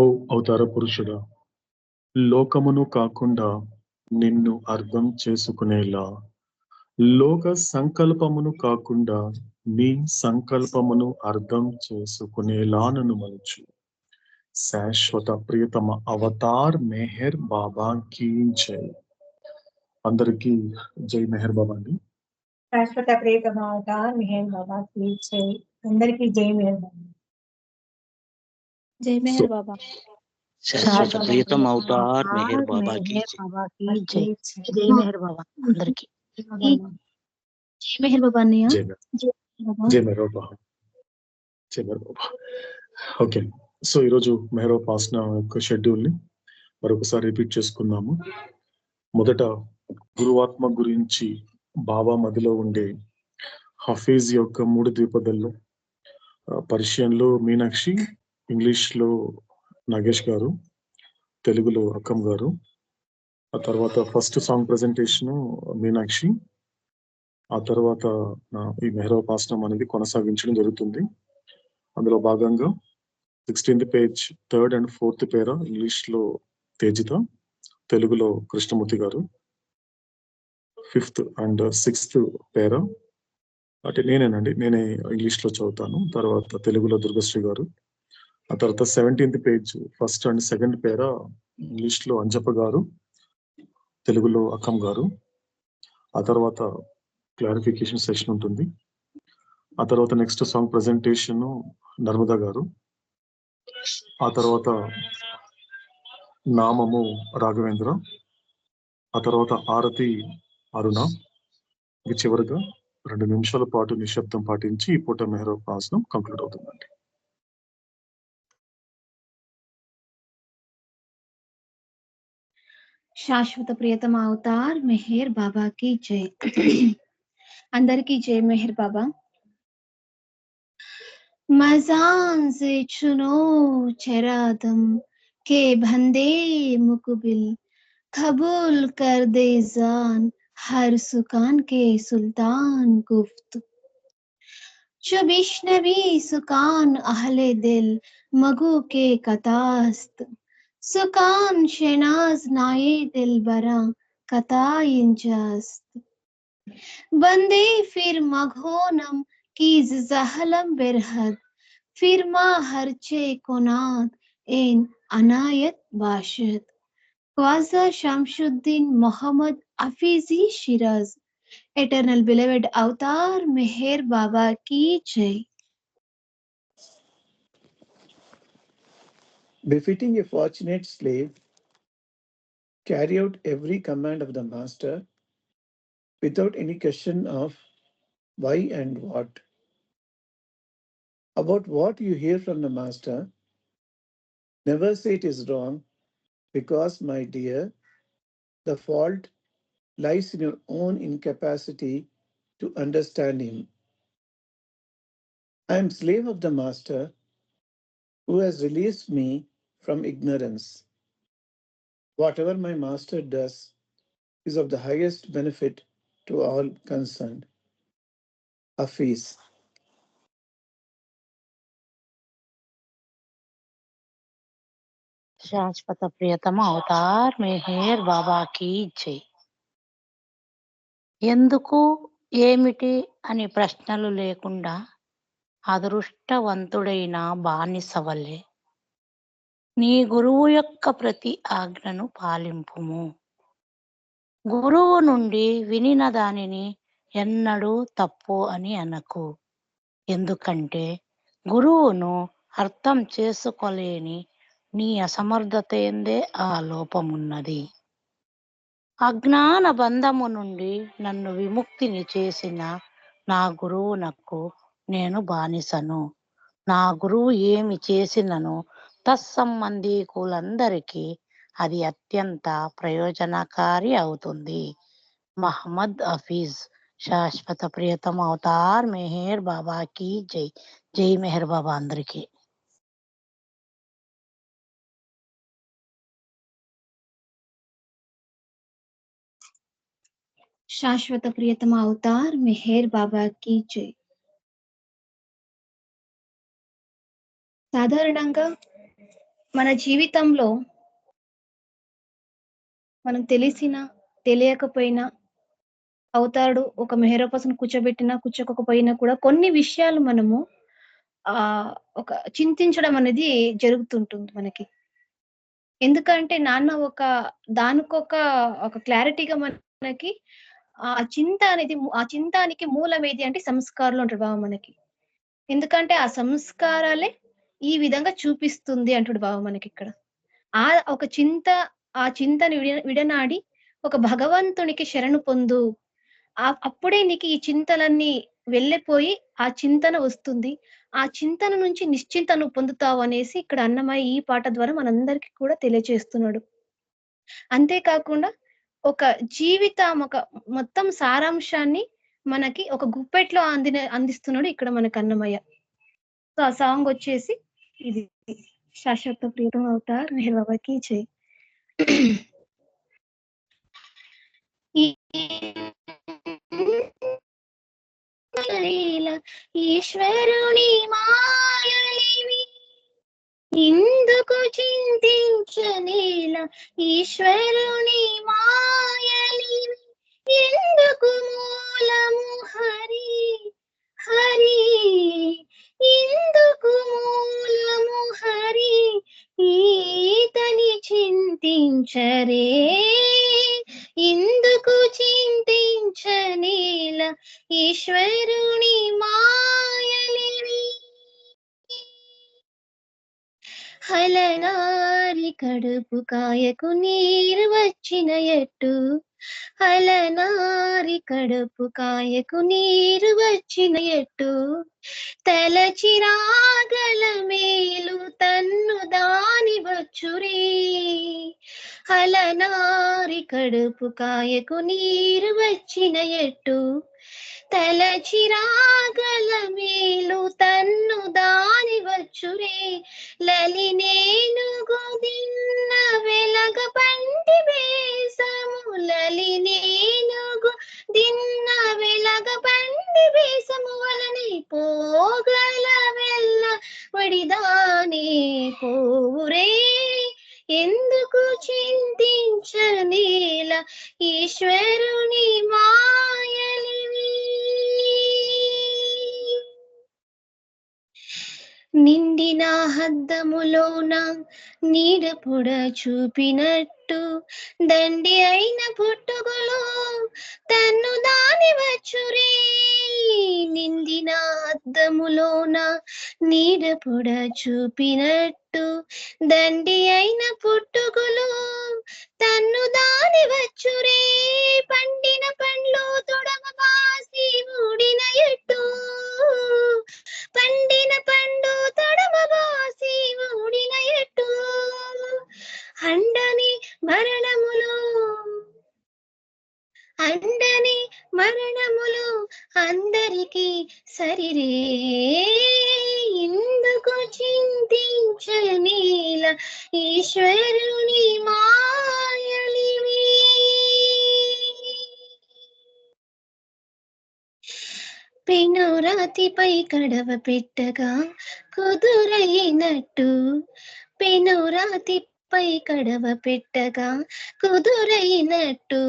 ఓ అవతార పురుషుడా, లోకమును కాకుండా నిన్ను అర్థం చేసుకునేలా, లోక సంకల్పమును కాకుండా నీ సంకల్పమును అర్థం చేసుకునేలా నన్ను మలుచు. శాశ్వత ప్రియతమ అవతార్ మెహర్ బాబా కీ జై. అందరికీ జై మెహర్ బాబా అండి. శాశ్వత ప్రియతమ అవతార్ మెహర్ బాబా కీ జై. అందరికీ జై మెహర్ బాబా. జై మెహర్ బాబా. శాశ్వత ప్రియతమ అవతార్ మెహర్ బాబా కీ జై. జై మెహర్ బాబా అందరికి. జై మెహర్ బాబా అన్నయ్య. జై మెహర్ బాబా. జై మెహర్ బాబా. ఓకే, సో ఈరోజు మెహర్ ఉపాసన యొక్క షెడ్యూల్ ని మరొకసారి రిపీట్ చేసుకుందాము. మొదట గురువాత్మ గురించి బాబా మదిలో ఉండే హఫీజ్ యొక్క 3 ద్విపదల్లో, పర్షియన్లో మీనాక్షి, ఇంగ్లీష్లో నాగేష్ గారు, తెలుగులో అక్కం గారు. ఆ తర్వాత ఫస్ట్ సాంగ్ ప్రెజెంటేషన్ మీనాక్షి, ఆ తర్వాత ఈ మెహరోపాసనం అనేది కొనసాగించడం జరుగుతుంది. అందులో భాగంగా 16th page 3rd and 4th పేరా ఇంగ్లీష్లో తేజిత, తెలుగులో కృష్ణమూర్తి గారు. 5th and 6th పేరా అంటే నేనే ఇంగ్లీష్లో చదువుతాను, తర్వాత తెలుగులో దుర్గశ్రీ గారు. ఆ తర్వాత 17th page 1st and 2nd పేరా ఇంగ్లీష్లో అంజప్ప గారు, తెలుగులో అక్కం గారు. ఆ తర్వాత క్లారిఫికేషన్ సెషన్ ఉంటుంది. ఆ తర్వాత నెక్స్ట్ సాంగ్ ప్రెజెంటేషన్ నర్మదా గారు. ఆ తర్వాత నామము రాఘవేంద్ర. ఆ తర్వాత ఆరతి అరుణ. ఇది చివరిగా 2 నిమిషాల పాటు నిశ్శబ్దం పాటించి ఈ పూట మెహరోపాసనం కంప్లీట్ అవుతుందండి. శాశ్వత ప్రియతమ అవతార్ మెహర్ బాబా కీ జై. అందరికీ జై మెహర్ బాబా. मजान से चुनो चरादम के बंदे मुकबिल, कबूल कर दे जान हर सुकान के सुल्तान गुफ्त. जो बिश्नवी सुकान अहले दिल मगू के कतास्त, सुकान शेनाज नाये दिल बरा कता इंजास्त. बंदे फिर मघोनम की जहलम बिरहद, फिर मा हरचे कोनाद इन Anayat बाशद. Khwaja Shamsuddin Mohammad हफीजी Siraj, eternal beloved avatar meher baba ki jai. Befitting a fortunate slave, carry out every command of the master without any question of why and what. About what you hear from the master, never say it is wrong, because, my dear, the fault lies in your own incapacity to understand him. I am slave of the master who has released me from ignorance. Whatever my master does is of the highest benefit to all concerned. Hafiz. శాశ్వత ప్రియతమ Avatar Meher బాబా key జై. ఎందుకు, ఏమిటి అని ప్రశ్నలు లేకుండా అదృష్టవంతుడైన బానిసవలే నీ గురువు యొక్క ప్రతి ఆజ్ఞను పాలింపుము. గురువు నుండి వినిన దానిని ఎన్నడూ తప్పు అని అనకు. ఎందుకంటే గురువును అర్థం చేసుకోలేని నీ అసమర్థత ఎందే ఆ లోపమున్నది. అజ్ఞాన బంధము నుండి నన్ను విముక్తిని చేసిన నా గురువునకు నేను బానిసను. నా గురువు ఏమి చేసినను తత్సంబంధీకులందరికీ అది అత్యంత ప్రయోజనకారి అవుతుంది. మహమ్మద్ హఫీజ్. శాశ్వత ప్రియతమ అవతార్ మెహర్ బాబా కీ జై. జై మెహర్ బాబా అందరికీ. శాశ్వత ప్రియతమ అవతార్ మెహర్ బాబా కీ జై. సాధారణంగా మన జీవితంలో మనం తెలిసినా తెలియకపోయినా అవతారుడు ఒక మెహరోపాసన కూర్చోబెట్టినా కూర్చోకపోయినా కూడా కొన్ని విషయాలు మనము ఒక చింతించడం అనేది జరుగుతుంటుంది మనకి. ఎందుకంటే నాన్న ఒక క్లారిటీగా మనకి ఆ చింత అనేది ఆ చింతానికి మూలం ఏది అంటే సంస్కారాలు అంటాడు బావ మనకి. ఎందుకంటే ఆ సంస్కారాలే ఈ విధంగా చూపిస్తుంది అంటాడు బావ మనకిక్కడ. ఆ ఒక చింత ఆ చింతని విడనాడి ఒక భగవంతునికి శరణు పొందు. అప్పుడే నీకు ఈ చింతలన్నీ వెళ్ళిపోయి ఆ చింతన వస్తుంది. ఆ చింతన నుంచి నిశ్చింత నువ్వు పొందుతావు అనేసి ఇక్కడ అన్నమయ్య ఈ పాట ద్వారా మనందరికీ కూడా తెలియజేస్తున్నాడు. అంతే కాకుండా ఒక ఒక మొత్తం సారాంశాన్ని మనకి ఒక గుప్పెట్లో అందిస్తున్నాడు ఇక్కడ మనకు అన్నమయ్య. సో ఆ సాంగ్ వచ్చేసి ఇది శాశ్వత ప్రీతం అవతార్ మెహర్ బాబాకి జై. ఈశ్వరుని మాయలివి ఇందుకు చింతించనేల, ఈశ్వరుని మాయలివి ఎందుకు మూలము హరి హరి, ఇందుకు మూలము హరి ఈతని చింతించరే, ఇందుకు చింతించనేల ఈశ్వరుని మాయలివి. హలనారి కడుపు కాయకు నీరు వచ్చిన ఎట్టు, హలనారి కడుపు కాయకు నీరు వచ్చిన ఎట్టు, తలచిరాగల మేలు తన్ను దాని వచ్చురే, హలనారి కడుపు కాయకు నీరు వచ్చిన ఎట్టు, తలచిరాగల మేలు తన్ను దాని వచ్చురే, లలినేనుగు దిన్న వెలగ పంటి వేసము, లలినేనుగు దిన్న వెలగ పంటి వేసము వలని పోగల వెళ్ళ వడిదానే పోవురే, ఎందుకు చింతించనేల ఈశ్వరుని మాయలివి. నిండిన హద్దములోన నీడ పొడ చూపినట్టు, దండి అయిన పుట్టుగులో తన్ను దాని వచ్చురే, నిండిన హద్దములోన నీడ పొడ చూపినట్టు, దండి అయిన పుట్టుగులో తన్ను దాని వచ్చురే, పండిన పండ్లు తొడమ బాసి ఊడిన ఎట్టు, పండిన పండు తొడమ బాసి ఊడిన ఎట్టు, అండని మరణములు అండని మరణములు అందరికీ సరిరే, ఇందుకు చింతించనేల ఈశ్వరుని మాయలివి. పెనురాతిపై కడవ పెట్టగా కుదురైనట్టు, పెనురాతిపై కడవ పెట్టగా కుదురైనట్టు,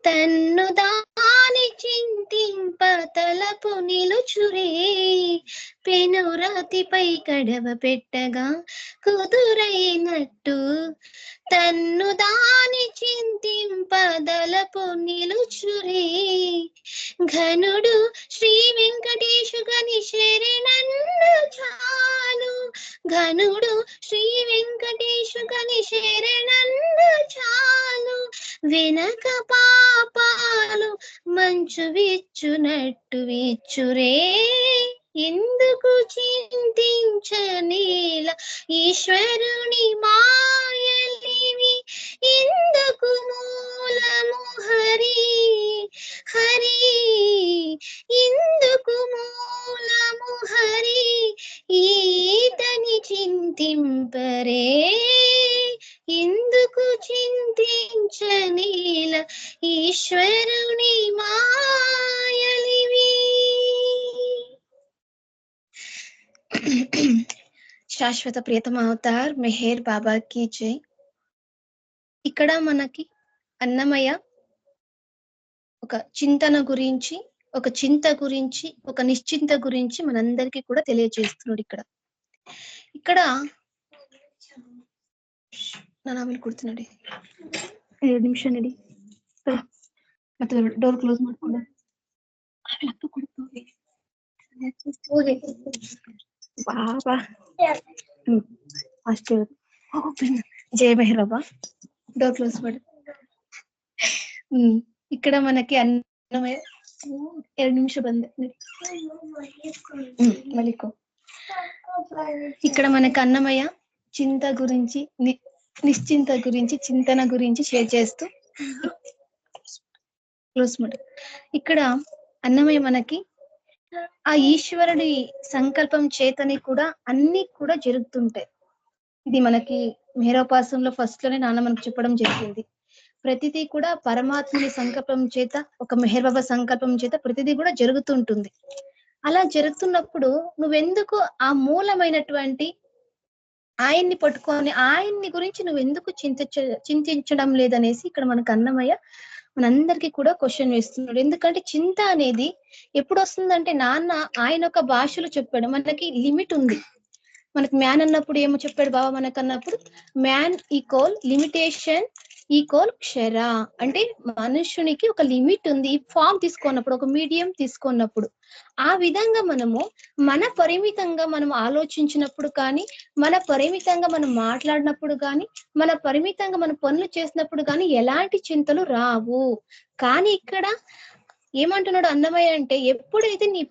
తన్ను దాని చింతింప తలపు నిలుచురే, పెనురాతిపై కడవ పెట్టగా కుదురైనట్టు, తన్ను దాని చింతింప దలపు నిలుచురే, ఘనుడు శ్రీ వెంకటేశు గని శరణన్న చాలు, ఘనుడు శ్రీ వెంకటేశు గని శరణన్న చాలు, వెనక పాపాలు మంచు విచ్చునట్టు విచ్చురే, ఎందుకు చింతించనేల ఈశ్వరుని మాయలివి, ఇందుకు మూలము హరి హరి, ఇందుకు మూలము హరి ఈతని చింతింపరే, ఎందుకు చింతించనేల ఈశ్వరుని మాయలివి. శాశ్వత ప్రియతమ అవతార్ మెహర్ బాబాకి జై. ఇక్కడ మనకి అన్నమయ్య ఒక చింతన గురించి, ఒక చింత గురించి, ఒక నిశ్చింత గురించి మనందరికీ కూడా తెలియజేస్తున్నాడు. ఇక్కడ నానామలు ಕೊಡ್ತೀನಿ 2 ನಿಮಿಷ ನಡಿ ಮತ್ತೆ ಡೋರ್ ಕ್ಲೋಸ್ ಮಾಡ್ಕೊಂಡು ಆಮೇಲೆ ಅಪ್ಪ ಕೊಡ್ತೀವಿ ಹೋಗಿ ಬಾಬಾ ಅಷ್ಟೇ జయ మెహర్ బాబా డోర్ క్లోజ్ ಮಾಡಿ. ఇక్కడ మనకి అన్నమయ్య 2 నిమిష ಬಂದೆ మలికో. ఇక్కడ మనకి అన్నమయ్య చింత గురించి, నిశ్చింత గురించి, చింతన గురించి షేర్ చేస్తూ క్లోజ్ ಮಾಡಿ. ఇక్కడ అన్నమయ్య మనకి ఆ ఈశ్వరుడి సంకల్పం చేతని కూడా అన్ని కూడా జరుగుతుంటాయి. ఇది మనకి మేరోపాసంలో ఫస్ట్ లోనే నాన్న మనకు చెప్పడం జరిగింది. ప్రతిదీ కూడా పరమాత్ముని సంకల్పం చేత, ఒక మెహర్ బాబా సంకల్పం చేత ప్రతిదీ కూడా జరుగుతుంటుంది. అలా జరుగుతున్నప్పుడు నువ్వెందుకు ఆ మూలమైనటువంటి ఆయన్ని పట్టుకొని ఆయన్ని గురించి నువ్వెందుకు చింతించడం లేదనేసి ఇక్కడ మనకు అన్నమయ్య మనందరికీ కూడా క్వశ్చన్ వేస్తున్నాడు. ఎందుకంటే చింత అనేది ఎప్పుడు వస్తుందంటే, నాన్న ఆయన ఒక భాషలో చెప్పాడు, మనకి లిమిట్ ఉంది. మనకి మ్యాన్ అన్నప్పుడు ఏమో చెప్పాడు బాబా మనకు అన్నప్పుడు, మ్యాన్ ఈక్వల్ లిమిటేషన్ ఈక్వల్ క్షర, అంటే మనుషునికి ఒక లిమిట్ ఉంది. ఈ ఫామ్ తీసుకున్నప్పుడు, ఒక మీడియం తీసుకున్నప్పుడు, ఆ విధంగా మనము మన పరిమితంగా మనం ఆలోచించినప్పుడు కానీ, మన పరిమితంగా మనం మాట్లాడినప్పుడు కానీ, మన పరిమితంగా మనం పనులు చేసినప్పుడు కానీ ఎలాంటి చింతలు రావు. కానీ ఇక్కడ ఏమంటున్నాడు అన్నమయ్య అంటే, ఎప్పుడైతే నీ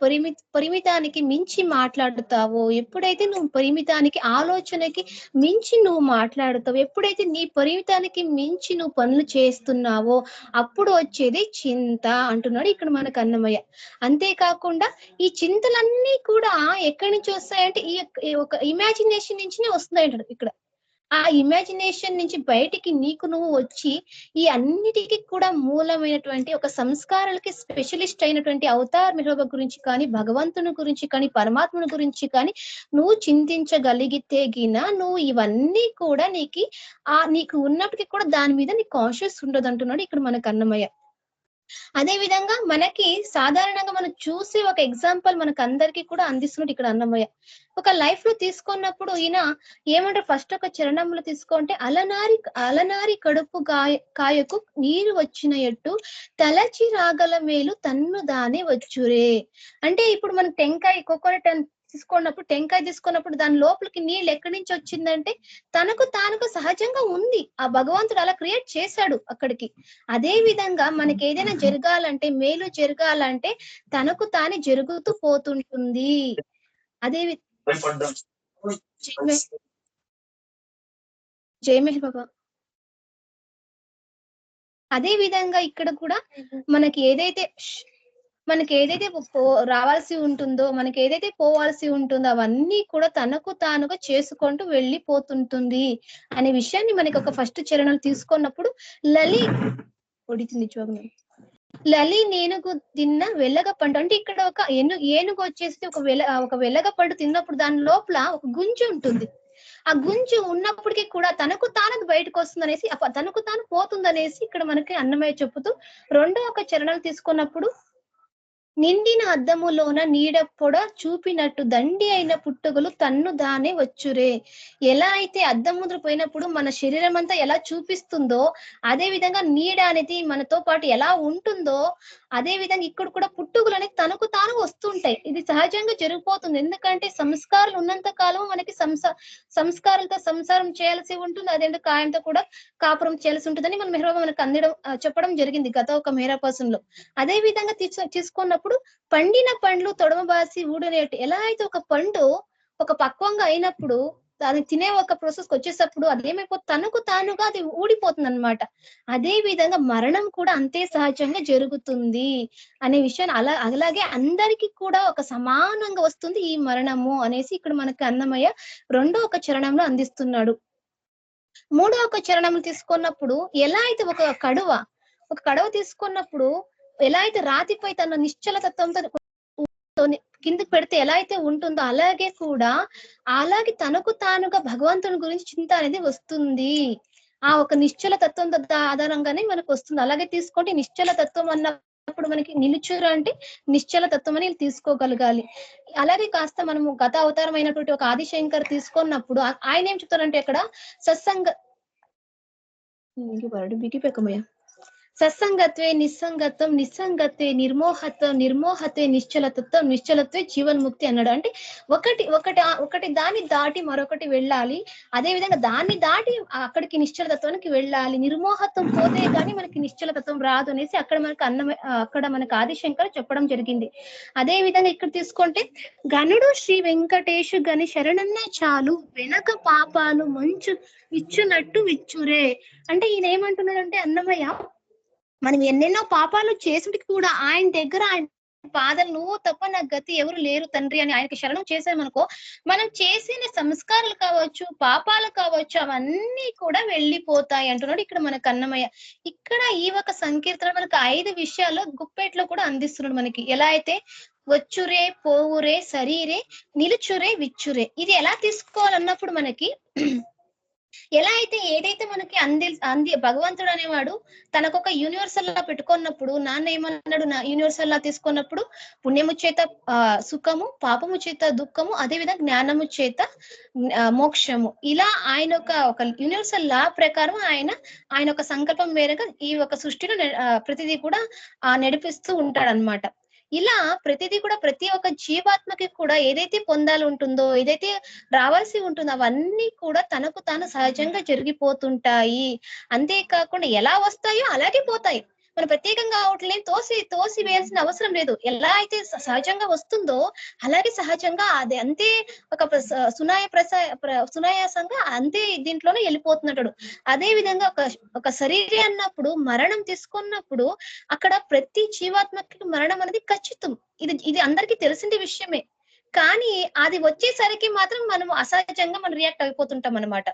పరిమితానికి మించి మాట్లాడుతావో, ఎప్పుడైతే నువ్వు పరిమితానికి ఆలోచనకి మించి నువ్వు మాట్లాడుతావో, ఎప్పుడైతే నీ పరిమితానికి మించి నువ్వు పనులు చేస్తున్నావో అప్పుడు వచ్చేది చింత అంటున్నాడు ఇక్కడ మనకు అన్నమయ్య. అంతేకాకుండా ఈ చింతలన్నీ కూడా ఎక్కడి నుంచి వస్తాయంటే ఈ ఒక ఇమాజినేషన్ నుంచినే వస్తున్నాయి అంటాడు ఇక్కడ. ఆ ఇమాజినేషన్ నుంచి బయటికి నీకు నువ్వు వచ్చి ఈ అన్నిటికీ కూడా మూలమైనటువంటి ఒక సంస్కారాలకి స్పెషలిస్ట్ అయినటువంటి అవతార్ మెహర్ బాబా గురించి కానీ, భగవంతుని గురించి కానీ, పరమాత్మని గురించి కానీ నువ్వు చింతించగలిగితే గిన నువ్వు ఇవన్నీ కూడా నీకు ఉన్నప్పటికీ కూడా దాని మీద నీకు కాన్షియస్ ఉండదు అంటున్నాడు ఇక్కడ మనకు అన్నమయ్య. అదే విధంగా మనకి సాధారణంగా మనం చూసి ఒక ఎగ్జాంపుల్ మనకు అందరికీ కూడా అందిస్తున్నట్టు ఇక్కడ అన్నమయ్య. ఒక లైఫ్ లో తీసుకున్నప్పుడు ఈయన ఏమంటారు, ఫస్ట్ ఒక చరణంలో తీసుకుంటే, అలనారి కడుపు కాయకు నీరు వచ్చిన ఎట్టు తలచి రాగల మేలు తన్ను దానే వచ్చురే. అంటే ఇప్పుడు మనం టెంకాయ కోకోనట్ తీసుకున్నప్పుడు, టెంకాయ తీసుకున్నప్పుడు దాని లోపలికి నీళ్ళు ఎక్కడి నుంచి వచ్చిందంటే తనకు తానుగా సహజంగా ఉంది. ఆ భగవంతుడు అలా క్రియేట్ చేశాడు అక్కడికి. అదే విధంగా మనకి ఏదైనా జరగాలంటే, మేలు జరగాలంటే తనకు తానే జరుగుతూ పోతుంటుంది. అదే జయ మెహర్ బాబా. అదే విధంగా ఇక్కడ కూడా మనకి ఏదైతే రావాల్సి ఉంటుందో, మనకి ఏదైతే పోవాల్సి ఉంటుందో అవన్నీ కూడా తనకు తానుగా చేసుకుంటూ వెళ్ళిపోతుంటుంది అనే విషయాన్ని మనకి ఒక ఫస్ట్ చరణాలు తీసుకున్నప్పుడు, లలి నేనుగు తిన్న వెల్లగ పండు అంటే ఇక్కడ ఒక ఏనుగు వచ్చేసి ఒక వెల్లగ పండు తిన్నప్పుడు దాని లోపల ఒక గుంజు ఉంటుంది. ఆ గుంజు ఉన్నప్పటికీ కూడా తనకు తాను బయటకు వస్తుంది అనేసి, తనకు తాను పోతుంది అనేసి ఇక్కడ మనకి అన్నమయ్య చెప్పుతూ రెండో ఒక చరణాలు తీసుకున్నప్పుడు, నిండిన అద్దములోన నీడ పొడ చూపినట్టు దండి అయిన పుట్టుకలు తన్ను దానే వచ్చురే. ఎలా అయితే అద్దం ముద్ర పోయినప్పుడు మన శరీరం అంతా ఎలా చూపిస్తుందో, అదే విధంగా నీడ అనేది మనతో పాటు ఎలా ఉంటుందో, అదే విధంగా ఇక్కడ కూడా పుట్టుకలు అనేది తనకు తాను వస్తుంటాయి. ఇది సహజంగా జరిగిపోతుంది. ఎందుకంటే సంస్కారాలు ఉన్నంత కాలం మనకి సంస్కారాలతో సంసారం చేయాల్సి ఉంటుంది, అదేంటో కాయంతో కూడా కాపురం చేయాల్సి ఉంటుందని మన మెహర్ బాబా మనకు చెప్పడం జరిగింది గత ఒక మేరాపాసంలో. అదే విధంగా తీసుకున్నప్పుడు పండిన పండ్లు తొడమబాసి ఊడనేటి, ఎలా అయితే ఒక పండు ఒక పక్వంగా అయినప్పుడు దాన్ని తినే ఒక ప్రాసెస్ వచ్చేటప్పుడు అదేమైపోతుంది, తనకు తానుగా అది ఊడిపోతుంది అనమాట. అదే విధంగా మరణం కూడా అంతే సహజంగా జరుగుతుంది అనే విషయాన్ని అలాగే అందరికీ కూడా ఒక సమానంగా వస్తుంది ఈ మరణము అనేసి ఇక్కడ మనకి అన్నమయ్య రెండో ఒక చరణంలో అందిస్తున్నాడు. మూడో ఒక చరణం తీసుకున్నప్పుడు, ఎలా అయితే ఒక కడవ తీసుకున్నప్పుడు ఎలా అయితే రాతిపై తన నిశ్చల తత్వంతో కిందకి పెడితే ఎలా అయితే ఉంటుందో అలాగే తనకు తానుగా భగవంతుని గురించి చింత అనేది వస్తుంది. ఆ ఒక నిశ్చల తత్వం ఆధారంగానే మనకు వస్తుంది. అలాగే తీసుకుంటే నిశ్చల తత్వం అన్నప్పుడు మనకి నిలుచురు అంటే నిశ్చల తత్వం అని తీసుకోగలగాలి. అలాగే కాస్త మనము గత అవతారం అయినటువంటి ఒక ఆదిశంకర్ తీసుకున్నప్పుడు ఆయన ఏం చెప్తారంటే అక్కడ సత్సంగ బిగిపెక్కమయ్య సత్సంగత్వే నిస్సంగత్వం, నిస్సంగత్వే నిర్మోహత్వం, నిర్మోహత్వే నిశ్చలతత్వం, నిశ్చలత్వే జీవన్ముక్తి అన్నాడు. అంటే ఒకటి దాన్ని దాటి మరొకటి వెళ్ళాలి. అదే విధంగా దాన్ని దాటి అక్కడికి నిశ్చలతత్వానికి వెళ్ళాలి. నిర్మోహత్వం పోతే కానీ మనకి నిశ్చలతత్వం రాదు అనేసి అక్కడ మనకు ఆదిశంకర్ చెప్పడం జరిగింది. అదే విధంగా ఇక్కడ తీసుకుంటే గనుడు శ్రీ వెంకటేశు గని శరణన్న చాలు, వెనక పాపాలు మంచు విచ్చునట్టు విచ్చురే. అంటే ఈయన ఏమంటున్నాడంటే అన్నమయ్య, మనం ఎన్నెన్నో పాపాలు చేసినకి కూడా ఆయన దగ్గర ఆయన పాదలు నువ్వు తప్ప నాకు గతి ఎవరు లేరు తండ్రి అని ఆయనకి శరణం చేసామనుకో, మనం చేసిన సంస్కారాలు కావచ్చు, పాపాలు కావచ్చు, అవన్నీ కూడా వెళ్ళిపోతాయి అంటున్నాడు ఇక్కడ మనకు అన్నమయ్య. ఇక్కడ ఈ ఒక సంకీర్తన మనకు 5 విషయాల్లో గుప్పెట్లో కూడా అందిస్తున్నాడు మనకి. ఎలా అయితే వచ్చురే, పోవురే, శరీరే, నిలుచురే, విచ్చురే, ఇది ఎలా తీసుకోవాలన్నప్పుడు మనకి ఎలా అయితే ఏదైతే మనకి అంది భగవంతుడు అనేవాడు తనకొక యూనివర్సల్ లా పెట్టుకున్నప్పుడు, నాన్న ఏమన్నాడు, నా యూనివర్సల్ లా తీసుకున్నప్పుడు పుణ్యము చేత సుఖము, పాపము చేత దుఃఖము, అదే విధంగా జ్ఞానము చేత మోక్షము, ఇలా ఆయన ఒక యూనివర్సల్ లా ప్రకారం ఆయన ఒక సంకల్పం మేరకు ఈ ఒక సృష్టిలో ప్రతిదీ కూడా నడిపిస్తూ ఉంటాడనమాట. ఇలా ప్రతిదీ కూడా ప్రతి ఒక్క జీవాత్మకి కూడా ఏదైతే పొందాలి ఉంటుందో, ఏదైతే రావాల్సి ఉంటుందో అవన్నీ కూడా తనకు తాను సహజంగా జరిగిపోతుంటాయి. అంతేకాకుండా ఎలా వస్తాయో అలాగే పోతాయి. మనం ప్రత్యేకంగా వాటిని తోసి వేయాల్సిన అవసరం లేదు. ఎలా అయితే సహజంగా వస్తుందో అలాగే సహజంగా అది అంతే ఒక సునాయాసంగా అంతే దీంట్లోనే వెళ్ళిపోతున్నట్టు. అదే విధంగా ఒక శరీరం అన్నప్పుడు మరణం తీసుకున్నప్పుడు అక్కడ ప్రతి జీవాత్మకి మరణం అనేది ఖచ్చితం. ఇది అందరికీ తెలిసిన విషయమే. కానీ అది వచ్చేసరికి మాత్రం మనం అసహజంగా మనం రియాక్ట్ అయిపోతుంటాం అనమాట.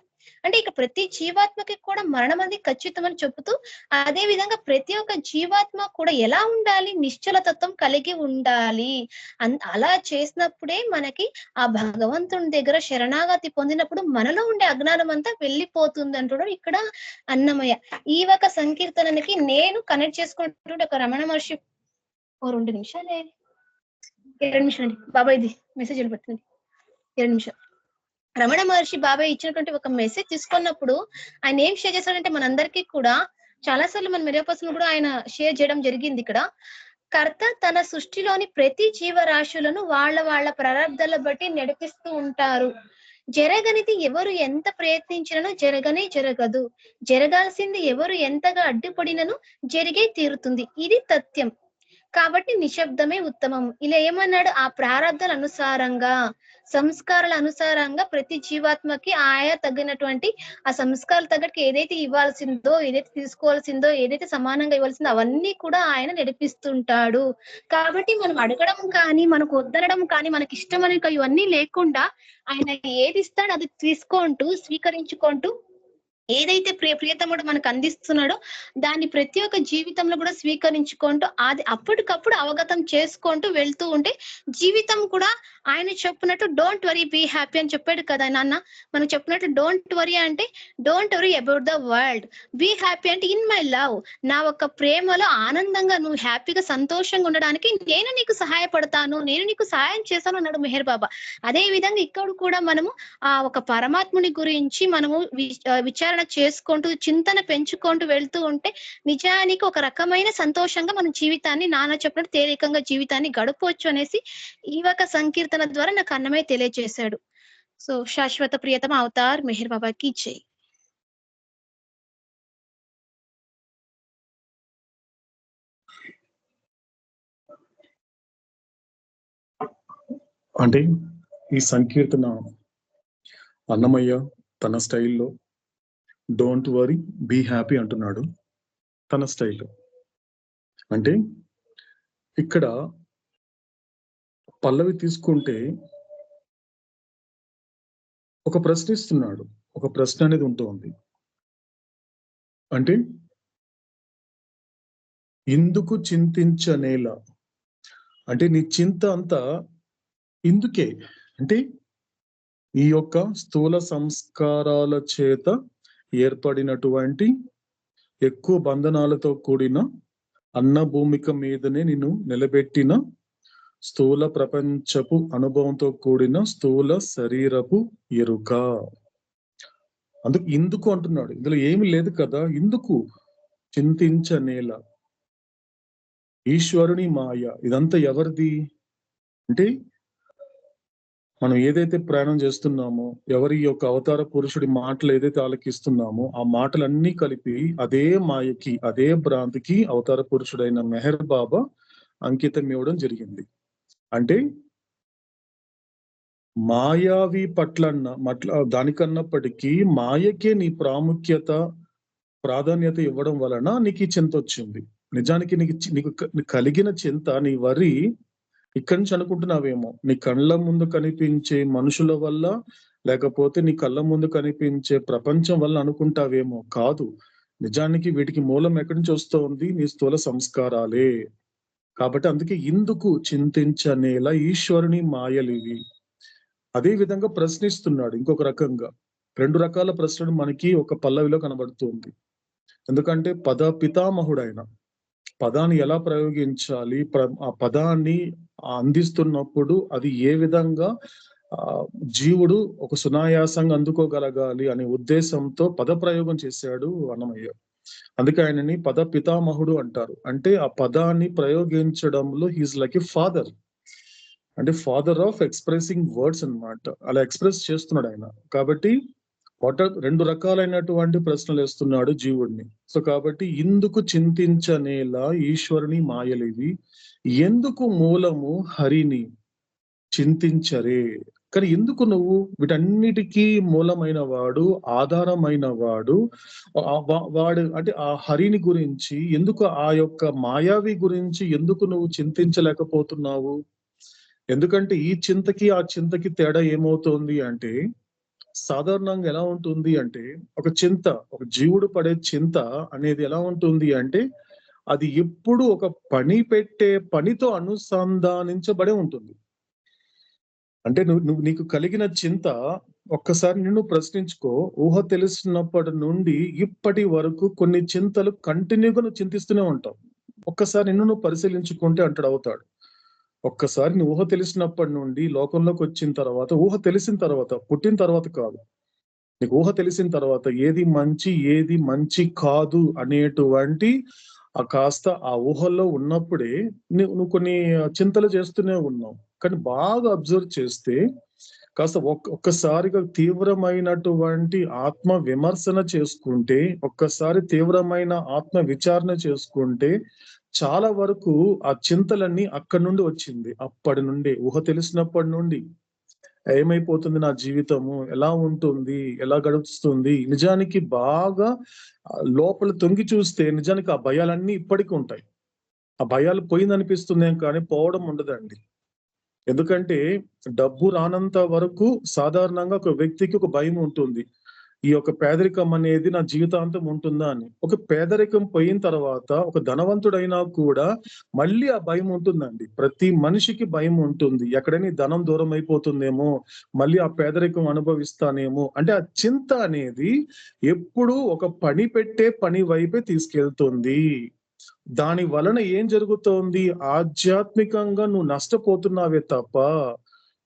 అంటే ఇక ప్రతి జీవాత్మకి కూడా మరణం అనేది ఖచ్చితం అని చెబుతూ, అదే విధంగా ప్రతి ఒక్క జీవాత్మ కూడా ఎలా ఉండాలి, నిశ్చలతత్వం కలిగి ఉండాలి. అలా చేసినప్పుడే మనకి ఆ భగవంతుని దగ్గర శరణాగతి పొందినప్పుడు మనలో ఉండే అజ్ఞానం అంతా వెళ్ళిపోతుంది అంటున్నాడు ఇక్కడ అన్నమయ్య. ఈ ఒక సంకీర్తనకి నేను కనెక్ట్ చేసుకుంటుంటే ఒక రమణ మహర్షి 2 నిమిషాలే 2 నిమిషాలు బాబాయ్ది మెసేజ్ వెళ్ళిపోతుంది. 2 నిమిషాలు. రమణ మహర్షి బాబాయ్ ఇచ్చినటువంటి ఒక మెసేజ్ తీసుకున్నప్పుడు ఆయన ఏం షేర్ చేశాడంటే మనందరికీ కూడా చాలాసార్లు మన మెరియపర్సన్ కూడా ఆయన షేర్ చేయడం జరిగింది. ఇక్కడ కర్త తన సృష్టిలోని ప్రతి జీవరాశులను వాళ్ళ ప్రారంధాల బట్టి నడిపిస్తూ ఉంటారు. జరగనిది ఎవరు ఎంత ప్రయత్నించినను జరగదు. జరగాల్సింది ఎవరు ఎంతగా అడ్డుపడినను జరిగే తీరుతుంది. ఇది తథ్యం. కాబట్టి నిశ్శబ్దమే ఉత్తమం. ఇలా ఏమన్నాడు, ఆ ప్రారంధాల అనుసారంగా, సంస్కారాల అనుసారంగా ప్రతి జీవాత్మకి ఆయా తగినటువంటి ఆ సంస్కారాలు తగ్గట్టు ఏదైతే ఇవ్వాల్సిందో, ఏదైతే తీసుకోవాల్సిందో, ఏదైతే సమానంగా ఇవ్వాల్సిందో అవన్నీ కూడా ఆయన నడిపిస్తుంటాడు. కాబట్టి మనం అడగడం కానీ, మనకు వద్దనడం కానీ, మనకి ఇష్టమని ఇవన్నీ లేకుండా ఆయన ఏది ఇస్తాడో అది స్వీకరించుకుంటూ ఏదైతే ప్రియతముడు మనకు అందిస్తున్నాడో దాన్ని ప్రతి ఒక్క జీవితంలో కూడా స్వీకరించుకుంటూ అది అప్పటికప్పుడు అవగతం చేసుకుంటూ వెళ్తూ ఉంటే జీవితం కూడా ఆయన చెప్పినట్టు డోంట్ వరీ బీ హ్యాపీ అని చెప్పాడు కదా నాన్న. మనం చెప్పినట్టు డోంట్ వరీ అంటే don't worry about the world, be happy అంటే ఇన్ మై లవ్, నా ఒక ప్రేమలో ఆనందంగా నువ్వు హ్యాపీగా సంతోషంగా ఉండడానికి నేను నీకు సహాయపడతాను, నేను నీకు సహాయం చేస్తాను అన్నాడు మెహర్ బాబా. అదే విధంగా ఇక్కడ కూడా మనము ఆ ఒక పరమాత్ముని గురించి మనము విచారణ చేసుకుంటూ చింతన పెంచుకుంటూ వెళ్తూ ఉంటే నిజానికి ఒక రకమైన సంతోషంగా మన జీవితాన్ని నాన్న చెప్పినట్టు తేలికంగా జీవితాన్ని గడపవచ్చు అనేసి ఈ ఒక సంకీర్తన ద్వారా నాకు అన్నమయ్య తెలియజేశాడు. సో శాశ్వత ప్రియతమ అవతార్ మెహర్ బాబాకి జై. అంటే ఈ సంకీర్తన అన్నమయ్య తన స్టైల్లో డోంట్ వరీ బీ హ్యాపీ అంటున్నాడు తన స్టైల్లో. అంటే ఇక్కడ పల్లవి తీసుకుంటే ఒక ప్రశ్న ఇస్తున్నాడు, ఒక ప్రశ్న అనేది ఉంటుంది. అంటే ఎందుకు చింతించనేలా, అంటే నీ చింత అంతా ఇందుకే అంటే ఈ యొక్క స్థూల సంస్కారాల చేత ఏర్పడినటువంటి ఎక్కువ బంధనాలతో కూడిన అన్న భూమిక మీదనే నిన్ను నిలబెట్టిన స్థూల ప్రపంచపు అనుభవంతో కూడిన స్థూల శరీరపు ఎరుక. ఇందుకు అంటున్నాడు, ఇందులో ఏమి లేదు కదా, ఇందుకు చింతించనేల. ఈశ్వరుని మాయ ఇదంతా ఎవరిది అంటే మనం ఏదైతే ప్రయాణం చేస్తున్నామో, ఎవరి యొక్క అవతార పురుషుడి మాటలు ఏదైతే ఆలకిస్తున్నామో ఆ మాటలన్నీ కలిపి అదే మాయకి, అదే భ్రాంతికి అవతార పురుషుడైన మెహర్ బాబా అంకితం ఇవ్వడం జరిగింది. అంటే మాయావి దానికన్నప్పటికీ మాయకే నీ ప్రాధాన్యత ఇవ్వడం వలన నీకు ఈ చింత వచ్చింది. నిజానికి నీకు కలిగిన చింత, నీ వరి ఇక్కడి నుంచి అనుకుంటున్నావేమో, నీ కళ్ళ ముందు కనిపించే మనుషుల వల్ల, లేకపోతే నీ కళ్ళ ముందు కనిపించే ప్రపంచం వల్ల అనుకుంటావేమో. కాదు, నిజానికి వీటికి మూలం ఎక్కడి నుంచి వస్తోంది? నీ స్థూల సంస్కారాలే. కాబట్టి అందుకే ఇందుకు చింతించనేలా ఈశ్వరుని మాయలివి. అదే విధంగా ప్రశ్నిస్తున్నాడు ఇంకొక రకంగా. 2 రకాల ప్రశ్నలు మనకి ఒక పల్లవిలో కనబడుతుంది. ఎందుకంటే పద పితామహుడైన పదాన్ని ఎలా ప్రయోగించాలి, ఆ పదాన్ని అందిస్తున్నప్పుడు అది ఏ విధంగా జీవుడు ఒక సునాయాసంగా అందుకోగలగాలి అనే ఉద్దేశంతో పద ప్రయోగం చేశాడు అన్నమయ్య. అందుకే ఆయనని పద పితామహుడు అంటారు. అంటే ఆ పదాన్ని ప్రయోగించడంలో హీస్ లైక్ ఎ ఫాదర్, అంటే ఫాదర్ ఆఫ్ ఎక్స్ప్రెసింగ్ వర్డ్స్ అన్నమాట. అలా ఎక్స్ప్రెస్ చేస్తున్నాడు ఆయన. కాబట్టి 2 రకాలైనటువంటి ప్రశ్నలు వేస్తున్నాడు జీవుడిని. సో కాబట్టి ఇందుకు చింతించనేలా ఈశ్వరుని మాయలివి, ఎందుకు మూలము హరిని చింతించరే. కానీ ఎందుకు నువ్వు వీటన్నిటికీ మూలమైన వాడు, ఆధారమైన వాడు, వాడు అంటే ఆ హరిని గురించి ఎందుకు, ఆ యొక్క మాయావి గురించి ఎందుకు నువ్వు చింతించలేకపోతున్నావు? ఎందుకంటే ఈ చింతకి ఆ చింతకి తేడా ఏమవుతోంది అంటే, సాధారణంగా ఎలా ఉంటుంది అంటే, ఒక జీవుడు పడే చింత అనేది ఎలా ఉంటుంది అంటే, అది ఎప్పుడు ఒక పని పెట్టే పనితో అనుసంధానించబడి ఉంటుంది. అంటే నీకు కలిగిన చింత ఒక్కసారి నిన్ను ప్రశ్నించుకో. ఊహ తెలిసినప్పటి నుండి ఇప్పటి వరకు కొన్ని చింతలు కంటిన్యూగా నువ్వు చింతిస్తూనే ఉంటావు. ఒక్కసారి నిన్ను పరిశీలించుకుంటే అంటాడు అవుతాడు. ఒక్కసారి నీ ఊహ తెలిసినప్పటి నుండి లోకంలోకి వచ్చిన తర్వాత, ఊహ తెలిసిన తర్వాత, పుట్టిన తర్వాత కాదు, నీకు ఊహ తెలిసిన తర్వాత ఏది మంచి ఏది మంచి కాదు అనేటువంటి కాస్త ఆ ఊహల్లో ఉన్నప్పుడే నువ్వు కొన్ని చింతలు చేస్తూనే ఉన్నావు. కానీ బాగా అబ్జర్వ్ చేస్తే కాస్త ఒక్కసారిగా తీవ్రమైనటువంటి ఆత్మ విమర్శన చేసుకుంటే, ఒక్కసారి తీవ్రమైన ఆత్మ విచారణ చేసుకుంటే చాలా వరకు ఆ చింతలన్నీ అక్కడి నుండి వచ్చింది. అప్పటి నుండి ఊహ తెలిసినప్పటి నుండి ఏమైపోతుంది నా జీవితము, ఎలా ఉంటుంది, ఎలా గడుస్తుంది, నిజానికి బాగా లోపల తొంగి చూస్తే నిజానికి ఆ భయాలన్నీ ఇప్పటికీ ఉంటాయి. ఆ భయాలు పోయిందనిపిస్తుందేం కానీ పోవడం ఉండదండి. ఎందుకంటే డబ్బు రానంత వరకు సాధారణంగా ఒక వ్యక్తికి ఒక భయం ఉంటుంది. ఈ యొక్క పేదరికం అనేది నా జీవితాంతం ఉంటుందా అని. ఒక పేదరికం పోయిన తర్వాత ఒక ధనవంతుడైనా కూడా మళ్ళీ ఆ భయం ఉంటుందండి. ప్రతి మనిషికి భయం ఉంటుంది. ఎక్కడైనా ధనం దూరం అయిపోతుందేమో, మళ్ళీ ఆ పేదరికం అనుభవిస్తానేమో. అంటే ఆ చింత అనేది ఎప్పుడూ ఒక పని పెట్టే పని వైపే తీసుకెళ్తుంది. దాని వలన ఏం జరుగుతోంది? ఆధ్యాత్మికంగా నువ్వు నష్టపోతున్నావే తప్ప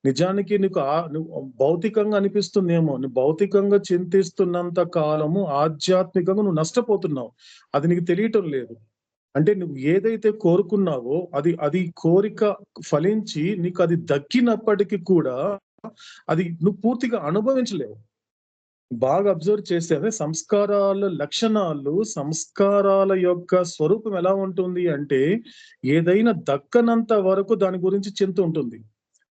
నిజానికి నువ్వు భౌతికంగా అనిపిస్తుందేమో, నువ్వు భౌతికంగా చింతిస్తున్నంత కాలము ఆధ్యాత్మికంగా నువ్వు నష్టపోతున్నావు. అది నీకు తెలియటం లేదు. అంటే నువ్వు ఏదైతే కోరుకున్నావో అది కోరిక ఫలించి నీకు అది దక్కినప్పటికీ కూడా అది నువ్వు పూర్తిగా అనుభవించలేవు. బాగా అబ్జర్వ్ చేస్తే అదే సంస్కారాల లక్షణాలు, సంస్కారాల యొక్క స్వరూపం ఎలా ఉంటుంది అంటే, ఏదైనా దక్కనంత వరకు దాని గురించి చింత ఉంటుంది.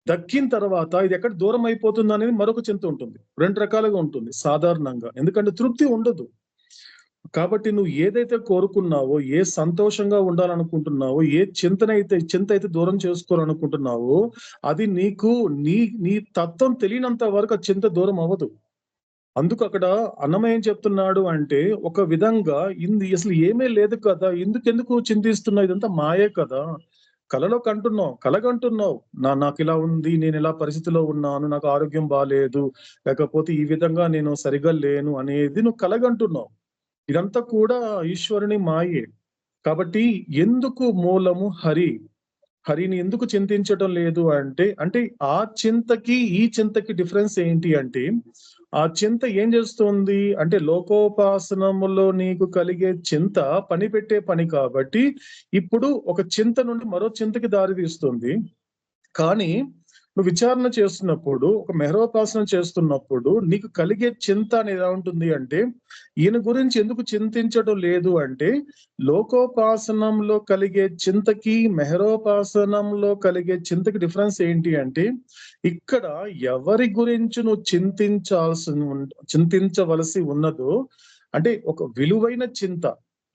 దక్కిన తర్వాత ఇది ఎక్కడ దూరం అయిపోతుంది అనేది మరొక చింత ఉంటుంది. 2 రకాలుగా ఉంటుంది సాధారణంగా. ఎందుకంటే తృప్తి ఉండదు. కాబట్టి నువ్వు ఏదైతే కోరుకున్నావో, ఏ సంతోషంగా ఉండాలనుకుంటున్నావో, ఏ చింత అయితే దూరం చేసుకోవాలనుకుంటున్నావో, అది నీకు నీ తత్వం తెలియనంత వరకు ఆ చింత దూరం అవ్వదు. అందుకు అక్కడ అన్నమయ్య ఏం చెప్తున్నాడు అంటే, ఒక విధంగా అసలు ఏమీ లేదు కదా, ఎందుకు చింతిస్తున్నావు, ఇదంతా మాయే కదా. కలలో కలగంటున్నావు నాకు ఇలా ఉంది, నేను ఇలా పరిస్థితిలో ఉన్నాను, నాకు ఆరోగ్యం బాగాలేదు, లేకపోతే ఈ విధంగా నేను సరిగా లేను అనేది నువ్వు కలగంటున్నావు. ఇదంతా కూడా ఈశ్వరుని మాయే. కాబట్టి ఎందుకు మూలము హరిని ఎందుకు చింతించటం లేదు అంటే ఆ చింతకి ఈ చింతకి డిఫరెన్స్ ఏంటి అంటే, ఆ చింత ఏం చేస్తుంది అంటే లోకోపాసనములో నీకు కలిగే చింత పని పెట్టే పని కాబట్టి ఇప్పుడు ఒక చింత నుండి మరో చింతకి దారి తీస్తుంది. కానీ నువ్వు విచారణ చేస్తున్నప్పుడు, ఒక మెహరోపాసన చేస్తున్నప్పుడు నీకు కలిగే చింత అనేది ఎలా ఉంటుంది అంటే, ఈయన గురించి ఎందుకు చింతించడం లేదు అంటే, లోకోపాసనంలో కలిగే చింతకి మెహరోపాసనంలో కలిగే చింతకి డిఫరెన్స్ ఏంటి అంటే, ఇక్కడ ఎవరి గురించి నువ్వు చింతించవలసి ఉన్నదో అంటే ఒక విలువైన చింత.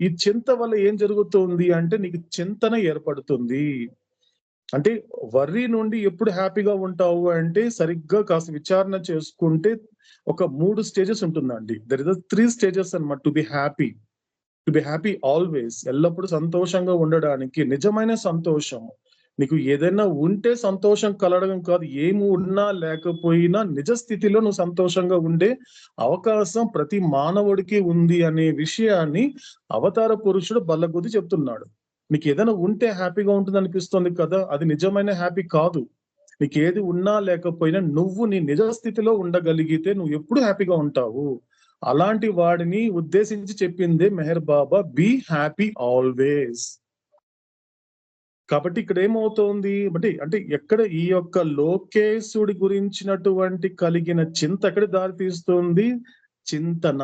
ఈ చింత వల్ల ఏం జరుగుతుంది అంటే నీకు చింతన ఏర్పడుతుంది. అంటే వర్రీ నుండి ఎప్పుడు హ్యాపీగా ఉంటావు అంటే, సరిగ్గా కాస్త విచారణ చేసుకుంటే ఒక 3 స్టేజెస్ ఉంటుందండి. దర్ ఇస్ 3 స్టేజెస్ అన్నమాట టు బి హ్యాపీ ఆల్వేస్. ఎల్లప్పుడూ సంతోషంగా ఉండడానికి నిజమైన సంతోషం. నీకు ఏదైనా ఉంటే సంతోషం కలగడం కాదు, ఏమి ఉన్నా లేకపోయినా నిజ స్థితిలో నువ్వు సంతోషంగా ఉండే అవకాశం ప్రతి మానవుడికి ఉంది అనే విషయాన్ని అవతార పురుషుడు బల్లగుద్ది చెప్తున్నాడు. నీకు ఏదైనా ఉంటే హ్యాపీగా ఉంటుంది అనిపిస్తుంది కదా, అది నిజమైన హ్యాపీ కాదు. నీకు ఏది ఉన్నా లేకపోయినా నువ్వు నీ నిజ స్థితిలో ఉండగలిగితే నువ్వు ఎప్పుడు హ్యాపీగా ఉంటావు. అలాంటి వాడిని ఉద్దేశించి చెప్పిందే మెహర్ బాబా, బీ హ్యాపీ ఆల్వేస్. కాబట్టి ఇక్కడ ఏమవుతోంది అంటే ఎక్కడ ఈ యొక్క లోకేశుడి గురించినటువంటి కలిగిన చింత ఎక్కడ దారి తీస్తుంది? చింతన.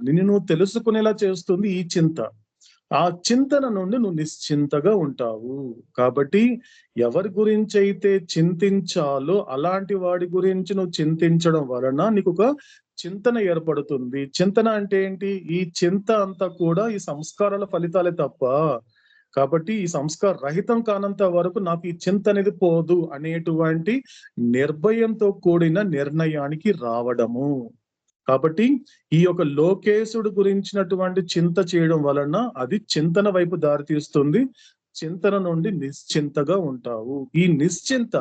నిన్ను నువ్వు తెలుసుకునేలా చేస్తుంది ఈ చింత. ఆ చింతన నుండి నువ్వు నిశ్చింతగా ఉంటావు. కాబట్టి ఎవరి గురించి అయితే చింతించాలో అలాంటి వాడి గురించి నువ్వు చింతించడం వలన నీకు ఒక చింతన ఏర్పడుతుంది. చింతన అంటే ఏంటి? ఈ చింత అంతా కూడా ఈ సంస్కారాల ఫలితాలే తప్ప. కాబట్టి ఈ సంస్కార రహితం కానంత వరకు నాకు ఈ చింత అనేది పోదు అనేటువంటి నిర్భయంతో కూడిన నిర్ణయానికి రావడము. కాబట్టి ఈ యొక్క లోకేశుడు గురించినటువంటి చింత చేయడం వలన అది చింతన వైపు దారితీస్తుంది. చింతన నుండి నిశ్చింతగా ఉంటావు. ఈ నిశ్చింత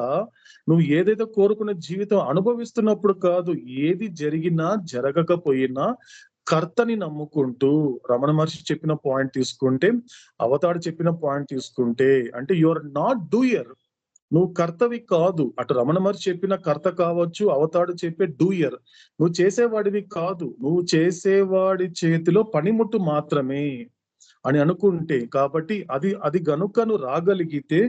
నువ్వు ఏదైతే కోరుకున్న జీవితం అనుభవిస్తున్నప్పుడు కాదు, ఏది జరిగినా జరగకపోయినా కర్తని నమ్ముకుంటూ, రమణ మహర్షి చెప్పిన పాయింట్ తీసుకుంటే, అవతాడు చెప్పిన పాయింట్ తీసుకుంటే, అంటే యు ఆర్ నాట్ డూయర్. నువ్వు కర్తవి కాదు. అటు రమణ మహర్షి చెప్పిన కర్త కావచ్చు, అవతాడు చెప్పే డూయర్. నువ్వు చేసేవాడివి కాదు, నువ్వు చేసేవాడి చేతిలో పనిముట్టు మాత్రమే అని అనుకుంటే, కాబట్టి అది గనుక నువ్వు రాగలిగితే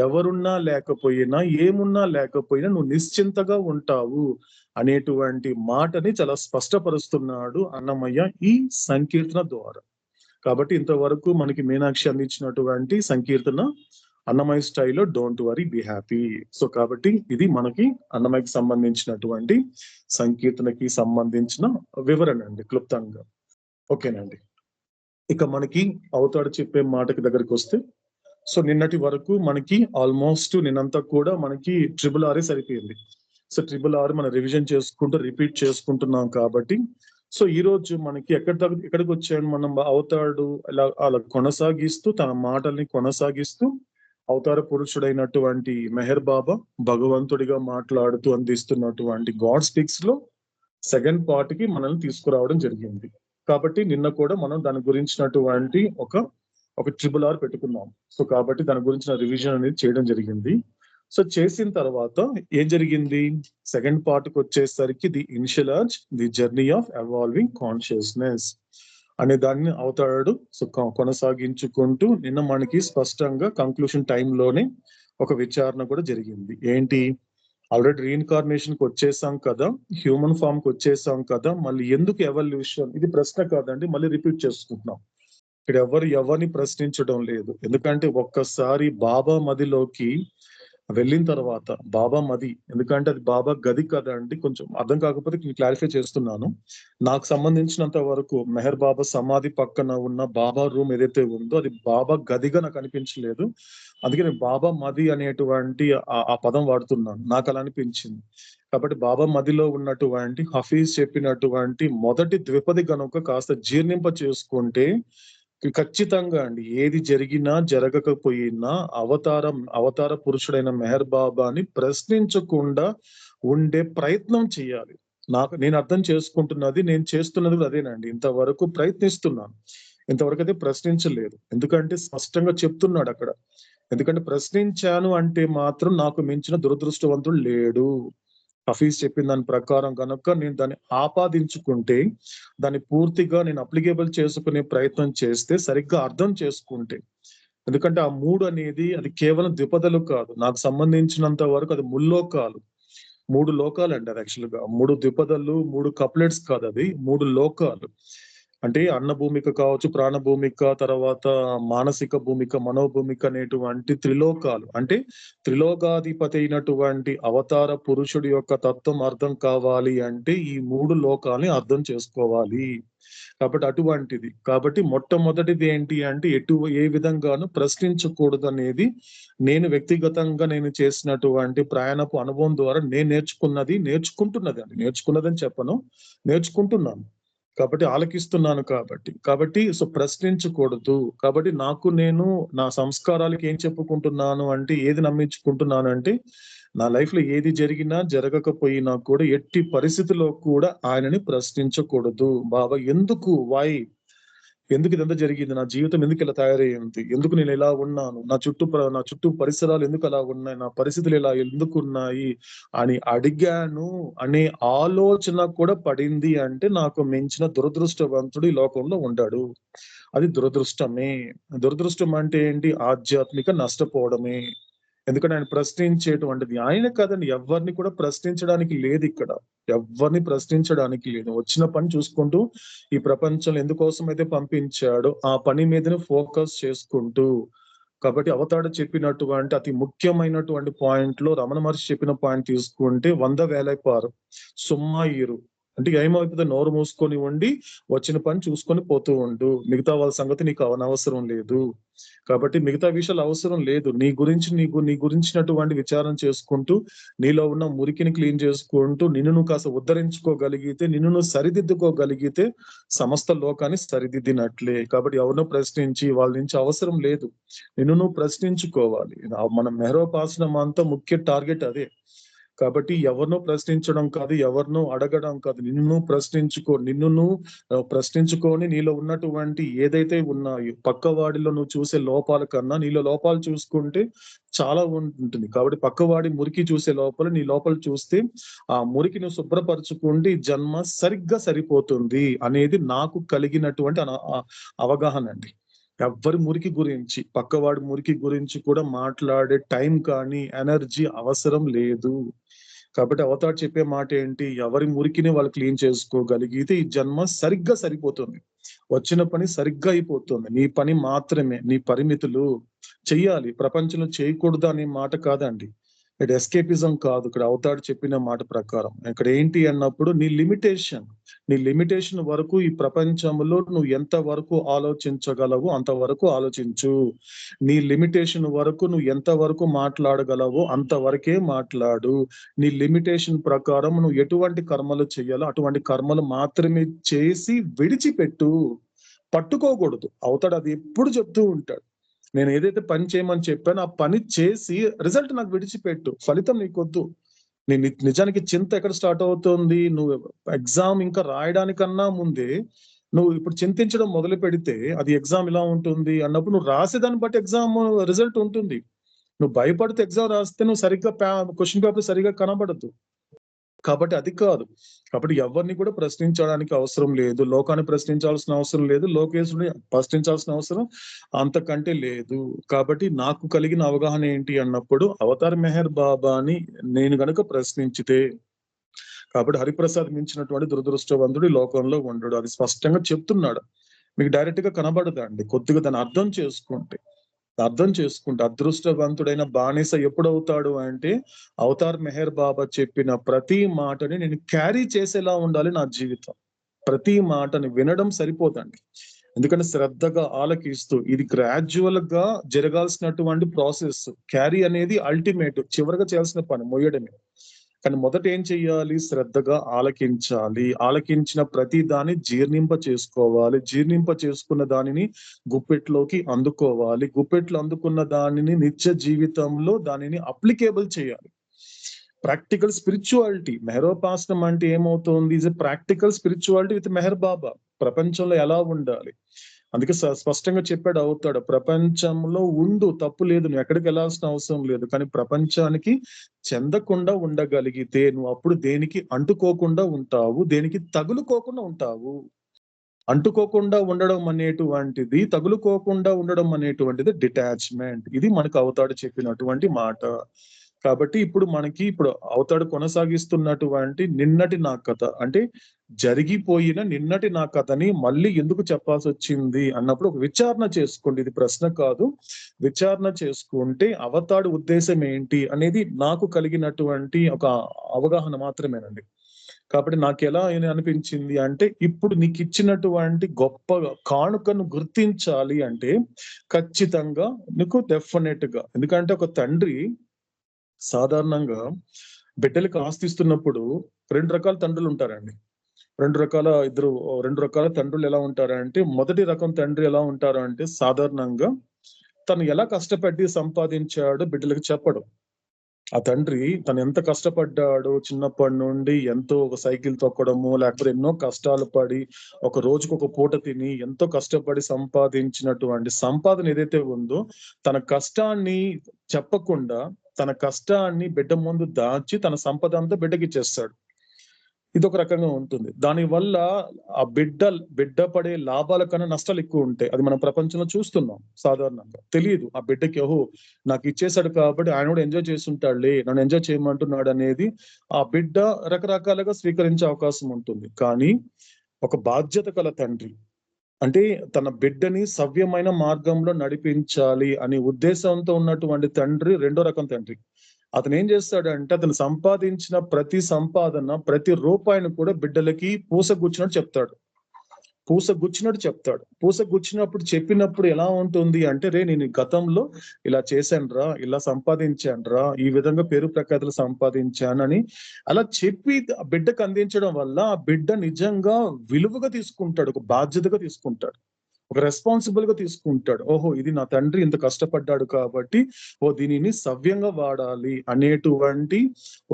ఎవరున్నా లేకపోయినా, ఏమున్నా లేకపోయినా నువ్వు నిశ్చింతగా ఉంటావు అనేటువంటి మాటని చాలా స్పష్టపరుస్తున్నాడు అన్నమయ్య ఈ సంకీర్తన ద్వారా. కాబట్టి ఇంతవరకు మనకి మీనాక్షి అందించినటువంటి సంకీర్తన అన్నమయ్య స్టైల్లో don't worry be happy. So కాబట్టి ఇది మనకి అన్నమయ్యకి సంబంధించినటువంటి సంకీర్తనకి సంబంధించిన వివరణ అండి, క్లుప్తంగా. ఓకేనండి. ఇక మనకి అవతాడు చెప్పే మాటకి దగ్గరికి వస్తే, సో నిన్నటి వరకు మనకి ఆల్మోస్ట్ నిన్నంతా కూడా మనకి RRR సరిపోయింది. సో RRR మనం రివిజన్ చేసుకుంటూ రిపీట్ చేసుకుంటున్నాం కాబట్టి, సో ఈ రోజు మనకి ఎక్కడికి వచ్చాడు మనం? అవతాడు అలా కొనసాగిస్తూ తన మాటల్ని కొనసాగిస్తూ అవతార పురుషుడైనటువంటి మెహర్ బాబా భగవంతుడిగా మాట్లాడుతూ అందిస్తున్నటువంటి గాడ్ స్పీక్స్ లో సెకండ్ పార్ట్ కి మనల్ని తీసుకురావడం జరిగింది. కాబట్టి నిన్న కూడా మనం దాని గురించినటువంటి ఒక RRR పెట్టుకున్నాం. సో కాబట్టి దాని గురించిన రివిజన్ అనేది చేయడం జరిగింది. సో చేసిన తర్వాత ఏం జరిగింది? సెకండ్ పార్ట్ కి వచ్చేసరికి the initial urge, the journey of evolving consciousness అనే దాన్ని అవుతాడు. సో కొనసాగించుకుంటూ నిన్న మనకి స్పష్టంగా కంక్లూషన్ టైంలోనే ఒక విచారణ కూడా జరిగింది. ఏంటి? ఆల్రెడీ రీఇన్కార్నేషన్ కి వచ్చేసాం కదా, హ్యూమన్ ఫామ్ కి వచ్చేసాం కదా, మళ్ళీ ఎందుకు ఎవల్యూషన్? ఇది ప్రశ్న కాదండి, మళ్ళీ రిపీట్ చేసుకుంటున్నాం. ఇక్కడ ఎవరిని ప్రశ్నించడం లేదు. ఎందుకంటే ఒక్కసారి బాబా మదిలోకి వెళ్ళిన తర్వాత, బాబా మది, ఎందుకంటే అది బాబా గది కదా అండి, కొంచెం అర్థం కాకపోతే క్లారిఫై చేస్తున్నాను. నాకు సంబంధించినంత వరకు మెహర్ బాబా సమాధి పక్కన ఉన్న బాబా రూమ్ ఏదైతే ఉందో అది బాబా గదిగా నాకు అనిపించలేదు. అందుకే నేను బాబా మది అనేటువంటి ఆ పదం వాడుతున్నాను, నాకు అలా అనిపించింది. కాబట్టి బాబా మదిలో ఉన్నటువంటి హఫీజ్ చెప్పినటువంటి మొదటి ద్విపది గనుక కాస్త జీర్ణింప చేసుకుంటే ఖచ్చితంగా అండి, ఏది జరిగినా జరగకపోయినా అవతార పురుషుడైన మెహర్ బాబాని ప్రశ్నించకుండా ఉండే ప్రయత్నం చేయాలి. నేను అర్థం చేసుకుంటున్నది, నేను చేస్తున్నది కూడా అదేనండి. ఇంతవరకు ప్రయత్నిస్తున్నాను, ఇంతవరకు అయితే ప్రశ్నించలేదు. ఎందుకంటే స్పష్టంగా చెప్తున్నాడు అక్కడ. ఎందుకంటే ప్రశ్నించాను అంటే మాత్రం నాకు మించిన దురదృష్టవంతుడు లేడు. హఫీజ్ చెప్పిన దాని ప్రకారం కనుక నేను దాన్ని ఆపాదించుకుంటే, దాన్ని పూర్తిగా నేను అప్లికేబుల్ చేసుకునే ప్రయత్నం చేస్తే, సరిగ్గా అర్థం చేసుకుంటే, ఎందుకంటే ఆ 3 అనేది అది కేవలం ద్విపదలు కాదు. నాకు సంబంధించినంత వరకు అది ముల్లోకాలు. 3 లోకాలండి అది యాక్చువల్‌గా. 3 ద్విపదలు, 3 కప్లెట్స్ కాదు అది. 3 లోకాలు. అంటే అన్న భూమిక కావచ్చు, ప్రాణ భూమిక, తర్వాత మానసిక భూమిక, మనోభూమిక అనేటువంటి త్రిలోకాలు. అంటే త్రిలోకాధిపతి అయినటువంటి అవతార పురుషుడి యొక్క తత్వం అర్థం కావాలి అంటే ఈ 3 లోకాల్ని అర్థం చేసుకోవాలి. కాబట్టి అటువంటిది. కాబట్టి మొట్టమొదటిది ఏంటి అంటే ఏ విధంగానూ ప్రశ్నించకూడదు అనేది నేను వ్యక్తిగతంగా నేను చేసినటువంటి ప్రయాణపు అనుభవం ద్వారా నేను నేర్చుకున్నదని చెప్పను, నేర్చుకుంటున్నాను. కాబట్టి ఆలకిస్తున్నాను కాబట్టి సో ప్రశ్నించకూడదు. కాబట్టి నేను నా సంస్కారాలకి ఏం చెప్పుకుంటున్నాను అంటే, ఏది నమ్మించుకుంటున్నాను అంటే, నా లైఫ్ లో ఏది జరిగినా జరగకపోయినా కూడా ఎట్టి పరిస్థితిలో కూడా ఆయనని ప్రశ్నించకూడదు. బాబా ఎందుకు ఇదంతా జరిగింది, నా జీవితం ఎందుకు ఇలా తయారయ్యింది, ఎందుకు నేను ఇలా ఉన్నాను, నా చుట్టూ పరిసరాలు ఎందుకు అలా ఉన్నాయి, నా పరిస్థితులు ఇలా ఎందుకు ఉన్నాయి అని అడిగాను అనే ఆలోచన కూడా పడింది అంటే, నాకు మించిన దురదృష్టవంతుడు ఈ లోకంలో ఉంటాడు. అది దురదృష్టమే. దురదృష్టం అంటే ఏంటి? ఆధ్యాత్మిక నష్టపోవడమే. ఎందుకంటే ఆయన ప్రశ్నించేటువంటిది ఆయన కాదండి, ఎవరిని కూడా ప్రశ్నించడానికి లేదు ఇక్కడ. ఎవరిని ప్రశ్నించడానికి లేదు. వచ్చిన పని చూసుకుంటూ ఈ ప్రపంచంలో ఎందుకోసం అయితే పంపించాడో ఆ పని మీదనే ఫోకస్ చేసుకుంటూ, కాబట్టి అవతాడు చెప్పినటువంటి అతి ముఖ్యమైనటువంటి పాయింట్ లో రమణ మహర్షి చెప్పిన పాయింట్ తీసుకుంటే 100 వేలైపారు సుమ్మాయిరు. అంటే ఏమవుతుంది? నోరు మూసుకొని ఉండి వచ్చిన పని చూసుకొని పోతూ ఉండు, మిగతా వాళ్ళ సంగతి నీకు అవనవసరం లేదు. కాబట్టి మిగతా విషయాలు అవసరం లేదు. నీ గురించినటువంటి విచారం చేసుకుంటూ, నీలో ఉన్న మురికిని క్లీన్ చేసుకుంటూ, నిన్ను నువ్వు కాస్త ఉద్ధరించుకోగలిగితే, నిన్ను నువ్వు సరిదిద్దుకోగలిగితే సమస్త లోకాన్ని సరిదిద్దినట్లే. కాబట్టి ఎవరినో ప్రశ్నించి వాళ్ళ నుంచి అవసరం లేదు, నిన్ను నువ్వు ప్రశ్నించుకోవాలి. మన మెహరోపాసనం అంతా ముఖ్య టార్గెట్ అదే. కాబట్టి ఎవరినో ప్రశ్నించడం కాదు, ఎవరినో అడగడం కాదు, నిన్ను ప్రశ్నించుకొని నీలో ఉన్నటువంటి ఏదైతే ఉన్నాయో పక్కవాడిలో నువ్వు చూసే లోపాల కన్నా నీలో లోపాలు చూసుకుంటే చాలా ఉంటుంది. కాబట్టి పక్కవాడి మురికి చూసే లోపల నీ లోపల చూస్తే ఆ మురికి నువ్వు శుభ్రపరచుకుంటే జన్మ సరిగ్గా సరిపోతుంది అనేది నాకు కలిగినటువంటి అవగాహన అండి. ఎవ్వరి మురికి గురించి, పక్కవాడి మురికి గురించి కూడా మాట్లాడే టైం కానీ ఎనర్జీ అవసరం లేదు. కాబట్టి అవతార్ చెప్పే మాట ఏంటి? ఎవరి మురికిని వాళ్ళు క్లీన్ చేసుకోగలిగితే ఈ జన్మ సరిగ్గా సరిపోతుంది, వచ్చిన పని సరిగ్గా అయిపోతుంది. నీ పని మాత్రమే, నీ పరిమితులు చెయ్యాలి, ప్రపంచంలో చేయకూడదు అనే మాట కాదండి. ఇక్కడ ఎస్కేపిజం కాదు. ఇక్కడ అవతాడు చెప్పిన మాట ప్రకారం ఇక్కడ ఏంటి అన్నప్పుడు నీ లిమిటేషన్ వరకు ఈ ప్రపంచంలో నువ్వు ఎంత వరకు ఆలోచించగలవు అంతవరకు ఆలోచించు. నీ లిమిటేషన్ వరకు నువ్వు ఎంత వరకు మాట్లాడగలవో అంతవరకే మాట్లాడు. నీ లిమిటేషన్ ప్రకారం నువ్వు ఎటువంటి కర్మలు చేయాలో అటువంటి కర్మలు మాత్రమే చేసి విడిచిపెట్టు. పట్టుకోకూడదు. అవతాడు అది ఎప్పుడు చెప్తూ ఉంటాడు. నేను ఏదైతే పని చేయమని చెప్పానో ఆ పని చేసి రిజల్ట్ నాకు విడిచిపెట్టు, ఫలితం నీకొద్దు. నిజానికి చింత ఎక్కడ స్టార్ట్ అవుతుంది? నువ్వు ఎగ్జామ్ ఇంకా రాయడానికన్నా ముందే నువ్వు ఇప్పుడు చింతించడం మొదలు పెడితే అది ఎగ్జామ్ ఇలా ఉంటుంది అన్నప్పుడు నువ్వు రాసేదాన్ని బట్టి ఎగ్జామ్ రిజల్ట్ ఉంటుంది. నువ్వు భయపడితే ఎగ్జామ్ రాస్తే నువ్వు సరిగ్గా క్వశ్చన్ పేపర్ సరిగ్గా కనబడదు. కాబట్టి అది కాదు. కాబట్టి ఎవరిని కూడా ప్రశ్నించడానికి అవసరం లేదు, లోకాన్ని ప్రశ్నించాల్సిన అవసరం లేదు, లోకేశుడిని ప్రశ్నించాల్సిన అవసరం అంతకంటే లేదు. కాబట్టి నాకు కలిగిన అవగాహన ఏంటి అన్నప్పుడు అవతార్ మెహర్ బాబాని నేను గనుక ప్రశ్నించితే, కాబట్టి హరిప్రసాద్ మించినటువంటి దురదృష్టవంతుడు ఈ లోకంలో ఉండడు. అది స్పష్టంగా చెప్తున్నాడు. మీకు డైరెక్ట్ గా కనబడదండి, కొద్దిగా దాన్ని అర్థం చేసుకుంటే అదృష్టవంతుడైన బానిస ఎప్పుడవుతాడు అంటే, అవతార్ మెహర్ బాబా చెప్పిన ప్రతి మాటని నేను క్యారీ చేసేలా ఉండాలి నా జీవితం. ప్రతి మాటని వినడం సరిపోదండి, ఎందుకంటే శ్రద్ధగా ఆలకిస్తూ ఇది గ్రాడ్యువల్ గా జరగాల్సినటువంటి ప్రాసెస్. క్యారీ అనేది అల్టిమేట్, చివరిగా చేయాల్సిన పని మొయ్యడమే. కానీ మొదట ఏం చెయ్యాలి? శ్రద్ధగా ఆలకించాలి. ఆలకించిన ప్రతి దాన్ని జీర్ణింప చేసుకోవాలి. జీర్ణింప చేసుకున్న దానిని గుప్పెట్లోకి అందుకోవాలి. గుప్పెట్లో అందుకున్న దానిని నిత్య జీవితంలో దానిని అప్లికేబుల్ చేయాలి. Practical spirituality. మెహరోపాసనం అంటే ఏమవుతుంది? Is a practical spirituality with Meher Baba. ప్రపంచంలో ఎలా ఉండాలి? అందుకే స్పష్టంగా చెప్పాడు అవుతాడు, ప్రపంచంలో ఉండు, తప్పు లేదు, నువ్వు ఎక్కడికి వెళ్ళాల్సిన అవసరం లేదు. కానీ ప్రపంచానికి చెందకుండా ఉండగలిగితే నువ్వు అప్పుడు దేనికి అంటుకోకుండా ఉంటావు, దేనికి తగులుకోకుండా ఉంటావు. అంటుకోకుండా ఉండడం అనేటువంటిది, తగులుకోకుండా ఉండడం అనేటువంటిది డిటాచ్మెంట్. ఇది మనకు అవతాడు చెప్పినటువంటి మాట. కాబట్టి ఇప్పుడు అవతాడు కొనసాగిస్తున్నటువంటి నిన్నటి నా కథ, అంటే జరిగిపోయిన నిన్నటి నా కథని మళ్ళీ ఎందుకు చెప్పాల్సి వచ్చింది అన్నప్పుడు ఒక విచారణ చేసుకోండి. ఇది ప్రశ్న కాదు, విచారణ చేసుకుంటే అవతాడు ఉద్దేశం ఏంటి అనేది నాకు కలిగినటువంటి ఒక అవగాహన మాత్రమేనండి. కాబట్టి నాకు ఎలా అనిపించింది అంటే, ఇప్పుడు నీకు ఇచ్చినటువంటి గొప్ప కానుకను గుర్తించాలి అంటే ఖచ్చితంగా నీకు డెఫినెట్ గా, ఎందుకంటే ఒక తండ్రి సాధారణంగా బిడ్డలకు ఆస్తిస్తున్నప్పుడు 2 రకాల తండ్రులు ఉంటారండి. 2 రకాల తండ్రులు ఎలా ఉంటారంటే, మొదటి రకం తండ్రి ఎలా ఉంటారు అంటే, సాధారణంగా తను ఎలా కష్టపడి సంపాదించాడో బిడ్డలకు చెప్పడు. ఆ తండ్రి తను ఎంత కష్టపడ్డాడో చిన్నప్పటి నుండి, ఎంతో ఒక సైకిల్ తొక్కడము, లేకపోతే ఎన్నో కష్టాలు పడి ఒక రోజుకు ఒక పూట తిని ఎంతో కష్టపడి సంపాదించినటువంటి సంపాదన ఏదైతే ఉందో, తన కష్టాన్ని చెప్పకుండా, తన కష్టాన్ని బిడ్డ ముందు దాచి తన సంపద అంతా బిడ్డకి ఇచ్చేస్తాడు. ఇది ఒక రకంగా ఉంటుంది. దానివల్ల ఆ బిడ్డ పడే లాభాల కన్నా నష్టాలు ఎక్కువ ఉంటాయి. అది మనం ప్రపంచంలో చూస్తున్నాం. సాధారణంగా తెలియదు ఆ బిడ్డకి, ఓహో నాకు ఇచ్చేసాడు కాబట్టి ఆయన కూడా ఎంజాయ్ చేస్తుంటాడులే, నన్ను ఎంజాయ్ చేయమంటున్నాడు అనేది ఆ బిడ్డ రకరకాలుగా స్వీకరించే అవకాశం ఉంటుంది. కానీ ఒక బాధ్యత గల తండ్రి, అంటే తన బిడ్డని సవ్యమైన మార్గంలో నడిపించాలి అనే ఉద్దేశంతో ఉన్నటువంటి తండ్రి రెండో రకం తండ్రి. అతను ఏం చేస్తాడంటే, అతను సంపాదించిన ప్రతి సంపాదన, ప్రతి రూపాయిని కూడా బిడ్డలకి పూసగుచ్చినట్టు చెప్తాడు. పూసగుచ్చినప్పుడు చెప్పినప్పుడు ఎలా ఉంటుంది అంటే, రే నేను గతంలో ఇలా చేశానురా, ఇలా సంపాదించానురా, ఈ విధంగా పేరు ప్రఖ్యాతులు సంపాదించానని అలా చెప్పి ఆ బిడ్డకు అందించడం వల్ల ఆ బిడ్డ నిజంగా విలువగా తీసుకుంటాడు, ఒక బాధ్యతగా తీసుకుంటాడు, ఒక రెస్పాన్సిబుల్ గా తీసుకుంటాడు. ఓహో ఇది నా తండ్రి ఇంత కష్టపడ్డాడు కాబట్టి దీనిని సవ్యంగా వాడాలి అనేటువంటి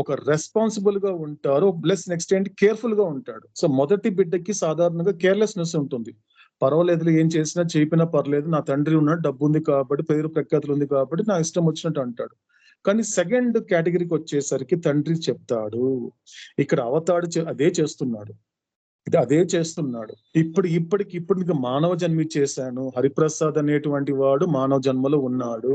ఒక రెస్పాన్సిబుల్ గా ఉంటారు. ప్లస్ నెక్స్ట్ ఏంటి, కేర్ఫుల్ గా ఉంటాడు. సో మొదటి బిడ్డకి సాధారణంగా కేర్లెస్నెస్ ఉంటుంది. పర్వాలేదు, ఏం చేసినా చెప్పినా పర్లేదు, నా తండ్రి ఉన్నాడు, డబ్బు ఉంది కాబట్టి, పేరు ప్రఖ్యాతులు ఉంది కాబట్టి నా ఇష్టం వచ్చినట్టు అంటాడు. కానీ సెకండ్ కేటగిరీకి వచ్చేసరికి తండ్రి చెప్తాడు, ఇక్కడ అవతాడు అదే చేస్తున్నాడు. ఇప్పుడు నీకు మానవ జన్మ ఇచ్చేసాను, హరిప్రసాద్ అనేటువంటి వాడు మానవ జన్మలో ఉన్నాడు,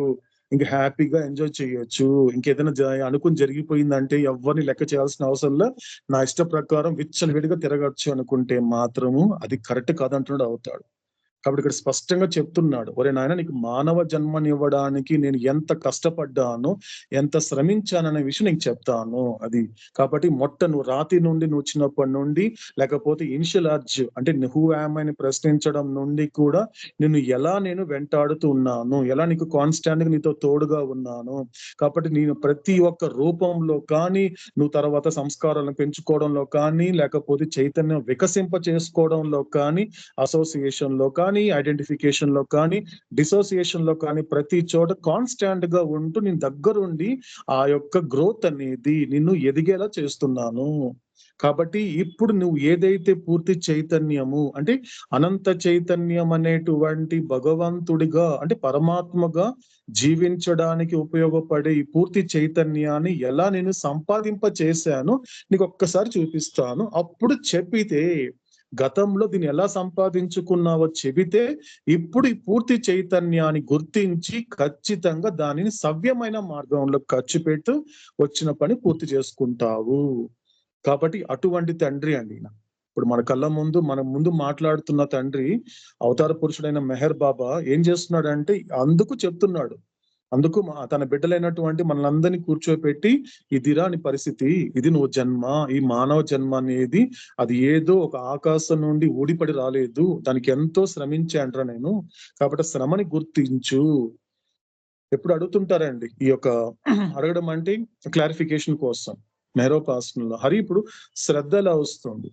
ఇంకా హ్యాపీగా ఎంజాయ్ చేయొచ్చు, ఇంకేదైనా అనుకుని జరిగిపోయిందంటే ఎవరిని లెక్క చేయాల్సిన అవసరంలో నా ఇష్ట ప్రకారం విచ్చలవిడిగా తిరగచ్చు అనుకుంటే మాత్రము అది కరెక్ట్ కాదంటున్నాడు అవుతాడు. కాబట్టి ఇక్కడ స్పష్టంగా చెప్తున్నాడు, ఒరే నాయన నీకు మానవ జన్మనివ్వడానికి నేను ఎంత కష్టపడ్డానో, ఎంత శ్రమించాననే విషయం నీకు చెప్తాను. అది కాబట్టి నువ్వు రాతి నుండి నువ్వు వచ్చినప్పటి నుండి, లేకపోతే ఇనిషియల్ అర్జ్ అంటే హూ యామ్ అని ప్రశ్నించడం నుండి కూడా నేను వెంటాడుతూ ఉన్నాను, ఎలా నీకు కాన్స్టాంట్ గా నీతో తోడుగా ఉన్నాను. కాబట్టి నేను ప్రతి ఒక్క రూపంలో కానీ, నువ్వు తర్వాత సంస్కారాలను పెంచుకోవడంలో కానీ, లేకపోతే చైతన్యం వికసింప చేసుకోవడంలో కానీ, అసోసియేషన్ లో కానీ, ఐడెంటిఫికేషన్ లో కానీ, డిసోసియేషన్ లో కానీ, ప్రతి చోట కాన్స్టాంట్ గా ఉంటూ నేను దగ్గరుండి ఆ యొక్క గ్రోత్ అనేది నిన్ను ఎదిగేలా చేస్తున్నాను. కాబట్టి ఇప్పుడు నువ్వు ఏదైతే పూర్తి చైతన్యము అంటే అనంత చైతన్యం అనేటువంటి భగవంతుడిగా అంటే పరమాత్మగా జీవించడానికి ఉపయోగపడే ఈ పూర్తి చైతన్యాన్ని ఎలా నేను సంపాదింప చేశానో నీకు ఒక్కసారి చూపిస్తాను. అప్పుడు చెప్పితే, గతంలో దీన్ని ఎలా సంపాదించుకున్నావో చెబితే, ఇప్పుడు ఈ పూర్తి చైతన్యాన్ని గుర్తించి ఖచ్చితంగా దానిని సవ్యమైన మార్గంలో ఖర్చు పెట్టు వచ్చిన పని పూర్తి చేసుకుంటావు. కాబట్టి అటువంటి తండ్రి అండి. ఇప్పుడు మన ముందు మాట్లాడుతున్న తండ్రి అవతార పురుషుడైన మెహర్ బాబా ఏం చేస్తున్నాడంటే అందుకు చెప్తున్నాడు. అందుకు తన బిడ్డలైనటువంటి మనలందరినీ కూర్చోపెట్టి, ఇదిరా నీ పరిస్థితి, ఇది నువ్వు జన్మ, ఈ మానవ జన్మ అనేది అది ఏదో ఒక ఆకాశం నుండి ఊడిపడి రాలేదు, దానికి ఎంతో శ్రమించాండ్రా నేను, కాబట్టి శ్రమని గుర్తించు. ఎప్పుడు అడుగుతుంటారండి ఈ యొక్క అడగడం అంటే క్లారిఫికేషన్ కోసం. మెహరోపాసనలో. హరి ఇప్పుడు శ్రద్ధ ఎలా వస్తుంది?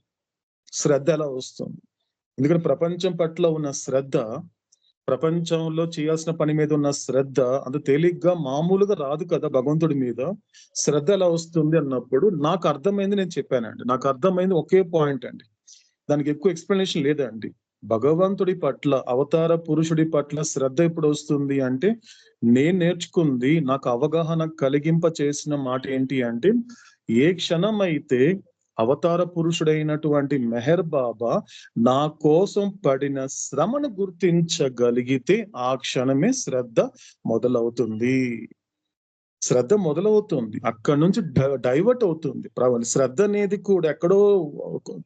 శ్రద్ధ ఎలా వస్తుంది? ఎందుకంటే ప్రపంచం పట్ల ఉన్న శ్రద్ధ, ప్రపంచంలో చేయాల్సిన పని మీద ఉన్న శ్రద్ధ అంత తేలిగ్గా మామూలుగా రాదు కదా భగవంతుడి మీద. శ్రద్ధ ఎలా వస్తుంది అన్నప్పుడు నాకు అర్థమైంది, నేను చెప్పానండి. నాకు అర్థమైంది ఒకే పాయింట్ అండి, దానికి ఎక్కువ ఎక్స్ప్లెనేషన్ లేదండి. భగవంతుడి పట్ల, అవతార పురుషుడి పట్ల శ్రద్ధ ఎప్పుడు వస్తుంది అంటే, నేను నేర్చుకుంది, నాకు అవగాహన కలిగింప చేసిన మాట ఏంటి అంటే, ఏ క్షణం అయితే అవతార పురుషుడైనటువంటి మెహర్ బాబా నా కోసం పడిన శ్రమను గుర్తించగలిగితే ఆ క్షణమే శ్రద్ధ మొదలవుతుంది. శ్రద్ధ మొదలవుతుంది, అక్కడ నుంచి డైవర్ట్ అవుతుంది. శ్రద్ధ అనేది కూడా ఎక్కడో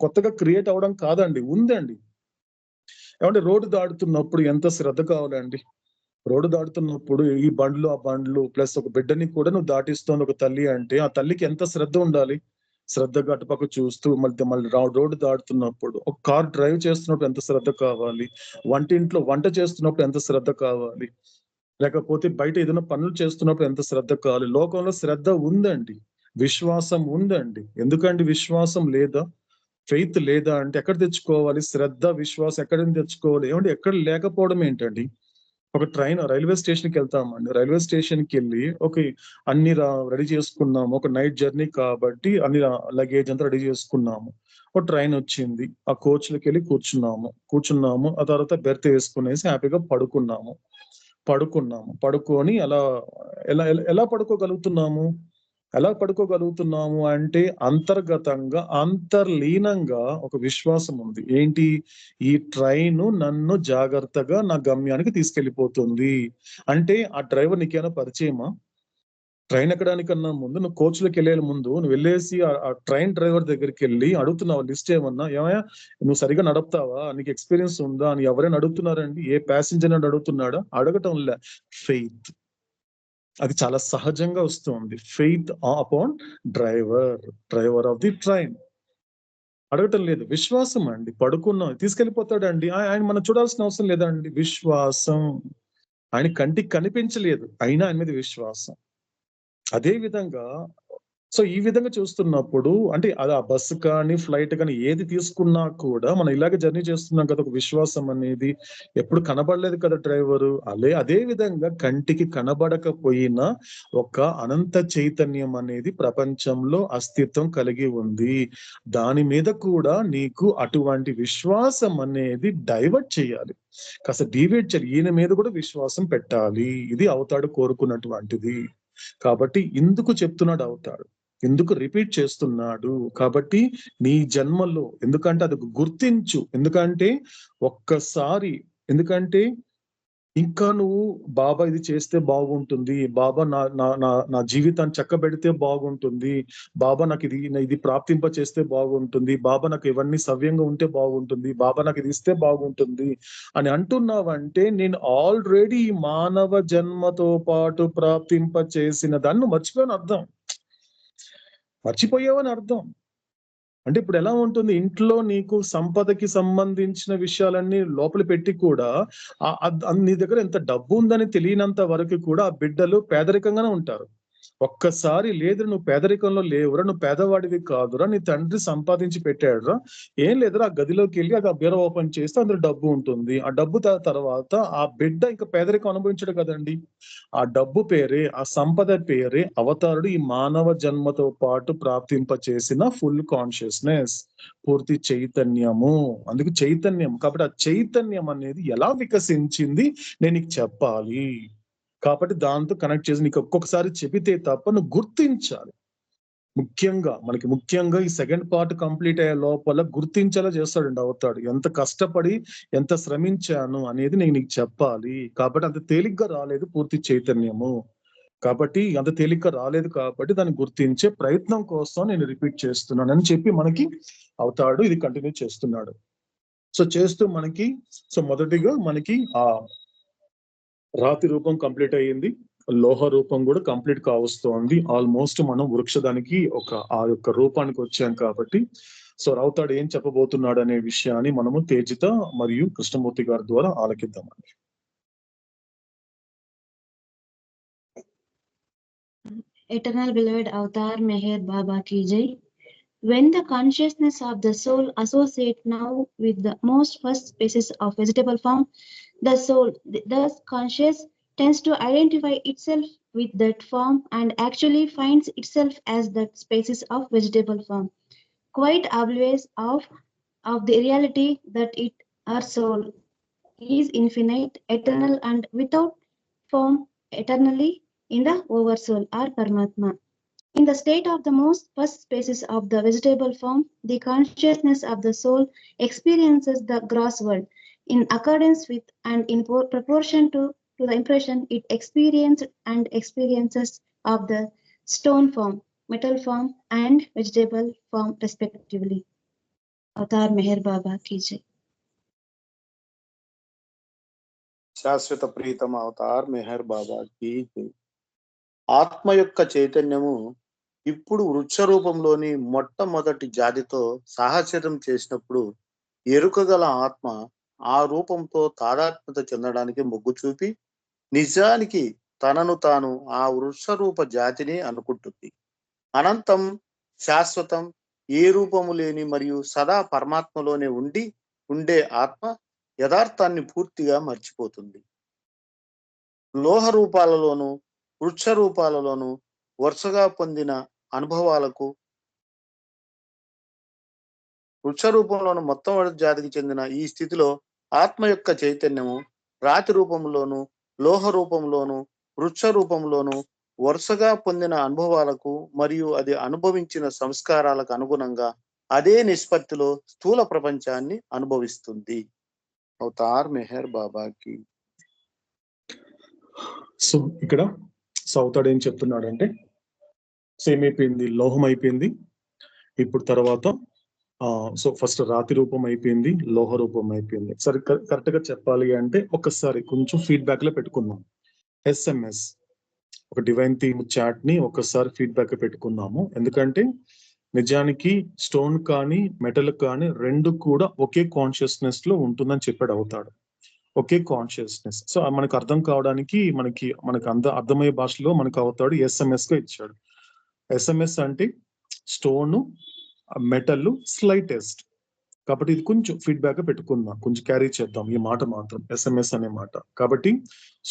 కొత్తగా క్రియేట్ అవడం కాదండి, ఉందండి. ఏమంటే రోడ్డు దాడుతున్నప్పుడు ఎంత శ్రద్ధ కావాలండి? రోడ్డు దాడుతున్నప్పుడు ఈ బండ్లు, ఆ బండ్లు ప్లస్ ఒక బిడ్డని కూడా నువ్వు దాటిస్తోంది ఒక తల్లి అంటే, ఆ తల్లికి ఎంత శ్రద్ధ ఉండాలి? శ్రద్ధగా అటుపక్క చూస్తూ మళ్ళీ రోడ్డు దాడుతున్నప్పుడు, ఒక కార్ డ్రైవ్ చేస్తున్నప్పుడు ఎంత శ్రద్ధ కావాలి? వంటింట్లో వంట చేస్తున్నప్పుడు ఎంత శ్రద్ధ కావాలి? లేకపోతే బయట ఏదైనా పనులు చేస్తున్నప్పుడు ఎంత శ్రద్ధ కావాలి? లోకంలో శ్రద్ధ ఉందండి, విశ్వాసం ఉందండి. ఎందుకండి విశ్వాసం లేదా? ఫెయిత్ లేదా అంటే ఎక్కడ తెచ్చుకోవాలి? శ్రద్ధ, విశ్వాసం ఎక్కడ నుంచి తెచ్చుకోవాలి? ఏమంటే ఎక్కడ లేకపోవడం ఏంటండి? ఒక రైల్వే స్టేషన్ కి వెళ్తామండి. రైల్వే స్టేషన్ కి వెళ్ళి అన్ని రెడీ చేసుకున్నాము. ఒక నైట్ జర్నీ కాబట్టి అన్ని లగేజ్ అంతా రెడీ చేసుకున్నాము. ఒక ట్రైన్ వచ్చింది, ఆ కోచ్ లోకి వెళ్ళి కూర్చున్నాము. ఆ తర్వాత బెర్త్ వేసుకునేసి హ్యాపీగా పడుకొని అలా ఎలా ఎలా పడుకోగలుగుతున్నాము? ఎలా పడుకోగలుగుతున్నాము అంటే, అంతర్గతంగా, అంతర్లీనంగా ఒక విశ్వాసం ఉంది. ఏంటి? ఈ ట్రైన్ నన్ను జాగ్రత్తగా నా గమ్యానికి తీసుకెళ్లిపోతుంది అంటే, ఆ డ్రైవర్ నీకేమైనా పరిచయమా? ట్రైన్ ఎక్కడానికన్నా ముందు, నువ్వు కోచ్ లోకి వెళ్ళే ముందు నువ్వు వెళ్ళేసి ఆ ట్రైన్ డ్రైవర్ దగ్గరికి వెళ్ళి అడుగుతున్నావు లిస్ట్ ఏమన్నా, ఏమయ్యా నువ్వు సరిగా నడుపుతావా, నీకు ఎక్స్పీరియన్స్ ఉందా అని ఎవరైనా అడుగుతున్నారండి? ఏ ప్యాసింజర్ అని అడుగుతున్నాడా? అడగటం లే. ఫెయిత్ అది చాలా సహజంగా వస్తుంది. Faith upon driver of the train. అడగటం లేదు, విశ్వాసం అండి. పడుకున్నాం, తీసుకెళ్లిపోతాడండి. ఆయన మనం చూడాల్సిన అవసరం లేదండి. విశ్వాసం. ఆయన కంటికి కనిపించలేదు, అయినా ఆయన మీద విశ్వాసం. అదే విధంగా సో ఈ విధంగా చూస్తున్నప్పుడు అంటే, అది ఆ బస్సు కానీ ఫ్లైట్ కానీ ఏది తీసుకున్నా కూడా మనం ఇలాగే జర్నీ చేస్తున్నాం కదా, ఒక విశ్వాసం అనేది ఎప్పుడు కనబడలేదు కదా డ్రైవరు. అదే విధంగా కంటికి కనబడకపోయినా ఒక అనంత చైతన్యం అనేది ప్రపంచంలో అస్తిత్వం కలిగి ఉంది. దాని మీద కూడా నీకు అటువంటి విశ్వాసం అనేది డైవర్ట్ చేయాలి, కాస్త డివేట్ చేయాలి. ఈయన మీద కూడా విశ్వాసం పెట్టాలి. ఇది అవతాడు కోరుకున్నటువంటిది. కాబట్టి ఇందుకు చెప్తున్నాడు అవతాడు, ఎందుకు రిపీట్ చేస్తున్నాడు కాబట్టి, నీ జన్మలో, ఎందుకంటే అది గుర్తించు. ఎందుకంటే ఇంకా నువ్వు బాబా ఇది చేస్తే బాగుంటుంది, బాబా నా జీవితాన్ని చక్కబెడితే బాగుంటుంది, బాబా నాకు ఇది ప్రాప్తింప చేస్తే బాగుంటుంది, బాబా నాకు ఇవన్నీ సవ్యంగా ఉంటే బాగుంటుంది, బాబా నాకు ఇది ఇస్తే బాగుంటుంది అని అంటున్నావంటే, నేను ఆల్రెడీ మానవ జన్మతో పాటు ప్రాప్తింప చేసిన దాన్ని మర్చిపోయావని అర్థం. అంటే ఇప్పుడు ఎలా ఉంటుంది, ఇంట్లో నీకు సంపదకి సంబంధించిన విషయాలన్నీ లోపల పెట్టి కూడా నీ దగ్గర ఎంత డబ్బు ఉందని తెలియనంత వరకు కూడా ఆ బిడ్డలు పేదరికంగానే ఉంటారు. ఒక్కసారి లేదు నువ్వు పేదరికంలో లేవురా, నువ్వు పేదవాడివి కాదురా, నీ తండ్రి సంపాదించి పెట్టాడురా, ఏం లేదురా, ఆ గదిలోకి వెళ్ళి అది బీర ఓపెన్ చేస్తే అందులో డబ్బు ఉంటుంది. ఆ డబ్బు తర్వాత ఆ బిడ్డ ఇంకా పేదరికం అనుభవించడు కదండి. ఆ డబ్బు పేరే, ఆ సంపద పేరే అవతారుడు ఈ మానవ జన్మతో పాటు ప్రాప్తింప చేసిన ఫుల్ కాన్షియస్నెస్, పూర్తి చైతన్యము. అందుకు చైతన్యం. కాబట్టి ఆ చైతన్యం అనేది ఎలా వికసించింది నేను నీకు చెప్పాలి. కాబట్టి దాంతో కనెక్ట్ చేసి నీకు ఒక్కొక్కసారి చెబితే తప్ప నువ్వు గుర్తించాలి. ముఖ్యంగా ఈ సెకండ్ పార్ట్ కంప్లీట్ అయ్యే లోపల గుర్తించేలా చేస్తాడండి అవతాడు. ఎంత కష్టపడి, ఎంత శ్రమించాను అనేది నేను నీకు చెప్పాలి. కాబట్టి అంత తేలిగ్గా రాలేదు పూర్తి చైతన్యము. కాబట్టి అంత తేలిగ్గా రాలేదు కాబట్టి దాన్ని గుర్తించే ప్రయత్నం కోసం నేను రిపీట్ చేస్తున్నాను అని చెప్పి మనకి అవతాడు ఇది కంటిన్యూ చేస్తున్నాడు. సో చేస్తూ మొదటిగా మనకి ఆ రాతి రూపం కంప్లీట్ అయ్యింది, లోహ రూపం కూడా కంప్లీట్ కావస్తోంది. ఆల్మోస్ట్ మనం వృక్షానికి ఆ యొక్క రూపానికి వచ్చాం కాబట్టి, సో రావుతాడు ఏం చెప్పబోతున్నాడు అనే విషయాన్ని మనము తేజిత మరియు కృష్ణమూర్తి గారి ద్వారా ఆలకిద్దామండి. Eternal beloved Avatar Meher Baba Ki Jai. When the consciousness of the soul associates now with the most first species of vegetable form, the soul, thus conscious, tends to identify itself with that form and actually finds itself as that species of vegetable form, quite oblivious of the reality that it, our soul, is infinite, eternal, and without form, eternally in the oversoul or Paramatma. In the state of the most first species of the vegetable form, the consciousness of the soul experiences the gross world in accordance with and in proportion to the impression it experienced and experiences of the stone form, metal form, and vegetable form respectively. Avatar Meher Baba Ki Jai. శాశ్వత Pritam Avatar Meher బాబా కి జై. ఆత్మ యొక్క చైతన్యము ఇప్పుడు వృక్ష రూపంలోని మొట్టమొదటి జాతితో సాహచర్యం చేసినప్పుడు ఎరుకగల ఆత్మ ఆ రూపంతో తాదాత్మ్యత చెందడానికి మొగ్గు చూపి నిజానికి తనను తాను ఆ వృక్ష రూప జాతిని అనుకుంటుంది. అనంతం, శాశ్వతం, ఏ రూపము లేని మరియు సదా పరమాత్మలోనే ఉండే ఆత్మ యథార్థాన్ని పూర్తిగా మర్చిపోతుంది. లోహ రూపాలలోను వృక్ష రూపాలలోను వరుసగా పొందిన అనుభవాలకు వృక్ష రూపంలోను మొట్టమొదటి జాతికి చెందిన ఈ స్థితిలో ఆత్మ యొక్క చైతన్యము రాతి రూపంలోను లోహ రూపంలోను వృక్ష రూపంలోను వరుసగా పొందిన అనుభవాలకు మరియు అది అనుభవించిన సంస్కారాలకు అనుగుణంగా అదే నిష్పత్తిలో స్థూల ప్రపంచాన్ని అనుభవిస్తుంది. అవతార్ మెహర్ బాబాకి. సో ఇక్కడ సౌతాడు ఏం చెప్తున్నాడంటే, ఏమైపోయింది, లోహం అయిపోయింది. ఇప్పుడు తర్వాత సో ఫస్ట్ రాతి రూపం అయిపోయింది, లోహ రూపం అయిపోయింది. సరే, కరెక్ట్ గా చెప్పాలి అంటే ఒకసారి కొంచెం ఫీడ్బ్యాక్ లో పెట్టుకుందాం. SMS ఒక డివైన్ థీమ్ చాట్ ని ఒకసారి ఫీడ్బ్యాక్ పెట్టుకుందాము. ఎందుకంటే నిజానికి స్టోన్ కానీ మెటల్ కానీ రెండు కూడా ఒకే కాన్షియస్నెస్ లో ఉంటుందని చెప్పాడు అవుతాడు. ఒకే కాన్షియస్నెస్. సో మనకు అర్థం కావడానికి మనకు అర్థమయ్యే భాషలో మనకు అవుతాడు SMS గా ఇచ్చాడు. SMS అంటే స్టోన్, మెటల్, స్లైటెస్ట్. కాబట్టి ఇది కొంచెం ఫీడ్బ్యాక్ పెట్టుకుందాం, కొంచెం క్యారీ చేద్దాం ఈ మాట మాత్రం, SMS అనే మాట. కాబట్టి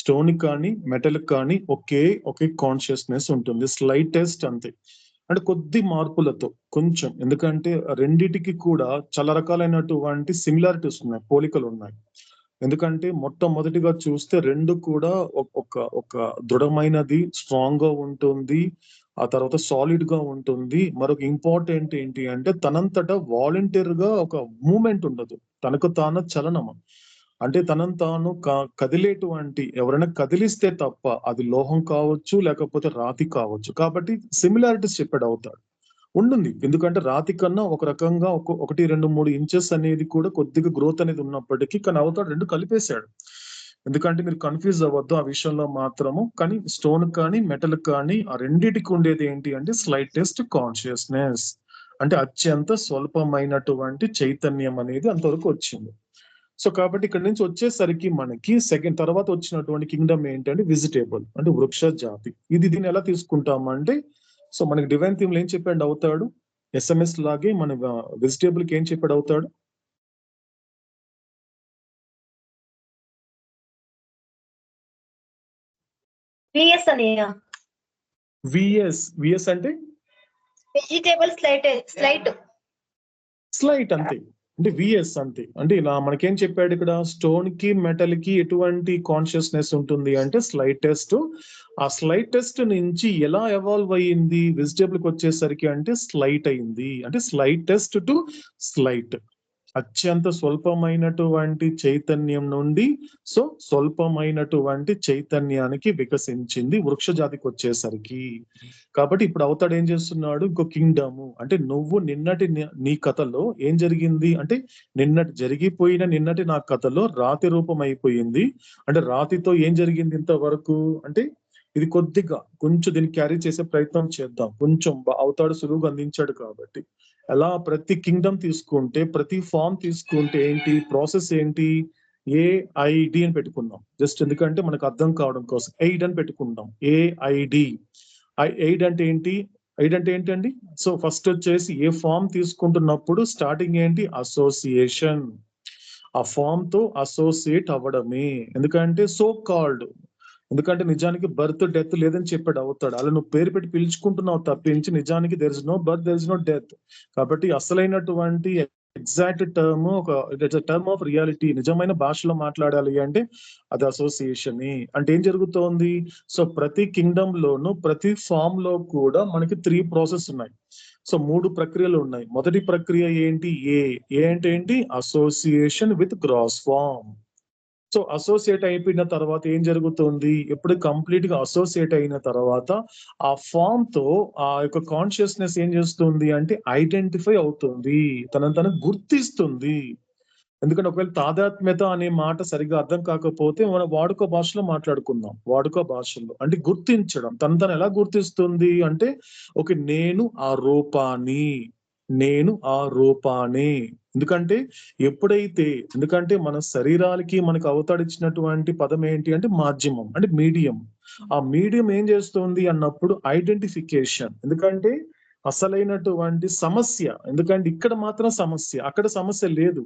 స్టోన్ కానీ మెటల్ కానీ ఒకే కాన్షియస్నెస్ ఉంటుంది. స్లైటెస్ట్ అంతే, అంటే కొద్ది మార్పులతో కొంచెం. ఎందుకంటే రెండిటికి కూడా చాలా రకాలైనటువంటి సిమిలారిటీస్ ఉన్నాయి, పోలికలు ఉన్నాయి. ఎందుకంటే మొట్టమొదటిగా చూస్తే రెండు కూడా ఒక దృఢమైనది, స్ట్రాంగ్ గా ఉంటుంది, ఆ తర్వాత సాలిడ్ గా ఉంటుంది. మరొక ఇంపార్టెంట్ ఏంటి అంటే తనంతటా వాలంటీర్ గా ఒక మూమెంట్ ఉండదు, తనకు తాను చలనము. అంటే తనను తాను కదిలేటువంటి, ఎవరైనా కదిలిస్తే తప్ప అది లోహం కావచ్చు లేకపోతే రాతి కావచ్చు. కాబట్టి సిమిలారిటీస్ చెప్పాడు అవుతాడు ఉంటుంది. ఎందుకంటే రాతి కన్నా ఒక రకంగా 1-2-3 ఇంచెస్ అనేది కూడా కొద్దిగా గ్రోత్ అనేది ఉన్నప్పటికీ, కానీ అవుతాడు రెండు కలిపేశాడు. ఎందుకంటే మీరు కన్ఫ్యూజ్ అవ్వద్దు ఆ విషయంలో మాత్రము. కానీ స్టోన్ కానీ మెటల్ కానీ ఆ రెండిటికి ఉండేది ఏంటి అంటే స్లైటెస్ట్ కాన్షియస్నెస్, అంటే అత్యంత స్వల్పమైనటువంటి చైతన్యం అనేది అంతవరకు వచ్చింది. సో కాబట్టి ఇక్కడ నుంచి వచ్చేసరికి మనకి సెకండ్ తర్వాత వచ్చినటువంటి కింగ్డమ్ ఏంటంటే వెజిటేబుల్, అంటే వృక్ష జాతి. దీన్ని ఎలా తీసుకుంటామంటే, సో మనకి డివైన్ థీమ్ లో ఏం చెప్పాడు అవుతాడు, SMS లాగే మన వెజిటేబుల్ కి ఏం చెప్పాడు అవుతాడు. VS అన్నయ్య. విఎస్ అంటే వెజిటేబుల్ స్లైట్ అంతే, అంటే విఎస్ అంతే. అంటే ఇలా మనకేం చెప్పాడు ఇక్కడ, స్టోన్ కి మెటల్ కి ఎటువంటి కాన్షియస్నెస్ ఉంటుంది అంటే స్లైటెస్ట్. ఆ స్లైటెస్ట్ నుంచి ఎలా ఎవాల్వ్ అయ్యింది వెజిటేబుల్ కి వచ్చేసరికి అంటే స్లైట్ అయింది. అంటే స్లైటెస్ట్ టు స్లైట్, అత్యంత స్వల్పమైనటువంటి చైతన్యం నుండి సో స్వల్పమైనటువంటి చైతన్యానికి వికసించింది వృక్ష జాతికి వచ్చేసరికి. కాబట్టి ఇప్పుడు అవుతాడు ఏం చేస్తున్నాడు, ఇంకో కింగ్డమ్. అంటే నువ్వు నిన్నటి నీ కథలో ఏం జరిగింది అంటే, నిన్నటి నా కథలో రాతి రూపం అయిపోయింది. అంటే రాతితో ఏం జరిగింది ఇంతవరకు అంటే, ఇది కొంచెం దీన్ని క్యారీ చేసే ప్రయత్నం చేద్దాం. కొంచెం అవుతాడు సులువుగా అందించాడు కాబట్టి. అలా ప్రతి కింగ్డమ్ తీసుకుంటే, ప్రతి ఫామ్ తీసుకుంటే ఏంటి ప్రాసెస్ ఏంటి, AID అని పెట్టుకుందాం. జస్ట్ ఎందుకంటే మనకు అర్థం కావడం కోసం 8 అని పెట్టుకుందాం. AID ఎయిడ్ అంటే ఏంటి? ఎయిడ్ అంటే ఏంటండి? సో ఫస్ట్ వచ్చేసి ఏ ఫామ్ తీసుకుంటున్నప్పుడు స్టార్టింగ్ ఏంటి? అసోసియేషన్. ఆ ఫామ్ తో అసోసియేట్ అవ్వడమే. ఎందుకంటే సో కాల్డ్, ఎందుకంటే నిజానికి బర్త్ డెత్ లేదని చెప్పాడు అవుతాడు. అలా నువ్వు పేరు పెట్టి పిలుచుకుంటున్నావు తప్పించి నిజానికి there is no birth, there is no death. కాబట్టి అసలైనటువంటి ఎగ్జాక్ట్ టర్మ్, ఒక టర్మ్ ఆఫ్ రియాలిటీ, నిజమైన భాషలో మాట్లాడాలి అంటే అది అసోసియేషన్. అంటే ఏం జరుగుతోంది? సో ప్రతి కింగ్డమ్ లోను ప్రతి ఫామ్ లో కూడా మనకి 3 ప్రాసెస్ ఉన్నాయి. సో 3 ప్రక్రియలు ఉన్నాయి. మొదటి ప్రక్రియ ఏంటి? ఏ అంటే ఏంటి? Association with gross form. So associate అయిపోయిన తర్వాత ఏం జరుగుతుంది? ఎప్పుడు కంప్లీట్ గా అసోసియేట్ అయిన తర్వాత ఆ ఫామ్ తో ఆ యొక్క కాన్షియస్నెస్ ఏం చేస్తుంది అంటే ఐడెంటిఫై అవుతుంది, తనను తను గుర్తిస్తుంది. ఎందుకంటే ఒకవేళ తాదాత్మ్యత అనే మాట సరిగ్గా అర్థం కాకపోతే మనం వాడుక భాషలో మాట్లాడుకుందాం. వాడుక భాషలో అంటే గుర్తించడం. తను ఎలా గుర్తిస్తుంది అంటే ఓకే, నేను ఆ రూపాన్ని, నేను ఆ రూపాన్ని. ఎందుకంటే ఎప్పుడైతే, ఎందుకంటే మన శరీరాలకి మనకు అవతడిచ్చినటువంటి పదం ఏంటి అంటే మాధ్యమం, అంటే మీడియం. ఆ మీడియం ఏం చేస్తుంది అన్నప్పుడు ఐడెంటిఫికేషన్. ఎందుకంటే అసలైనటువంటి సమస్య, ఎందుకంటే ఇక్కడ మాత్రం సమస్య, అక్కడ సమస్య లేదు.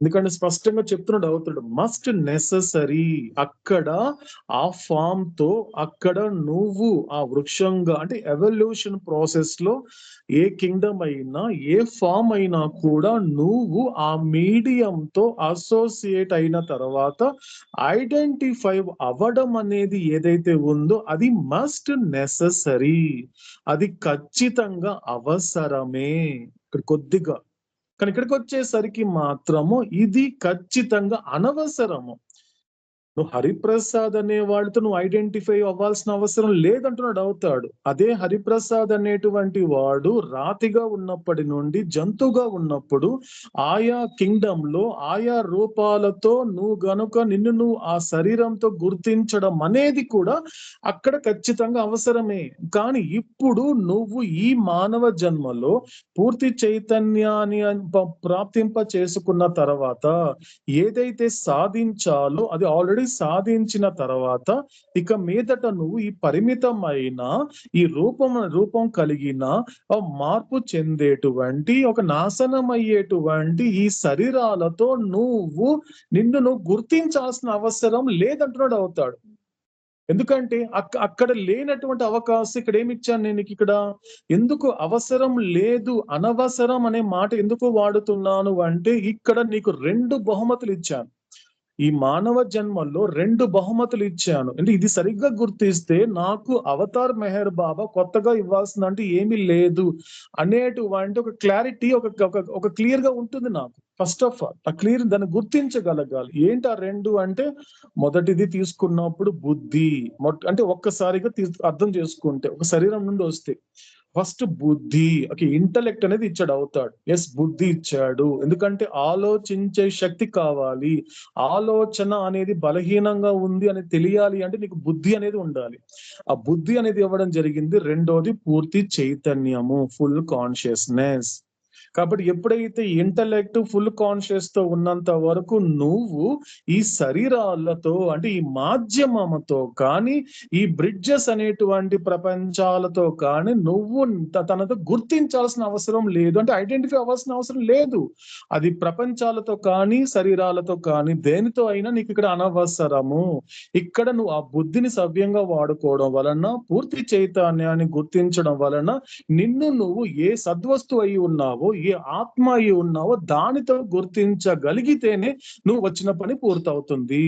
ఎందుకంటే స్పష్టంగా చెప్తున్నాడు అవుతాడు, మస్ట్ నెససరీ. అక్కడ ఆ ఫామ్ తో అక్కడ నువ్వు ఆ వృక్షంగా, అంటే ఎవల్యూషన్ ప్రాసెస్ లో ఏ కింగ్డమ్ అయినా ఏ ఫామ్ అయినా కూడా నువ్వు ఆ మీడియం తో అసోసియేట్ అయిన తర్వాత ఐడెంటిఫై అవ్వడం అనేది ఏదైతే ఉందో అది మస్ట్ నెససరీ, అది ఖచ్చితంగా అవసరమే. ఇక్కడ కొద్దిగా, కానీ ఇక్కడికి వచ్చేసరికి మాత్రము ఇది ఖచ్చితంగా అనవసరము. నువ్వు హరిప్రసాద్ అనే వాడితో నువ్వు ఐడెంటిఫై అవ్వాల్సిన అవసరం లేదంటున్నాడు అవుతాడు. అదే హరిప్రసాద్ అనేటువంటి వాడు రాతిగా ఉన్నప్పటి నుండి జంతువుగా ఉన్నప్పుడు ఆయా కింగ్డమ్ లో ఆయా రూపాలతో నువ్వు గనుక నిన్ను నువ్వు ఆ శరీరంతో గుర్తించడం అనేది కూడా అక్కడ ఖచ్చితంగా అవసరమే. కానీ ఇప్పుడు నువ్వు ఈ మానవ జన్మలో పూర్తి చైతన్యాన్ని ప్రాప్తింప చేసుకున్న తర్వాత ఏదైతే సాధించాలో అది ఆల్రెడీ సాధించిన తర్వాత ఇక మీదట నువ్వు ఈ పరిమితమైన ఈ రూపం కలిగిన మార్పు చెందేటువంటి ఒక నాశనం అయ్యేటువంటి ఈ శరీరాలతో నిన్ను నువ్వు గుర్తించాల్సిన అవసరం లేదంటున్నాడు అవుతాడు. ఎందుకంటే అక్కడ లేనటువంటి అవకాశం ఇక్కడ ఏమిచ్చాను నేను ఇక్కడ. ఎందుకు అవసరం లేదు, అనవసరం అనే మాట ఎందుకు వాడుతున్నాను అంటే ఇక్కడ నీకు 2 బహుమతులు ఇచ్చాను. ఈ మానవ జన్మల్లో 2 బహుమతులు ఇచ్చాను. అంటే ఇది సరిగ్గా గుర్తిస్తే నాకు అవతార్ మెహర్ బాబా కొత్తగా ఇవ్వాల్సిన అంటే ఏమీ లేదు అనేటువంటి ఒక క్లారిటీ, ఒక క్లియర్ గా ఉంటుంది నాకు. ఫస్ట్ ఆఫ్ ఆల్ ఆ క్లియర్ దాన్ని గుర్తించగలగాలి. ఏంటి ఆ 2 అంటే, మొదటిది తీసుకున్నప్పుడు బుద్ధి, అంటే ఒక్కసారిగా అర్థం చేసుకుంటే ఒక శరీరం నుండి వస్తే ఫస్ట్ బుద్ధి, ఓకే, ఇంటలెక్ట్ అనేది ఇచ్చాడు అవుతాడు. ఎస్, బుద్ధి ఇచ్చాడు. ఎందుకంటే ఆలోచించే శక్తి కావాలి. ఆలోచన అనేది బలహీనంగా ఉంది అని తెలియాలి అంటే నీకు బుద్ధి అనేది ఉండాలి. ఆ బుద్ధి అనేది ఇవ్వడం జరిగింది. రెండోది పూర్తి చైతన్యము, ఫుల్ కాన్షియస్నెస్. కాబట్టి ఎప్పుడైతే ఇంటలెక్ట్ ఫుల్ కాన్షియస్ తో ఉన్నంత వరకు నువ్వు ఈ శరీరాలతో, అంటే ఈ మాధ్యమముతో కానీ ఈ బ్రిడ్జెస్ అనేటువంటి ప్రపంచాలతో కానీ నువ్వు తనతో గుర్తించాల్సిన అవసరం లేదు, అంటే ఐడెంటిఫై అవ్వాల్సిన అవసరం లేదు. అది ప్రపంచాలతో కానీ శరీరాలతో కానీ దేనితో అయినా నీకు ఇక్కడ అనవసరము. ఇక్కడ నువ్వు ఆ బుద్ధిని సవ్యంగా వాడుకోవడం వలన, పూర్తి చైతన్యాన్ని గుర్తించడం వలన నిన్ను నువ్వు ఏ సద్వస్తు అయి ఉన్నావో, ఏ ఆత్మ అయి ఉన్నావో దానితో గుర్తించగలిగితేనే నువ్వు వచ్చిన పని పూర్తవుతుంది.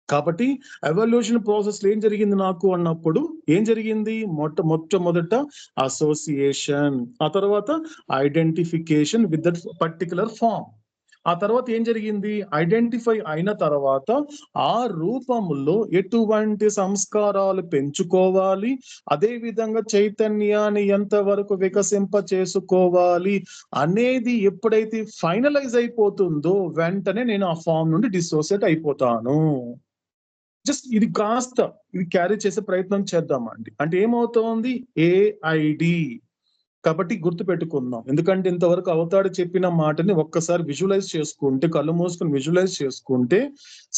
కాబట్టి ఎవల్యూషన్ ప్రాసెస్ లో ఏం జరిగింది నాకు అన్నప్పుడు ఏం జరిగింది? మొట్టమొదట అసోసియేషన్, ఆ తర్వాత identification with that particular form. ఆ తర్వాత ఏం జరిగింది? ఐడెంటిఫై అయిన తర్వాత ఆ రూపంలో ఎటువంటి సంస్కారాలు పెంచుకోవాలి, అదే విధంగా చైతన్యాన్ని ఎంతవరకు వికసింప చేసుకోవాలి అనేది ఎప్పుడైతే ఫైనలైజ్ అయిపోతుందో వెంటనే నేను ఆ ఫామ్ నుండి డిసోసియేట్ అయిపోతాను. జస్ట్ ఇది కాస్త ఇది క్యారీ చేసే ప్రయత్నం చేద్దామండి. అంటే ఏమవుతోంది? ఏఐడి కాబట్టి గుర్తు పెట్టుకుందాం. ఎందుకంటే ఇంతవరకు అవతాడు చెప్పిన మాటని ఒక్కసారి విజువలైజ్ చేసుకుంటే, కళ్ళు మూసుకుని విజువలైజ్ చేసుకుంటే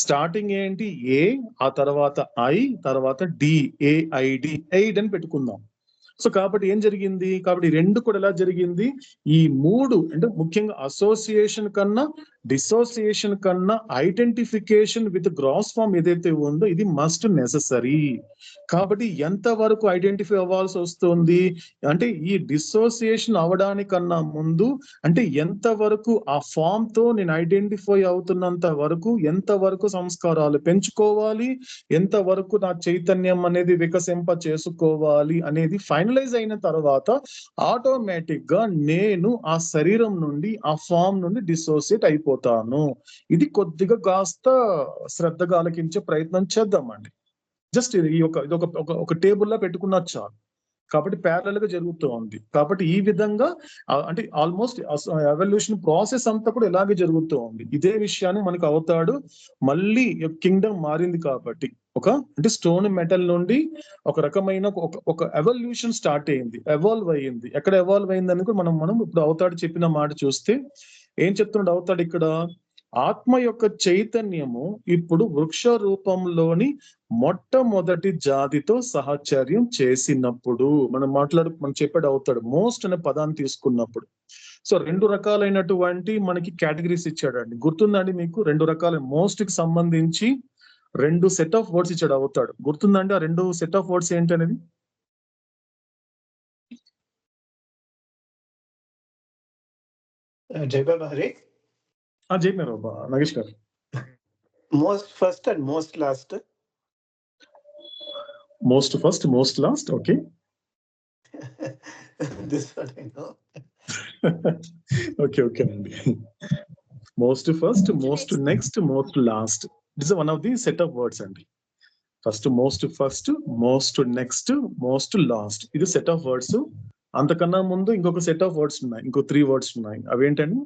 స్టార్టింగ్ ఏంటి? ఏ, ఆ తర్వాత ఐ, తర్వాత డి, ఏఐడి, ఎయిడ్ అని పెట్టుకుందాం. సో కాబట్టి ఏం జరిగింది? కాబట్టి ఈ రెండు కూడా ఎలా జరిగింది? ఈ మూడు అంటే ముఖ్యంగా అసోసియేషన్ కన్నా డిసోసియేషన్ కన్నా ఐడెంటిఫికేషన్ విత్ గ్రాస్ ఫామ్ ఏదైతే ఉందో ఇది మస్ట్ నెససరీ. కాబట్టి ఎంత వరకు ఐడెంటిఫై అవ్వాల్సి వస్తుంది అంటే ఈ డిసోసియేషన్ అవడానికన్నా ముందు అంటే ఎంత వరకు ఆ ఫామ్ తో నేను ఐడెంటిఫై అవుతున్నంత వరకు ఎంత వరకు సంస్కారాలు పెంచుకోవాలి, ఎంత వరకు నా చైతన్యం అనేది వికసింప చేసుకోవాలి అనేది ఫైనలైజ్ అయిన తర్వాత ఆటోమేటిక్ గా నేను ఆ శరీరం నుండి ఆ ఫామ్ నుండి డిసోసియేట్ అయిపోతాను. ఇది కొద్దిగా కాస్త శ్రద్ధగా ఆలకించే ప్రయత్నం చేద్దామండి. జస్ట్ ఇది ఒక టేబుల్ లా పెట్టుకున్నా చాలు. కాబట్టి ప్యారలల్ గా జరుగుతూ ఉంది. కాబట్టి ఈ విధంగా అంటే ఆల్మోస్ట్ ఎవల్యూషన్ ప్రాసెస్ అంతా కూడా ఇలాగే జరుగుతూ ఉంది. ఇదే విషయాన్ని మనకు అవుతాడు మళ్ళీ కింగ్డమ్ మారింది కాబట్టి అంటే స్టోన్ మెటల్ నుండి ఒక రకమైన ఒక ఎవల్యూషన్ స్టార్ట్ అయింది, ఎవాల్వ్ అయ్యింది. ఎక్కడ ఎవాల్వ్ అయిందని కూడా మనం ఇప్పుడు అవుతాడు చెప్పిన మాట చూస్తే ఏం చెప్తున్నాడు అవుతాడు ఇక్కడ? ఆత్మ యొక్క చైతన్యము ఇప్పుడు వృక్ష రూపంలోని మొట్టమొదటి జాతితో సహచర్యం చేసినప్పుడు మనం చెప్పాడు అవుతాడు మోస్ట్ అనే పదాన్ని తీసుకున్నప్పుడు. సో రెండు రకాలైనటువంటి మనకి కేటగిరీస్ ఇచ్చాడండి. గుర్తుందండి మీకు? రెండు రకాల మోస్ట్ కి సంబంధించి రెండు సెట్ ఆఫ్ వర్డ్స్ ఇచ్చాడు అవుతాడు. గుర్తుందండి ఆ రెండు సెట్ ఆఫ్ వర్డ్స్ ఏంటి అనేది? జయబాబా హరి, చెప్పారు నాగేష్ గారు. Most first and most last. Most first, most last. Okay. This one I know. Okay అండి. Most first, most next, most last. This one of the set of words అండి. First most first, most next, most last. ఇది set of words. అంతకన్నా ముందు ఇంకొక set of words ఉన్నాయి, ఇంకో 3 words ఉన్నాయి. అవేంటండి?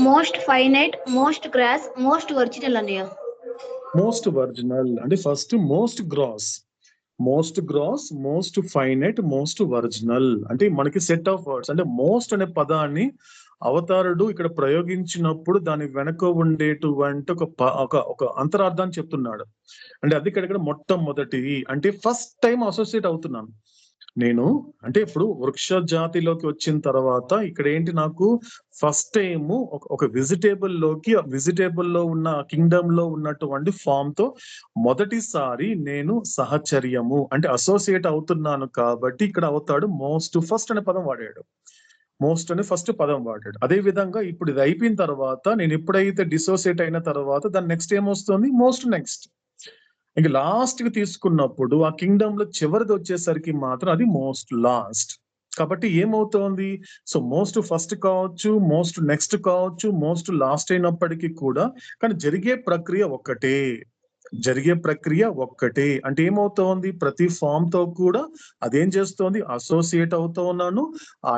Most finite, most gross, most original అన్నయ్య. మోస్ట్ ఒరిజినల్ అంటే first most gross, most finite, most original అంటే మనకి సెట్ ఆఫ్ వర్డ్స్. అంటే మోస్ట్ అనే పదాన్ని అవతారుడు ఇక్కడ ప్రయోగించినప్పుడు దాని వెనక ఉండేటువంటి ఒక అంతరార్థాన్ని చెప్తున్నాడు. అంటే అది ఇక్కడ మొట్టమొదటి అంటే ఫస్ట్ టైం అసోసియేట్ అవుతున్నాను నేను. అంటే ఇప్పుడు వృక్ష జాతిలోకి వచ్చిన తర్వాత ఇక్కడ ఏంటి, నాకు ఫస్ట్ టైం ఒక వెజిటేబుల్ లో ఉన్న కింగ్డమ్ లో ఉన్నటువంటి ఫామ్ తో మొదటిసారి నేను సహచర్యము అంటే అసోసియేట్ అవుతున్నాను. కాబట్టి ఇక్కడ అవుతాడు మోస్ట్ ఫస్ట్ అనే పదం వాడాడు. మోస్ట్ అనే ఫస్ట్ పదం వాడాడు. అదే విధంగా ఇప్పుడు ఇది అయిపోయిన తర్వాత నేను ఎప్పుడైతే డిసోసియేట్ అయిన తర్వాత దాని నెక్స్ట్ ఏమొస్తుంది? Most next. ఇంక లాస్ట్ కి తీసుకున్నప్పుడు ఆ కింగ్డమ్ లో చివరిది వచ్చేసరికి మాత్రం అది మోస్ట్ లాస్ట్. కాబట్టి ఏమవుతోంది? సో మోస్ట్ ఫస్ట్ కావచ్చు, మోస్ట్ నెక్స్ట్ కావచ్చు, మోస్ట్ లాస్ట్ అయినప్పటికీ కూడా కానీ జరిగే ప్రక్రియ ఒక్కటే. అంటే ఏమవుతోంది? ప్రతి ఫామ్ తో కూడా అదేం చేస్తోంది? అసోసియేట్ అవుతూ ఉన్నాను,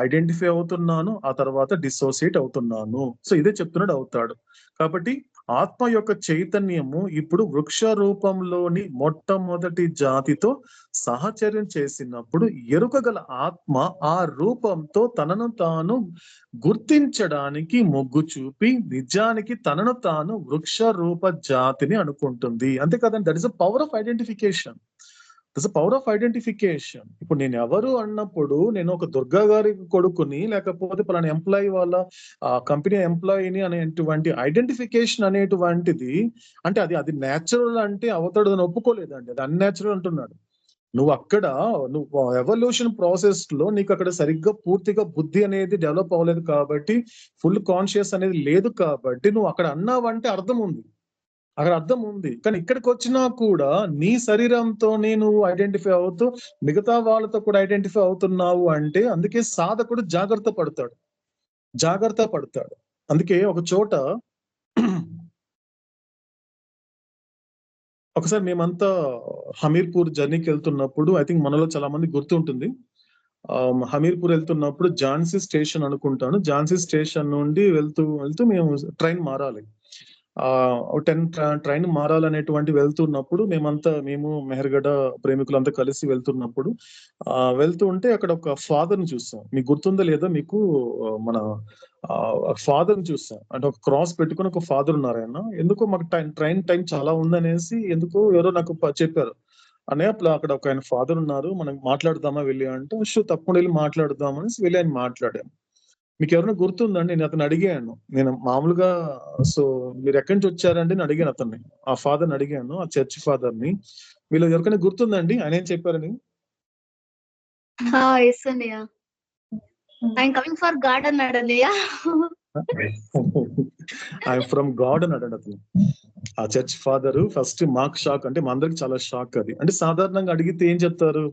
ఐడెంటిఫై అవుతున్నాను, ఆ తర్వాత డిసోసియేట్ అవుతున్నాను. సో ఇదే చెప్తున్నాడు అవుతాడు. కాబట్టి ఆత్మ యొక్క చైతన్యము ఇప్పుడు వృక్ష రూపంలోని మొట్టమొదటి జాతితో సహచర్యం చేసినప్పుడు ఎరుకగల ఆత్మ ఆ రూపంతో తనను తాను గుర్తించడానికి మొగ్గు చూపి నిజానికి తనను తాను వృక్ష రూప జాతిని అనుకుంటుంది. అంతే కదండి. That is the power of identification. ఇప్పుడు నేను ఎవరు అన్నప్పుడు నేను ఒక దుర్గా గారి కొడుకుని లేకపోతే పలానా ఎంప్లాయీ వాళ్ళ కంపెనీ ఎంప్లాయీని అనేటువంటి ఐడెంటిఫికేషన్ అనేటువంటిది అంటే అది నేచురల్ అంటే అవతడు అని ఒప్పుకోలేదండి. అది అన్నేచురల్ అంటున్నాడు. నువ్వు ఎవల్యూషన్ ప్రాసెస్ లో నీకు అక్కడ సరిగ్గా పూర్తిగా బుద్ధి అనేది డెవలప్ అవ్వలేదు కాబట్టి, ఫుల్ కాన్షియస్ అనేది లేదు కాబట్టి నువ్వు అక్కడ అన్నావంటే అర్థం ఉంది. కానీ ఇక్కడికి వచ్చినా కూడా నీ శరీరంతోనే నువ్వు ఐడెంటిఫై అవుతూ మిగతా వాళ్ళతో కూడా ఐడెంటిఫై అవుతున్నావు అంటే అందుకే సాధకుడు జాగ్రత్త పడతాడు. అందుకే ఒక చోట ఒకసారి మేమంతా హమీర్పూర్ జర్నీకి వెళ్తున్నప్పుడు ఐ థింక్ మనలో చాలా మంది గుర్తుంటుంది. హమీర్పూర్ వెళ్తున్నప్పుడు ఝాన్సీ స్టేషన్ అనుకుంటాను. ఝాన్సీ స్టేషన్ నుండి వెళ్తూ మేము ట్రైన్ మారాలి. ట్రైన్ మారాలనేటువంటి వెళ్తున్నప్పుడు మేము మెహర్గఢ ప్రేమికులంతా కలిసి వెళ్తున్నప్పుడు వెళ్తూ ఉంటే అక్కడ ఒక ఫాదర్ ని చూస్తాం. మీకు గుర్తుందో లేదో మీకు మన ఫాదర్ ని చూస్తాం. అంటే ఒక క్రాస్ పెట్టుకుని ఒక ఫాదర్ ఉన్నారు ఆయన. ఎందుకో మాకు ట్రైన్ టైం చాలా ఉందనేసి ఎందుకో ఎవరో నాకు చెప్పారు. అక్కడ ఒక ఆయన ఫాదర్ ఉన్నారు, మనం మాట్లాడదామా వెళ్ళి అంటే తప్పకుండా వెళ్ళి మాట్లాడదామని వెళ్ళి ఆయన మాట్లాడాను. మీకు ఎవరైనా గుర్తుందండి? నేను అతను అడిగాను. నేను మామూలుగా మీరు ఎక్కడి నుంచి వచ్చారండి అని అడిగాను అతన్ని. ఆ ఫాదర్ని అడిగాను, ఆ చర్చ్ ఫాదర్ ని. వీళ్ళు ఎవరికైనా గుర్తుందండి ఆయన ఏం చెప్పారని? ఎస్ అన్నయ్య. ఐఎమ్ కమింగ్ ఫర్ గాడ్ అన్నాడు అన్నయ్య. ఐఎమ్ ఫ్రమ్ గాడ్ అన్నాడు అతను. ఆ చర్చ్ ఫాదర్ ఫస్ట్ మాకు షాక్, అంటే మా అందరికి చాలా షాక్ అది. అంటే సాధారణంగా అడిగితే ఏం చెప్తారు?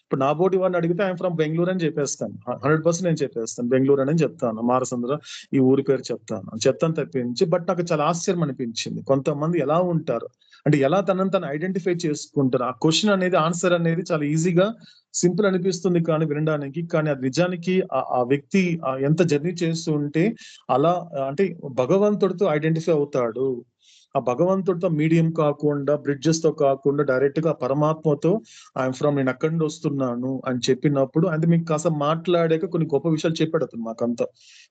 ఇప్పుడు నా బోటి వాడిని అడిగితే ఐఎమ్ ఫ్రమ్ బెంగళూరు అని చెప్పేస్తాను. 100% నేను చెప్పేస్తాను బెంగళూరు అని చెప్తాను. మారసంద్ర ఈ ఊరి పేరు చెప్తాను తప్పించి. బట్ నాకు చాలా ఆశ్చర్యం అనిపించింది. కొంతమంది ఎలా ఉంటారు అంటే ఎలా తనను ఐడెంటిఫై చేసుకుంటారు. ఆ క్వశ్చన్ అనేది, ఆన్సర్ అనేది చాలా ఈజీగా సింపుల్ అనిపిస్తుంది కానీ వినడానికి, కానీ అది నిజానికి ఆ వ్యక్తి ఎంత జర్నీ చేస్తూ ఉంటే అలా అంటే భగవంతుడితో ఐడెంటిఫై అవుతాడు. ఆ భగవంతుడితో మీడియం కాకుండా, బ్రిడ్జెస్ తో కాకుండా డైరెక్ట్ గా పరమాత్మతో నేను అక్కడి నుండి వస్తున్నాను అని చెప్పినప్పుడు, అంటే మీకు కాస్త మాట్లాడాక కొన్ని గొప్ప విషయాలు చెప్పాడు అతను. మాకంతా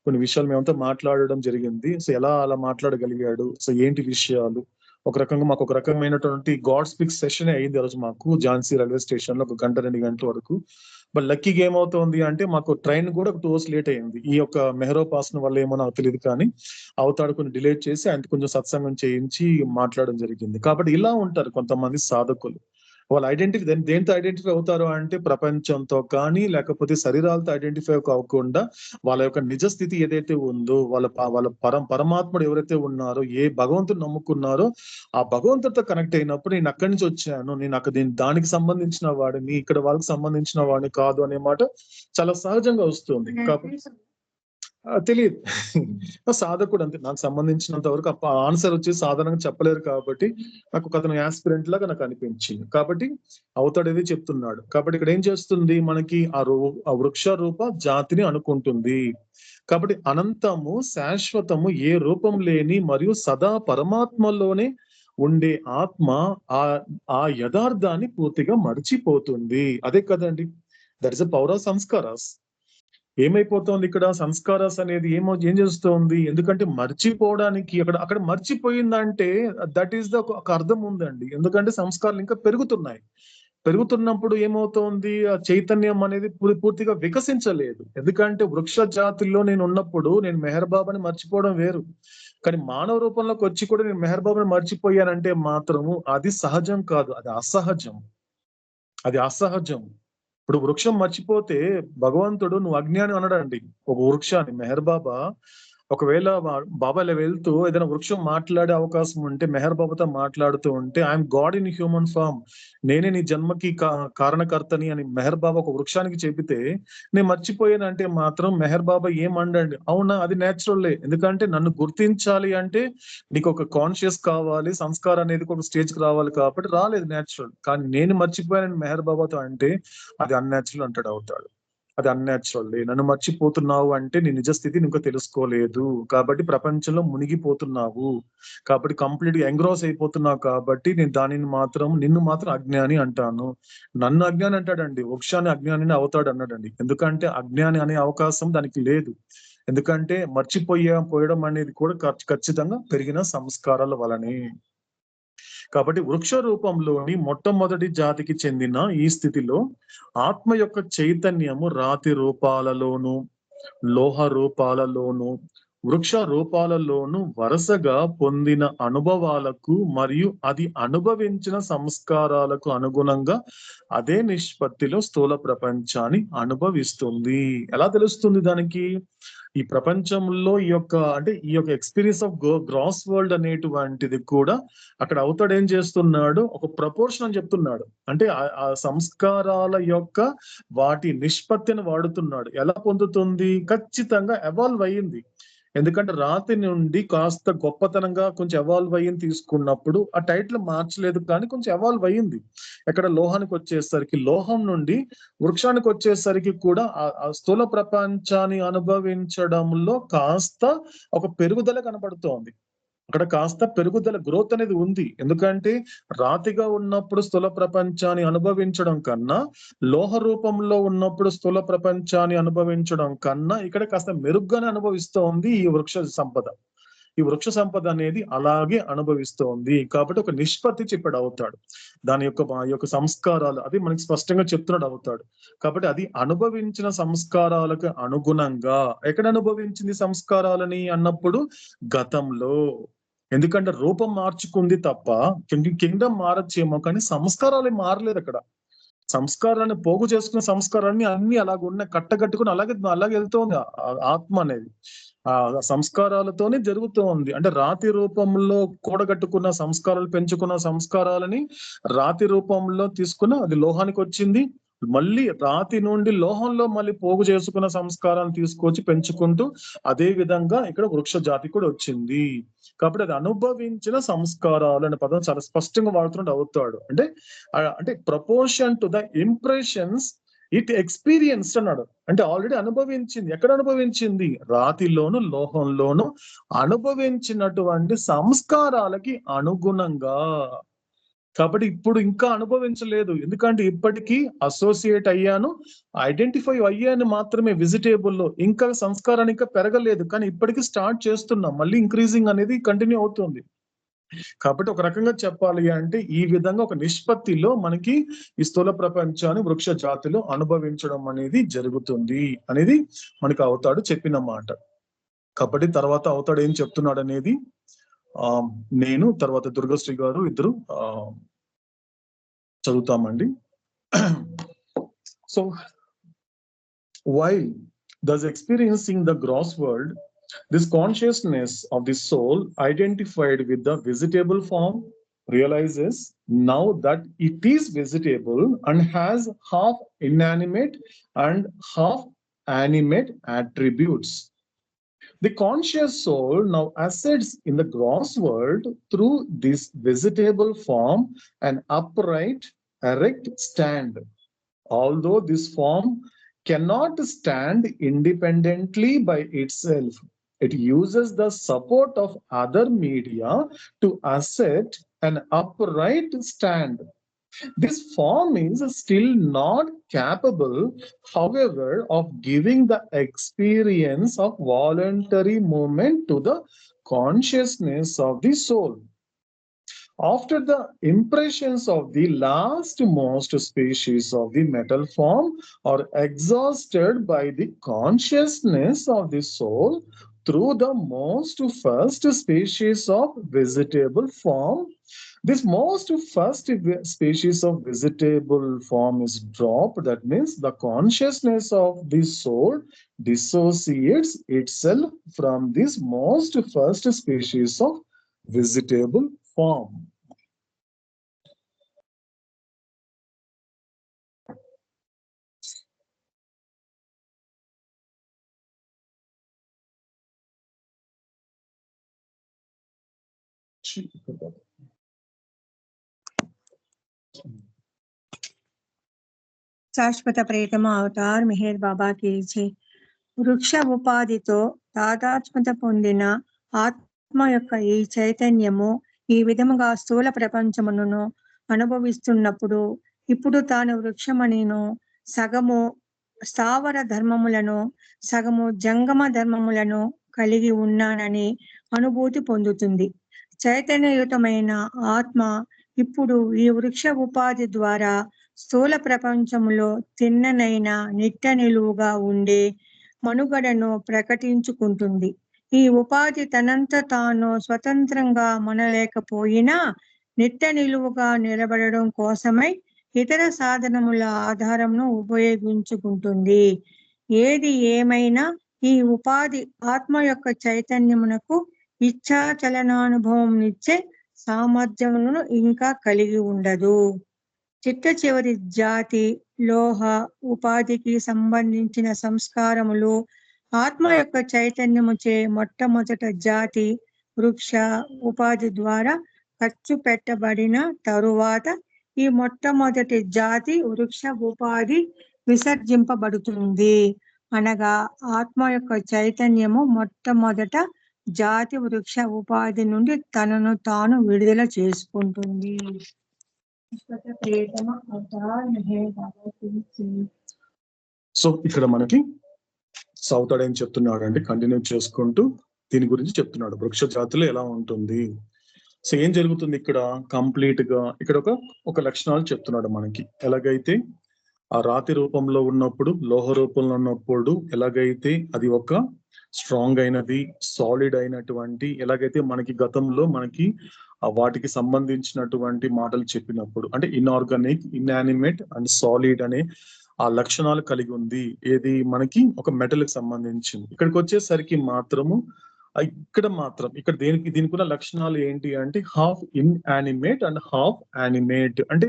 కొన్ని విషయాలు మేమంతా మాట్లాడడం జరిగింది. ఎలా అలా మాట్లాడగలిగాడు, ఏంటి విషయాలు, ఒక రకంగా మాకు ఒక రకమైనటువంటి గాడ్ స్పీక్ సెషన్ అయింది ఆ రోజు మాకు ఝాన్సీ రైల్వే స్టేషన్ లో 1 గంట 2 గంటల వరకు. బట్ లక్కీగా ఏమవుతోంది అంటే మాకు ట్రైన్ కూడా 2 hours లేట్ అయింది. ఈ యొక్క మెహరోపాసన వల్ల ఏమో నాకు తెలియదు కానీ అవతాడు కొన్ని డిలే చేసి ఆయన కొంచెం సత్సంగం చేయించి మాట్లాడడం జరిగింది. కాబట్టి ఇలా ఉంటారు కొంతమంది సాధకులు. వాళ్ళు దేంతో ఐడెంటిఫై అవుతారు అంటే ప్రపంచంతో కానీ, లేకపోతే శరీరాలతో ఐడెంటిఫై కాకుండా వాళ్ళ యొక్క నిజ స్థితి ఏదైతే ఉందో, వాళ్ళ పరమాత్ముడు ఎవరైతే ఉన్నారో, ఏ భగవంతుడు నమ్ముకున్నారో ఆ భగవంతుడితో కనెక్ట్ అయినప్పుడు నేను అక్కడి నుంచి వచ్చాను, నేను దానికి సంబంధించిన వాడిని, ఇక్కడ వాళ్ళకి సంబంధించిన వాడిని కాదు అనే మాట చాలా సహజంగా వస్తుంది. కాబట్టి తెలియదు. సాధకుడు అంతే. నాకు సంబంధించినంత వరకు ఆన్సర్ వచ్చి సాధారణంగా చెప్పలేరు కాబట్టి నాకు అతను యాస్పిరెంట్ లాగా నాకు అనిపించింది. కాబట్టి అవతాడేది చెప్తున్నాడు. కాబట్టి ఇక్కడ ఏం చేస్తుంది, మనకి ఆ వృక్ష రూప జాతిని అనుకుంటుంది. కాబట్టి అనంతము, శాశ్వతము, ఏ రూపం లేని మరియు సదా పరమాత్మలోనే ఉండే ఆత్మ ఆ యథార్థాన్ని పూర్తిగా మర్చిపోతుంది. అదే కదండి, that is a power of sanskaras. ఏమైపోతుంది ఇక్కడ, సంస్కారాస్ అనేది ఏం చేస్తుంది, ఎందుకంటే మర్చిపోవడానికి అక్కడ మర్చిపోయిందంటే దట్ ఈస్ ఒక అర్థం ఉందండి. ఎందుకంటే సంస్కారాలు ఇంకా పెరుగుతున్నప్పుడు ఏమవుతోంది, ఆ చైతన్యం అనేది పూర్తిగా వికసించలేదు. ఎందుకంటే వృక్ష జాతిలో నేను ఉన్నప్పుడు నేను మెహర్ బాబాని మర్చిపోవడం వేరు, కానీ మానవ రూపంలోకి వచ్చి కూడా నేను మెహర్ బాబాని మర్చిపోయానంటే మాత్రము అది సహజం కాదు, అది అసహజం. ఇప్పుడు వృక్షం మర్చిపోతే భగవంతుడు నువ్వు అజ్ఞాని అనడండి ఒక వృక్షాన్ని. మెహర్ బాబా ఒకవేళ బాబా ఇలా వెళ్తూ ఏదైనా వృక్షం మాట్లాడే అవకాశం ఉంటే, మెహర్ బాబాతో మాట్లాడుతూ ఉంటే I'm God in human form, నేనే నీ జన్మకి కారణకర్తని అని మెహర్ బాబా ఒక వృక్షానికి చెబితే నేను మర్చిపోయానంటే మాత్రం మెహర్ బాబా ఏమండండి, అవునా అది నేచురల్లే. ఎందుకంటే నన్ను గుర్తించాలి అంటే నీకు ఒక కాన్షియస్ కావాలి, సంస్కారం అనేది ఒక స్టేజ్ కి రావాలి, కాబట్టి రాలేదు నేచురల్. కానీ నేను మర్చిపోయానని మెహర్ బాబాతో అంటే అది అన్యాచురల్ అంటాడు అవుతాడు. అది అన్యాచురల్. నన్ను మర్చిపోతున్నావు అంటే నీ నిజ స్థితిని ఇంకా తెలుసుకోలేదు, కాబట్టి ప్రపంచంలో మునిగిపోతున్నావు, కాబట్టి కంప్లీట్ గా ఎంగ్రాస్ అయిపోతున్నావు, కాబట్టి నేను నిన్ను మాత్రం అజ్ఞాని అంటాను. నన్ను అజ్ఞాని అంటాడండి, వృక్షాన్ని అజ్ఞాని అవుతాడు అన్నాడండి. ఎందుకంటే అజ్ఞాని అనే అవకాశం దానికి లేదు. ఎందుకంటే పోయడం అనేది కూడా ఖచ్చితంగా పెరిగిన సంస్కారాల వలనే. కాబట్టి వృక్ష రూపంలోని మొట్టమొదటి జాతికి చెందిన ఈ స్థితిలో ఆత్మ యొక్క చైతన్యము రాతి రూపాలలోను, లోహ రూపాలలోను, వృక్ష రూపాలలోను వరుసగా పొందిన అనుభవాలకు మరియు అది అనుభవించిన సంస్కారాలకు అనుగుణంగా అదే నిష్పత్తిలో స్థూల ప్రపంచాన్ని అనుభవిస్తుంది. ఎలా తెలుస్తుంది దానికి? ఈ ప్రపంచంలో ఈ యొక్క ఎక్స్పీరియన్స్ ఆఫ్ గ్రాస్ వరల్డ్ అనేటువంటిది కూడా అక్కడ అవుతాడు ఏం చేస్తున్నాడు, ఒక ప్రపోర్షన్ అని చెప్తున్నాడు. అంటే ఆ సంస్కారాల యొక్క వాటి నిష్పత్తిని వాడుతున్నాడు. ఎలా పొందుతుంది? ఖచ్చితంగా ఎవాల్వ్ అయ్యింది. ఎందుకంటే రాతి నుండి కాస్త గొప్పతనంగా కొంచెం ఎవాల్వ్ అయ్యింది తీసుకున్నప్పుడు ఆ టైటిల్ మార్చలేదు, కానీ కొంచెం ఎవాల్వ్ అయ్యింది. ఎక్కడ లోహానికి వచ్చేసరికి, లోహం నుండి వృక్షానికి వచ్చేసరికి కూడా ఆ స్థూల ప్రపంచాన్ని అనుభవించడంలో కాస్త ఒక పెరుగుదల కనపడుతోంది. అక్కడ కాస్త పెరుగుదల గ్రోత్ అనేది ఉంది. ఎందుకంటే రాతిగా ఉన్నప్పుడు స్థూల ప్రపంచాన్ని అనుభవించడం కన్నా, లోహ రూపంలో ఉన్నప్పుడు స్థూల ప్రపంచాన్ని అనుభవించడం కన్నా ఇక్కడ కాస్త మెరుగ్గానే అనుభవిస్తూ ఉంది ఈ వృక్ష సంపద. ఈ వృక్ష సంపద అనేది అలాగే అనుభవిస్తోంది. కాబట్టి ఒక నిష్పత్తి చెప్పాడు అవుతాడు. దాని యొక్క సంస్కారాలు అది మనకి స్పష్టంగా చెప్తున్నాడు అవుతాడు. కాబట్టి అది అనుభవించిన సంస్కారాలకు అనుగుణంగా ఎక్కడ అనుభవించింది సంస్కారాలని అన్నప్పుడు గతంలో. ఎందుకంటే రూపం మార్చుకుంది తప్ప కింగ్డమ్ మారచ్చేమో కానీ సంస్కారాలు మారలేదు అక్కడ. సంస్కారాన్ని పోగు చేసుకున్న సంస్కారాన్ని అన్ని అలాగ ఉన్నాయి, కట్టగట్టుకుని అలాగే వెళ్తోంది ఆత్మ అనేది. ఆ సంస్కారాలతోనే జరుగుతూ ఉంది. అంటే రాతి రూపంలో కూడగట్టుకున్న సంస్కారాలు, పెంచుకున్న సంస్కారాలని రాతి రూపంలో తీసుకున్న అది లోహానికి వచ్చింది. మళ్ళీ రాతి నుండి లోహంలో మళ్ళీ పోగు చేసుకున్న సంస్కారాన్ని తీసుకొచ్చి పెంచుకుంటూ అదే విధంగా ఇక్కడ వృక్ష జాతి కూడా వచ్చింది. కాబట్టి అది అనుభవించిన సంస్కారాలు అనే పదం చాలా స్పష్టంగా వాడుతున్నాడు అవుతాడు. అంటే proportion to the impressions it experience అన్నాడు. అంటే ఆల్రెడీ అనుభవించింది. ఎక్కడ అనుభవించింది? రాతిలోను లోహంలోను అనుభవించినటువంటి సంస్కారాలకి అనుగుణంగా. కాబట్టి ఇప్పుడు ఇంకా అనుభవించలేదు. ఎందుకంటే ఇప్పటికీ అసోసియేట్ అయ్యాను, ఐడెంటిఫై అయ్యాను మాత్రమే విజిటేబుల్లో. ఇంకా సంస్కారాన్ని ఇంకా పెరగలేదు. కానీ ఇప్పటికీ స్టార్ట్ చేస్తున్నాం. మళ్ళీ ఇంక్రీజింగ్ అనేది కంటిన్యూ అవుతుంది. కాబట్టి ఒక రకంగా చెప్పాలి అంటే ఈ విధంగా ఒక నిష్పత్తిలో మనకి ఈ స్థూల ప్రపంచాన్ని వృక్ష జాతిలో అనుభవించడం అనేది జరుగుతుంది అనేది మనకి అవుతాడు చెప్పిన మాట. కాబట్టి తర్వాత అవుతాడు ఏం చెప్తున్నాడు అనేది నేను తర్వాత దుర్గశ్రీ గారు ఇద్దరు చదువుతామండి. So while thus experiencing the gross world, this consciousness of the soul identified with the visitable form realizes now that it is visitable and has half inanimate and half animate attributes. The conscious soul now ascends in the gross world through this visitable form an upright, erect stand. Although this form cannot stand independently by itself, it uses the support of other media to assert an upright stand. This form is still not capable, however, of giving the experience of voluntary movement to the consciousness of the soul. After the impressions of the last most species of the metal form are exhausted by the consciousness of the soul through the most first species of vegetable form, this most first species of vegetable form is dropped. That means the consciousness of the soul dissociates itself from this most first species of vegetable form. శాశ్వత ప్రేతమ Avatar Meher బాబా की जय. వృక్ష ఉపాధితో తాదాత్మ్యత పొందిన ఆత్మ యొక్క ఈ చైతన్యము ఈ విధముగా స్థూల ప్రపంచమును అనుభవిస్తున్నప్పుడు ఇప్పుడు తాను వృక్షమనిను సగము స్థావర ధర్మములను సగము జంగమ ధర్మములను కలిగి ఉన్నానని అనుభూతి పొందుతుంది. చైతన్యయుతమైన ఆత్మ ఇప్పుడు ఈ వృక్ష ఉపాధి ద్వారా స్థూల ప్రపంచంలో తిన్ననైన నిట్ట నిలువుగా ఉండే మనుగడను ప్రకటించుకుంటుంది. ఈ ఉపాధి తనంత తాను స్వతంత్రంగా మనలేకపోయినా నిట్ట నిలువుగా నిలబడడం కోసమై ఇతర సాధనముల ఆధారంను ఉపయోగించుకుంటుంది. ఏది ఏమైనా ఈ ఉపాధి ఆత్మ యొక్క చైతన్యమునకు ఇచ్ఛా చలనానుభవం ఇచ్చే సామర్థ్యములను ఇంకా కలిగి ఉండదు. చిట్ట చివరి జాతి లోహ ఉపాధికి సంబంధించిన సంస్కారములు ఆత్మ యొక్క చైతన్యముచే మొట్టమొదట జాతి వృక్ష ఉపాధి ద్వారా ఖర్చు పెట్టబడిన తరువాత ఈ మొట్టమొదటి జాతి వృక్ష ఉపాధి విసర్జింపబడుతుంది. అనగా ఆత్మ యొక్క చైతన్యము మొట్టమొదట జాతి వృక్ష ఉపాధి నుండి తనను తాను విడుదల చేసుకుంటుంది. ప్రియతమ అవతార్ మెహర్ బాబా కీ జై. సో ఇక్కడ మనకి సౌతడ్ ఏం చెప్తున్నాడు అంటే కంటిన్యూ చేసుకుంటూ దీని గురించి చెప్తున్నాడు, వృక్ష జాతులు ఎలా ఉంటుంది. సో ఏం జరుగుతుంది ఇక్కడ కంప్లీట్ గా ఇక్కడ ఒక లక్షణాలు చెప్తున్నాడు మనకి. ఎలాగైతే ఆ రాతి రూపంలో ఉన్నప్పుడు, లోహ రూపంలో ఉన్నప్పుడు ఎలాగైతే అది ఒక స్ట్రాంగ్ అయినది, సాలిడ్ అయినటువంటి, ఎలాగైతే మనకి గతంలో మనకి వాటికి సంబంధించినటువంటి మాటలు చెప్పినప్పుడు అంటే ఇన్ఆర్గానిక్, ఇన్యానిమేట్ అండ్ సాలిడ్ అనే ఆ లక్షణాలు కలిగి ఉంది. ఏది మనకి ఒక మెటల్ కి సంబంధించింది. ఇక్కడికి వచ్చేసరికి మాత్రము ఇక్కడ దీనికి ఉన్న లక్షణాలు ఏంటి అంటే half inanimate and half animate, అంటే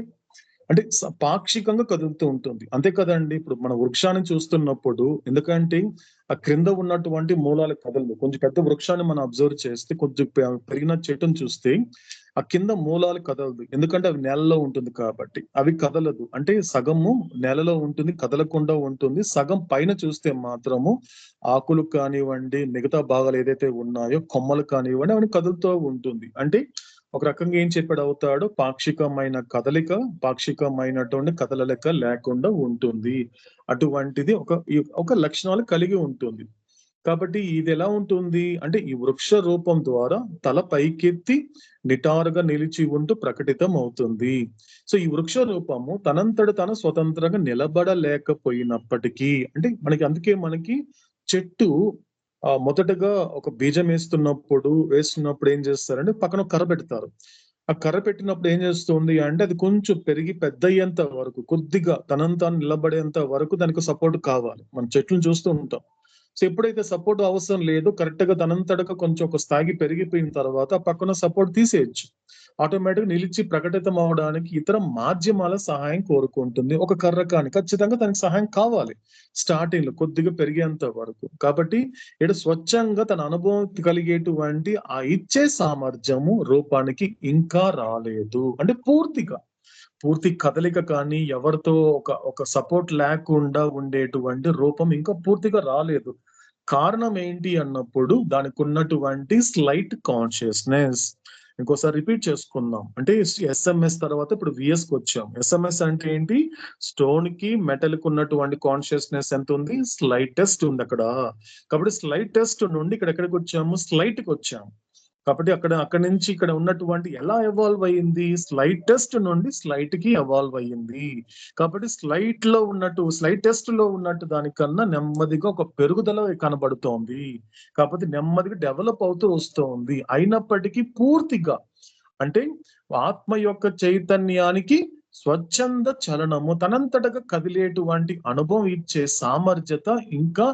పాక్షికంగా కదులుతూ ఉంటుంది. అంతే కదండి. ఇప్పుడు మన వృక్షాన్ని చూస్తున్నప్పుడు, ఎందుకంటే ఆ క్రింద ఉన్నటువంటి మూలాలు కదలదు. కొంచెం పెద్ద వృక్షాన్ని మనం అబ్జర్వ్ చేస్తే, కొంచెం పెరిగిన చెట్టును చూస్తే ఆ కింద మూలాలు కదలదు, ఎందుకంటే అవి నేలలో ఉంటుంది కాబట్టి. అవి కదలదు, అంటే సగము నేలలో ఉంటుంది, కదలకుండా ఉంటుంది. సగం పైన చూస్తే మాత్రము ఆకులు కానివ్వండి, మిగతా భాగాలు ఏదైతే ఉన్నాయో కొమ్మలు కానివ్వండి, అవన్నీ కదులుతూ ఉంటుంది. అంటే ఒక రకంగా ఏం చెప్పాడు అవుతాడు, పాక్షికమైన కదలిక, పాక్షికమైనటువంటి కదలిక లేకుండా ఉంటుంది. అటువంటిది ఒక లక్షణాలు కలిగి ఉంటుంది. కాబట్టి ఇది ఎలా ఉంటుంది అంటే ఈ వృక్ష రూపం ద్వారా తల పైకెత్తి నిటారుగా నిలిచి ఉంటూ ప్రకటితం అవుతుంది. సో ఈ వృక్ష రూపము తనంతట తను స్వతంత్రంగా నిలబడలేకపోయినప్పటికీ, అంటే అందుకే మనకి చెట్టు మొదటగా ఒక బీజం వేస్తున్నప్పుడు ఏం చేస్తారంటే పక్కన కర్ర పెడతారు. ఆ కర్ర పెట్టినప్పుడు ఏం చేస్తుంది అంటే అది కొంచెం పెరిగి పెద్ద అయ్యేంత వరకు, కొద్దిగా తనంతా నిలబడేంత వరకు దానికి సపోర్ట్ కావాలి. మనం చెట్లను చూస్తూ ఉంటాం. సో ఎప్పుడైతే సపోర్ట్ అవసరం లేదో, కరెక్ట్ గా తనంతటగా కొంచెం ఒక స్థాయి పెరిగిపోయిన తర్వాత పక్కన సపోర్ట్ తీసేయచ్చు. ఆటోమేటిక్ నిలిచి ప్రకటితం అవడానికి ఇతర మాధ్యమాల సహాయం కోరుకుంటుంది. ఒక కర్ర కానీ ఖచ్చితంగా తనకి సహాయం కావాలి స్టార్టింగ్ లో కొద్దిగా పెరిగేంత వరకు. కాబట్టి ఇక్కడ స్వచ్ఛంగా తన అనుభవం కలిగేటువంటి ఆ ఇచ్చే సామర్థ్యము రూపానికి ఇంకా రాలేదు. అంటే పూర్తి కదలిక కానీ ఎవరితో ఒక సపోర్ట్ లేకుండా ఉండేటువంటి రూపం ఇంకా పూర్తిగా రాలేదు. కారణం ఏంటి అన్నప్పుడు దానికి ఉన్నటువంటి స్లైట్ కాన్షియస్నెస్. ఇంకోసారి రిపీట్ చేసుకుందాం. అంటే ఎస్ఎంఎస్ తర్వాత ఇప్పుడు విఎస్ కి వచ్చాం. ఎస్ఎంఎస్ అంటే ఏంటి? స్టోన్ కి మెటల్ కి ఉన్నటువంటి కాన్షియస్నెస్ ఎంత ఉంది? స్లైటెస్ట్ ఉంది అక్కడ. కాబట్టి స్లైటెస్ట్ నుండి ఎక్కడికి వచ్చాము? స్లైట్ కి వచ్చాము. కాబట్టి అక్కడి నుంచి ఇక్కడ ఉన్నటువంటి ఎలా ఎవాల్వ్ అయ్యింది? స్లైటెస్ట్ నుండి స్లైట్ కి ఎవాల్వ్ అయ్యింది. కాబట్టి స్లైటెస్ట్ లో ఉన్నట్టు దానికన్నా నెమ్మదిగా ఒక పెరుగుదల కనబడుతోంది. కాబట్టి నెమ్మదిగా డెవలప్ అవుతూ వస్తోంది. అయినప్పటికీ పూర్తిగా అంటే ఆత్మ యొక్క చైతన్యానికి స్వచ్ఛంద చలనము, తనంతటగా కదిలేటువంటి అనుభవం ఇచ్చే సామర్థ్యత ఇంకా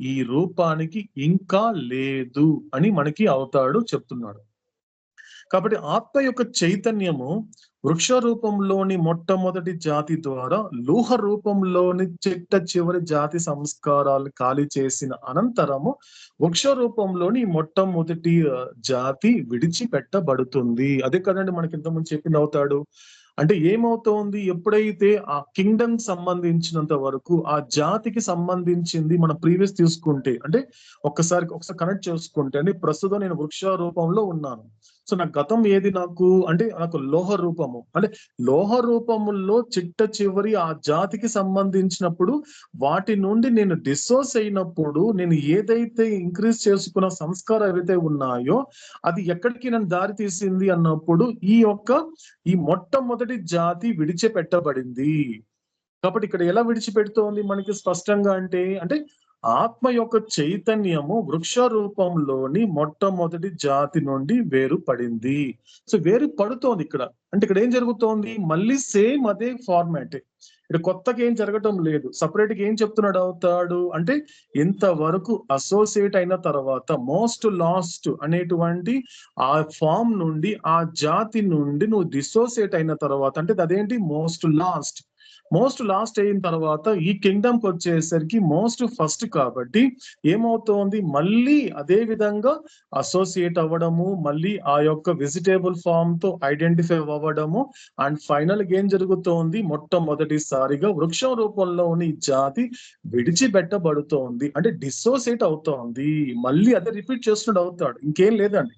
ఈ రూపానికి ఇంకా లేదు అని మనకి అవుతాడు చెప్తున్నాడు. కాబట్టి ఆత్మ యొక్క చైతన్యము వృక్ష రూపంలోని మొట్టమొదటి జాతి ద్వారా లోహ రూపంలోని చిట్ట జాతి సంస్కారాలు ఖాళీ చేసిన అనంతరము వృక్ష రూపంలోని మొట్టమొదటి జాతి విడిచిపెట్టబడుతుంది. అదే కదండి మనకి ఇంతకుముందు చెప్పింది అవుతాడు. అంటే ఏమవుతోంది, ఎప్పుడైతే ఆ కింగ్డమ్ సంబంధించినంత వరకు ఆ జాతికి సంబంధించింది మనం ప్రీవియస్ తీసుకుంటే, అంటే ఒకసారి కనెక్ట్ చేసుకుంటే అండి, ప్రస్తుతం నేను వృక్ష రూపంలో ఉన్నాను. సో నా గతం ఏది నాకు లోహ రూపము, అంటే లోహ రూపముల్లో చివరి ఆ జాతికి సంబంధించినప్పుడు వాటి నుండి నేను డిసోస్ అయినప్పుడు నేను ఏదైతే ఇంక్రీజ్ చేసుకున్న సంస్కారం ఏవైతే ఉన్నాయో అది ఎక్కడికి నన్ను దారి తీసింది అన్నప్పుడు ఈ మొట్టమొదటి జాతి విడిచిపెట్టబడింది. కాబట్టి ఇక్కడ ఎలా విడిచిపెడుతోంది మనకి స్పష్టంగా అంటే ఆత్మ యొక్క చైతన్యము వృక్ష రూపంలోని మొట్టమొదటి జాతి నుండి వేరు పడింది. సో వేరు పడుతోంది ఇక్కడ. అంటే ఇక్కడ ఏం జరుగుతోంది? మళ్ళీ సేమ్ అదే ఫార్మాట్. ఇక్కడ కొత్తగా ఏం జరగటం లేదు. సపరేట్ గా ఏం చెప్తున్నాడు అవుతాడు అంటే ఇంతవరకు అసోసియేట్ అయిన తర్వాత మోస్ట్ లాస్ట్ అనేటువంటి ఆ ఫామ్ నుండి, ఆ జాతి నుండి నువ్వు డిసోసియేట్ అయిన తర్వాత, అంటే అదేంటి? Most last. మోస్ట్ లాస్ట్ అయిన తర్వాత ఈ కింగ్డమ్ కి వచ్చేసరికి మోస్ట్ ఫస్ట్ కాబట్టి ఏమవుతోంది, మళ్ళీ అదే విధంగా అసోసియేట్ అవ్వడము, మళ్ళీ ఆ యొక్క వెజిటేబుల్ ఫామ్ తో ఐడెంటిఫై అవ్వడము, అండ్ ఫైనల్ గా ఏం జరుగుతోంది, మొట్టమొదటిసారిగా వృక్షం రూపంలోని జాతి విడిచిపెట్టబడుతోంది, అంటే డిసోసియేట్ అవుతోంది. మళ్ళీ అదే రిపీట్ చేస్తున్నాడు అవుతాడు, ఇంకేం లేదండి.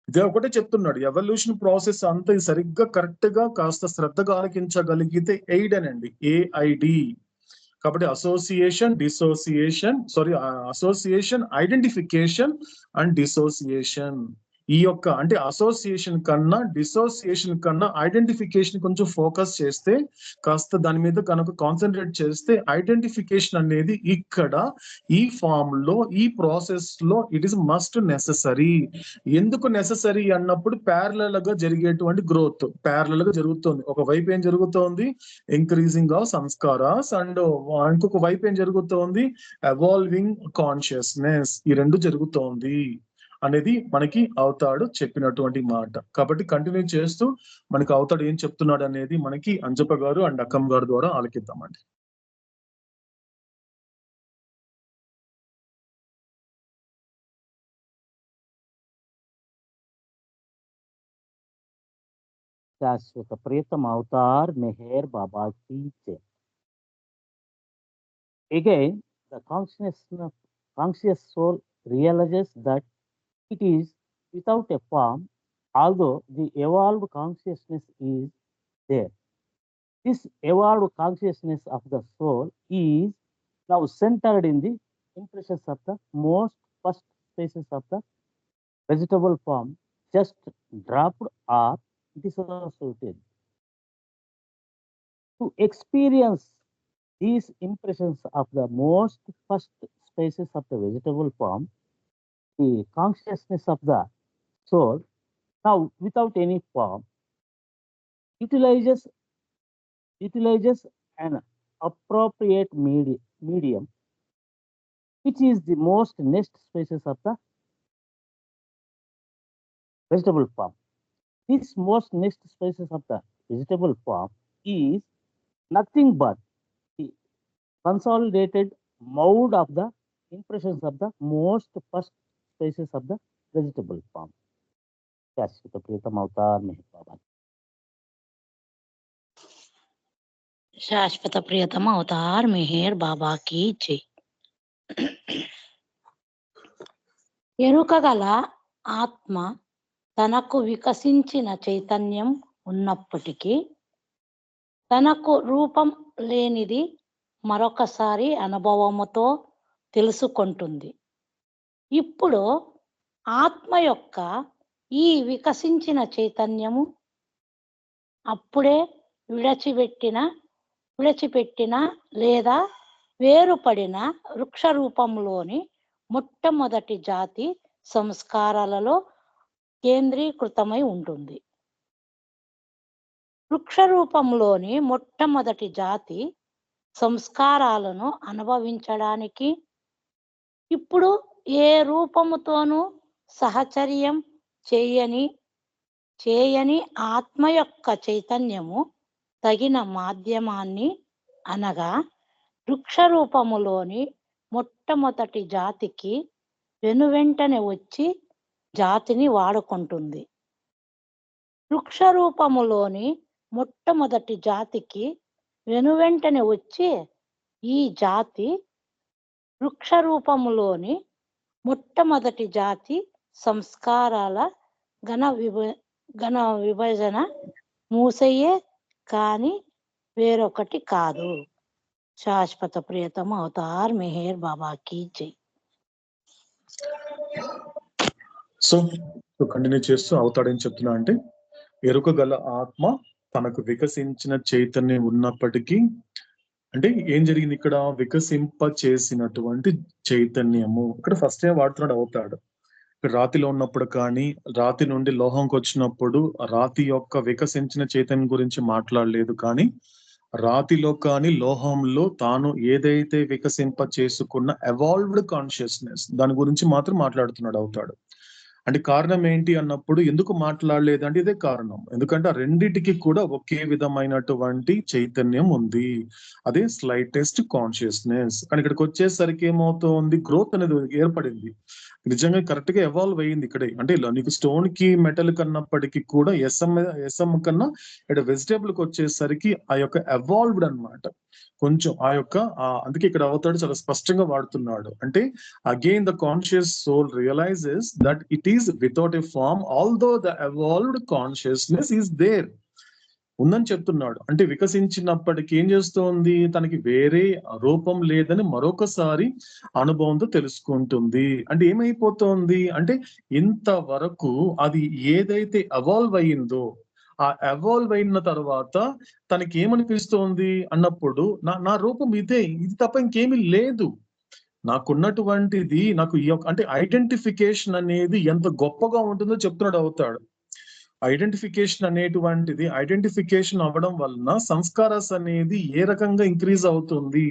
ఇదే ఒకటే చెప్తున్నాడు, ఎవల్యూషన్ ప్రాసెస్ అంతా సరిగ్గా కరెక్ట్ గా కాస్త శ్రద్ధగా ఆలకించగలిగితే ఎయిడ్ అండి, ఏఐడి. కాబట్టి association, dissociation, association, identification and dissociation. ఈ యొక్క అంటే అసోసియేషన్ కన్నా డిసోసియేషన్ కన్నా ఐడెంటిఫికేషన్ కొంచెం ఫోకస్ చేస్తే, కాస్త దాని మీద కనుక కాన్సన్ట్రేట్ చేస్తే, ఐడెంటిఫికేషన్ అనేది ఇక్కడ ఈ ఫామ్ లో, ఈ ప్రాసెస్ లో ఇట్ ఈస్ మస్ట్ నెససరీ. ఎందుకు నెససరీ అన్నప్పుడు ప్యారలల్ గా జరిగేటువంటి గ్రోత్ ప్యారలల్ గా జరుగుతుంది. ఒకవైపు ఏం జరుగుతోంది, ఇంక్రీజింగ్ ఆఫ్ సంస్కారాస్, అండ్ ఇంకొక వైపు ఏం జరుగుతోంది, ఎవాల్వింగ్ కాన్షియస్నెస్. ఈ రెండు జరుగుతోంది అనేది మనకి అవతాడు చెప్పినటువంటి మాట. కాబట్టి కంటిన్యూ చేస్తూ మనకి అవతాడు ఏం చెప్తున్నాడు అనేది మనకి అంజప్ప గారు అండ్ అక్కమ్మ గారు ద్వారా ఆలకిద్దామండి. शाश्वत प्रियतम अवतार मेहर बाबा की जय. Again, the conscious soul realizes that it is without a form, although the evolved consciousness is there. This evolved consciousness of the soul is now centered in the impressions of the most first spaces of the vegetable form, just dropped or dissociated. To experience these impressions of the most first spaces of the vegetable form, the consciousness of the soul, now without any form, utilizes an appropriate medium, which is the most next spaces of the vegetable form. This most next spaces of the vegetable form is nothing but the consolidated mold of the impressions of the most first spaces of the vegetable form. शाश्वत प्रियतम अवतार मेहर बाबा. శాశ్వత ప్రియతమ Avatar Meher బాబాకి జై. ఎరుకగల ఆత్మ తనకు వికసించిన చైతన్యం ఉన్నప్పటికీ తనకు రూపం లేనిది మరొకసారి అనుభవముతో తెలుసుకుంటుంది. ఇప్పుడు ఆత్మ యొక్క ఈ వికసించిన చైతన్యము అప్పుడే విడిచిపెట్టిన లేదా వేరుపడిన వృక్ష రూపంలోని మొట్టమొదటి జాతి సంస్కారాలలో కేంద్రీకృతమై ఉంటుంది. వృక్ష రూపంలోని మొట్టమొదటి జాతి సంస్కారాలను అనుభవించడానికి ఇప్పుడు ఏ రూపముతోనూ సహచర్యం చేయని ఆత్మ యొక్క చైతన్యము తగిన మాధ్యమాన్ని అనగా వృక్ష రూపములోని మొట్టమొదటి జాతికి వెనువెంటనే వచ్చి జాతిని వాడుకుంటుంది. వృక్ష రూపములోని మొట్టమొదటి జాతికి వెనువెంటనే వచ్చి ఈ జాతి వృక్ష రూపములోని మొట్టమొదటి జాతి సంస్కారాల ఘన విభజన మూసయ్యే కాని వేరొకటి కాదు. శాశ్వత ప్రియతమ అవతార్ మెహర్ బాబాకి జై. సో కంటిన్యూ చేస్తూ అవతాడేం చెప్తున్నా అంటే, ఎరుక గల ఆత్మ తనకు వికసించిన చైతన్యం ఉన్నప్పటికీ, అంటే ఏం జరిగింది ఇక్కడ, వికసింప చేసినటువంటి చైతన్యము. ఇక్కడ ఫస్ట్ వాడుతున్నాడు అవుతాడు. రాతిలో ఉన్నప్పుడు కానీ రాతి నుండి లోహంకి వచ్చినప్పుడు రాతి యొక్క వికసించిన చైతన్యం గురించి మాట్లాడలేదు, కానీ రాతిలో కానీ లోహంలో తాను ఏదైతే వికసింప చేసుకున్న ఎవాల్వ్డ్ కాన్షియస్నెస్ దాని గురించి మాత్రం మాట్లాడుతున్నాడు అవుతాడు. అంటే కారణం ఏంటి అన్నప్పుడు ఎందుకు మాట్లాడలేదంటే ఇదే కారణం. ఎందుకంటే ఆ రెండిటికి కూడా ఒకే విధమైనటువంటి చైతన్యం ఉంది, అదే స్లైటెస్ట్ కాన్షియస్నెస్. కానీ ఇక్కడికి వచ్చేసరికి ఏమవుతుంది, గ్రోత్ అనేది ఏర్పడింది, నిజంగా కరెక్ట్ గా ఎవాల్వ్ అయ్యింది ఇక్కడే. అంటే ఇలా నీకు స్టోన్ కి మెటల్ కన్నప్పటికీ కూడా ఎస్ఎం కన్నా ఇక్కడ వెజిటేబుల్ కి వచ్చేసరికి ఆ యొక్క ఎవాల్వ్డ్ అన్నమాట. కొంచెం ఆ యొక్క అందుకే ఇక్కడ అవుతాడు చాలా స్పష్టంగా వాడుతున్నాడు. అంటే again the conscious soul realises that it is without a form although the evolved consciousness is there, ఉందని చెప్తున్నాడు. అంటే వికసించినప్పటికీ ఏం చేస్తోంది, తనకి వేరే రూపం లేదని మరొకసారి అనుభవంతో తెలుసుకుంటుంది. అంటే ఏమైపోతోంది అంటే ఇంతవరకు అది ఏదైతే ఎవాల్వ్ అయ్యిందో ఆ ఎవాల్వ్ అయిన తర్వాత తనకి ఏమనిపిస్తోంది అన్నప్పుడు నా రూపం ఇదే, ఇది తప్ప ఇంకేమీ లేదు, నాకున్నటువంటిది నాకు ఈ యొక్క అంటే ఐడెంటిఫికేషన్ అనేది ఎంత గొప్పగా ఉంటుందో చెప్తున్నాడు అవుతాడు. ఐడెంటిఫికేషన్ అనేటువంటిది ఐడెంటిఫికేషన్ అవ్వడం వలన సంస్కారాస్ అనేది ఏ రకంగా ఇంక్రీజ్ అవుతుంది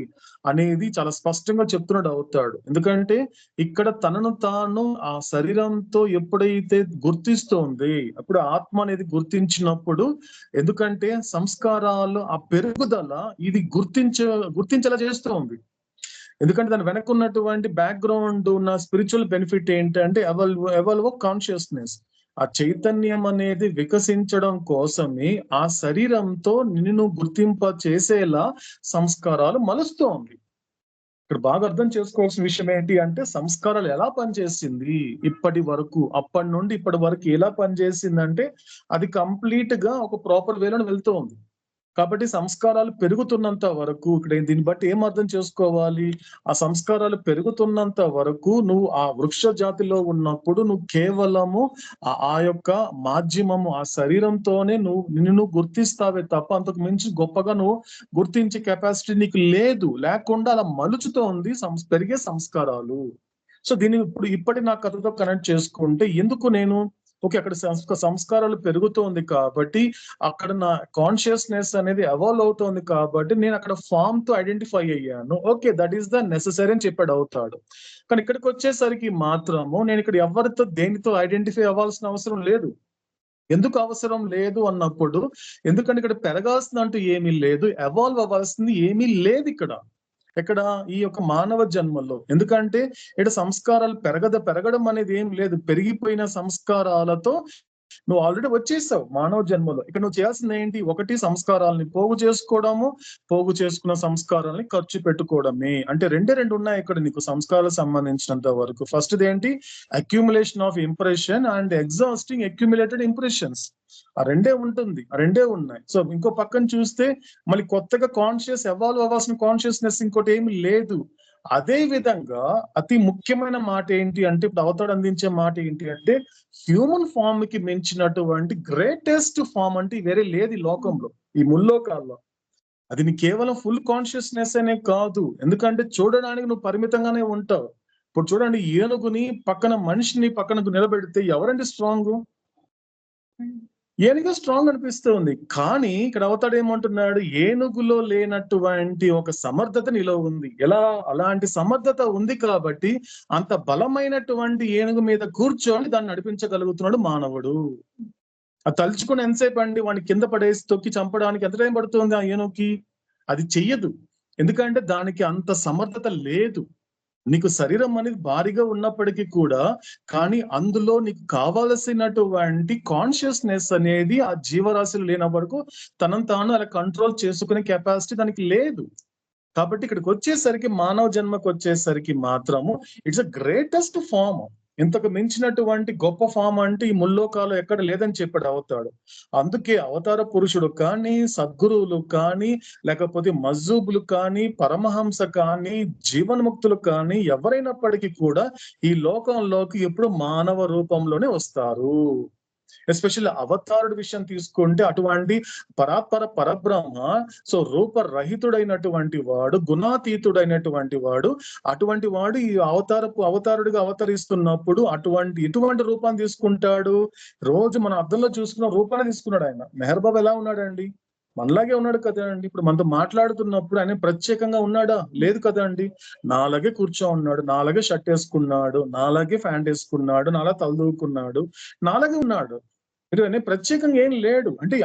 అనేది చాలా స్పష్టంగా చెప్తున్నాడు అవుతాడు. ఎందుకంటే ఇక్కడ తనను తాను ఆ శరీరంతో ఎప్పుడైతే గుర్తిస్తోంది అప్పుడు ఆత్మ అనేది గుర్తించినప్పుడు, ఎందుకంటే సంస్కారాలు ఆ పెరుగుదల ఇది గుర్తించేలా చేస్తోంది. ఎందుకంటే దాని వెనక ఉన్నటువంటి బ్యాక్గ్రౌండ్ ఉన్న స్పిరిచువల్ బెనిఫిట్ ఏంటంటే ఎవాల్వ్ కాన్షియస్నెస్. ఆ చైతన్యం అనేది వికసించడం కోసమే ఆ శరీరంతో నిన్ను గుర్తింప చేసేలా సంస్కారాలు మలుస్తోంది. ఇక్కడ బాగా అర్థం చేసుకోవాల్సిన విషయం ఏంటి అంటే సంస్కారాలు ఎలా పనిచేసింది ఇప్పటి వరకు, అప్పటి నుండి ఇప్పటి వరకు ఎలా పనిచేసిందంటే అది కంప్లీట్ గా ఒక ప్రాపర్ వేలో వెళ్తోంది. కాబట్టి సంస్కారాలు పెరుగుతున్నంత వరకు ఇక్కడ దీన్ని బట్టి ఏం అర్థం చేసుకోవాలి, ఆ సంస్కారాలు పెరుగుతున్నంత వరకు నువ్వు ఆ వృక్ష జాతిలో ఉన్నప్పుడు నువ్వు కేవలము ఆ యొక్క మాధ్యమము ఆ శరీరంతోనే నిన్ను గుర్తిస్తావే తప్ప అంతకు మించి గొప్పగా నువ్వు గుర్తించే కెపాసిటీ నీకు లేదు. లేకుండా అలా మలుచుతోంది పెరిగే సంస్కారాలు. సో దీన్ని ఇప్పటి నా కథతో కనెక్ట్ చేసుకుంటే ఎందుకు నేను ఓకే అక్కడ సంస్కారాలు పెరుగుతోంది కాబట్టి అక్కడ నా కాన్షియస్నెస్ అనేది ఎవాల్వ్ అవుతోంది కాబట్టి నేను అక్కడ ఫామ్ తో ఐడెంటిఫై అయ్యాను. Okay that is the necessary అని చెప్పాడు అవుతాడు. కానీ ఇక్కడికి వచ్చేసరికి మాత్రము నేను ఇక్కడ ఎవరితో దేనితో ఐడెంటిఫై అవ్వాల్సిన అవసరం లేదు. ఎందుకు అవసరం లేదు అన్నప్పుడు, ఎందుకంటే ఇక్కడ పెరగాల్సింది అంటూ ఏమీ లేదు, ఎవాల్వ్ అవ్వాల్సింది ఏమీ లేదు ఇక్కడ ఈ యొక్క మానవ జన్మలో. ఎందుకంటే ఇక్కడ సంస్కారాలు పెరగడం అనేది ఏం లేదు, పెరిగిపోయిన సంస్కారాలతో నువ్వు ఆల్రెడీ వచ్చేసావు మానవ జన్మలో. ఇక్కడ నువ్వు చేయాల్సింది ఏంటి, ఒకటి సంస్కారాలని పోగు చేసుకోవడము, పోగు చేసుకున్న సంస్కారాలని ఖర్చు పెట్టుకోవడమే. అంటే రెండు ఉన్నాయి ఇక్కడ నీకు సంస్కారాలకు సంబంధించినంత వరకు. ఫస్ట్ ఏంటి, accumulation of impression and exhausting accumulated impressions. ఆ రెండే ఉన్నాయి. సో ఇంకో పక్కన చూస్తే మళ్ళీ కొత్తగా కాన్షియస్ ఎవాల్వ్ అవ్వాల్సిన కాన్షియస్నెస్ ఇంకోటి ఏమి లేదు. అదే విధంగా అతి ముఖ్యమైన మాట ఏంటి అంటే ఇప్పుడు అవతాడు అందించే మాట ఏంటి అంటే హ్యూమన్ ఫామ్ కి మించినటువంటి గ్రేటెస్ట్ ఫామ్ అంటే వేరే లేదు ఈ లోకంలో, ఈ ముల్లోకాల్లో. అది నీ కేవలం ఫుల్ కాన్షియస్నెస్ అనే కాదు, ఎందుకంటే చూడడానికి నువ్వు పరిమితంగానే ఉంటావు. ఇప్పుడు చూడండి, ఏనుగుని పక్కన మనిషిని పక్కన నిలబెడితే ఎవరండి స్ట్రాంగ్? ఏనుగు స్ట్రాంగ్ అనిపిస్తుంది. కానీ ఇక్కడ అవతాడు ఏమంటున్నాడు, ఏనుగులో లేనటువంటి ఒక సమర్థత నీలో ఉంది. అలాంటి సమర్థత ఉంది కాబట్టి అంత బలమైనటువంటి ఏనుగు మీద కూర్చొని దాన్ని నడిపించగలుగుతున్నాడు మానవుడు. అది తలుచుకుని ఎంతసేపు అండి వాడిని కింద పడేసి తొక్కి చంపడానికి ఎంత టైం పడుతుంది ఆ ఏనుగుకి? అది చెయ్యదు, ఎందుకంటే దానికి అంత సమర్థత లేదు. నీకు శరీరం అనేది భారీగా ఉన్నప్పటికీ కూడా కానీ అందులో నీకు కావలసినటువంటి కాన్షియస్నెస్ అనేది ఆ జీవరాశులు లేన వరకు తనను తాను అలా కంట్రోల్ చేసుకునే కెపాసిటీ దానికి లేదు. కాబట్టి ఇక్కడికి వచ్చేసరికి మానవ జన్మకు వచ్చేసరికి మాత్రము ఇట్స్ అ గ్రేటెస్ట్ ఫామ్. ఇంతకు మించినటువంటి గొప్ప ఫామ్ అంటే ఈ ముల్లోకాలు ఎక్కడ లేదని చెప్పాడు అవుతాడు. అందుకే అవతార పురుషుడు కానీ, సద్గురువులు కానీ, లేకపోతే మజ్జూబులు కానీ, పరమహంస కానీ, జీవన్ముక్తులు కానీ ఎవరైనప్పటికీ కూడా ఈ లోకంలోకి ఎప్పుడు మానవ రూపంలోనే వస్తారు. ఎస్పెషల్లీ అవతారుడి విషయం తీసుకుంటే అటువంటి పరబ్రహ్మ, సో రూపరహితుడైనటువంటి వాడు, గుణాతీతుడైనటువంటి వాడు, అటువంటి వాడు ఈ అవతారుడిగా అవతరిస్తున్నప్పుడు ఎటువంటి రూపాన్ని తీసుకుంటాడు? రోజు మన అర్థంలో చూసుకున్న రూపాన్ని తీసుకున్నాడు ఆయన. మెహర్ బాబా ఎలా ఉన్నాడండి? మనలాగే ఉన్నాడు కదా అండి. ఇప్పుడు మనతో మాట్లాడుతున్నప్పుడు ఆయన ప్రత్యేకంగా ఉన్నాడా? లేదు కదా అండి. నాలాగే కూర్చో ఉన్నాడు, నాలాగే షర్ట్ వేసుకున్నాడు, నాలాగే ప్యాంట్ వేసుకున్నాడు, నాలా తలదూకున్నాడు, నాలాగే ఉన్నాడు. ఆయన ప్రత్యేకంగా ఏం లేడు. అంటే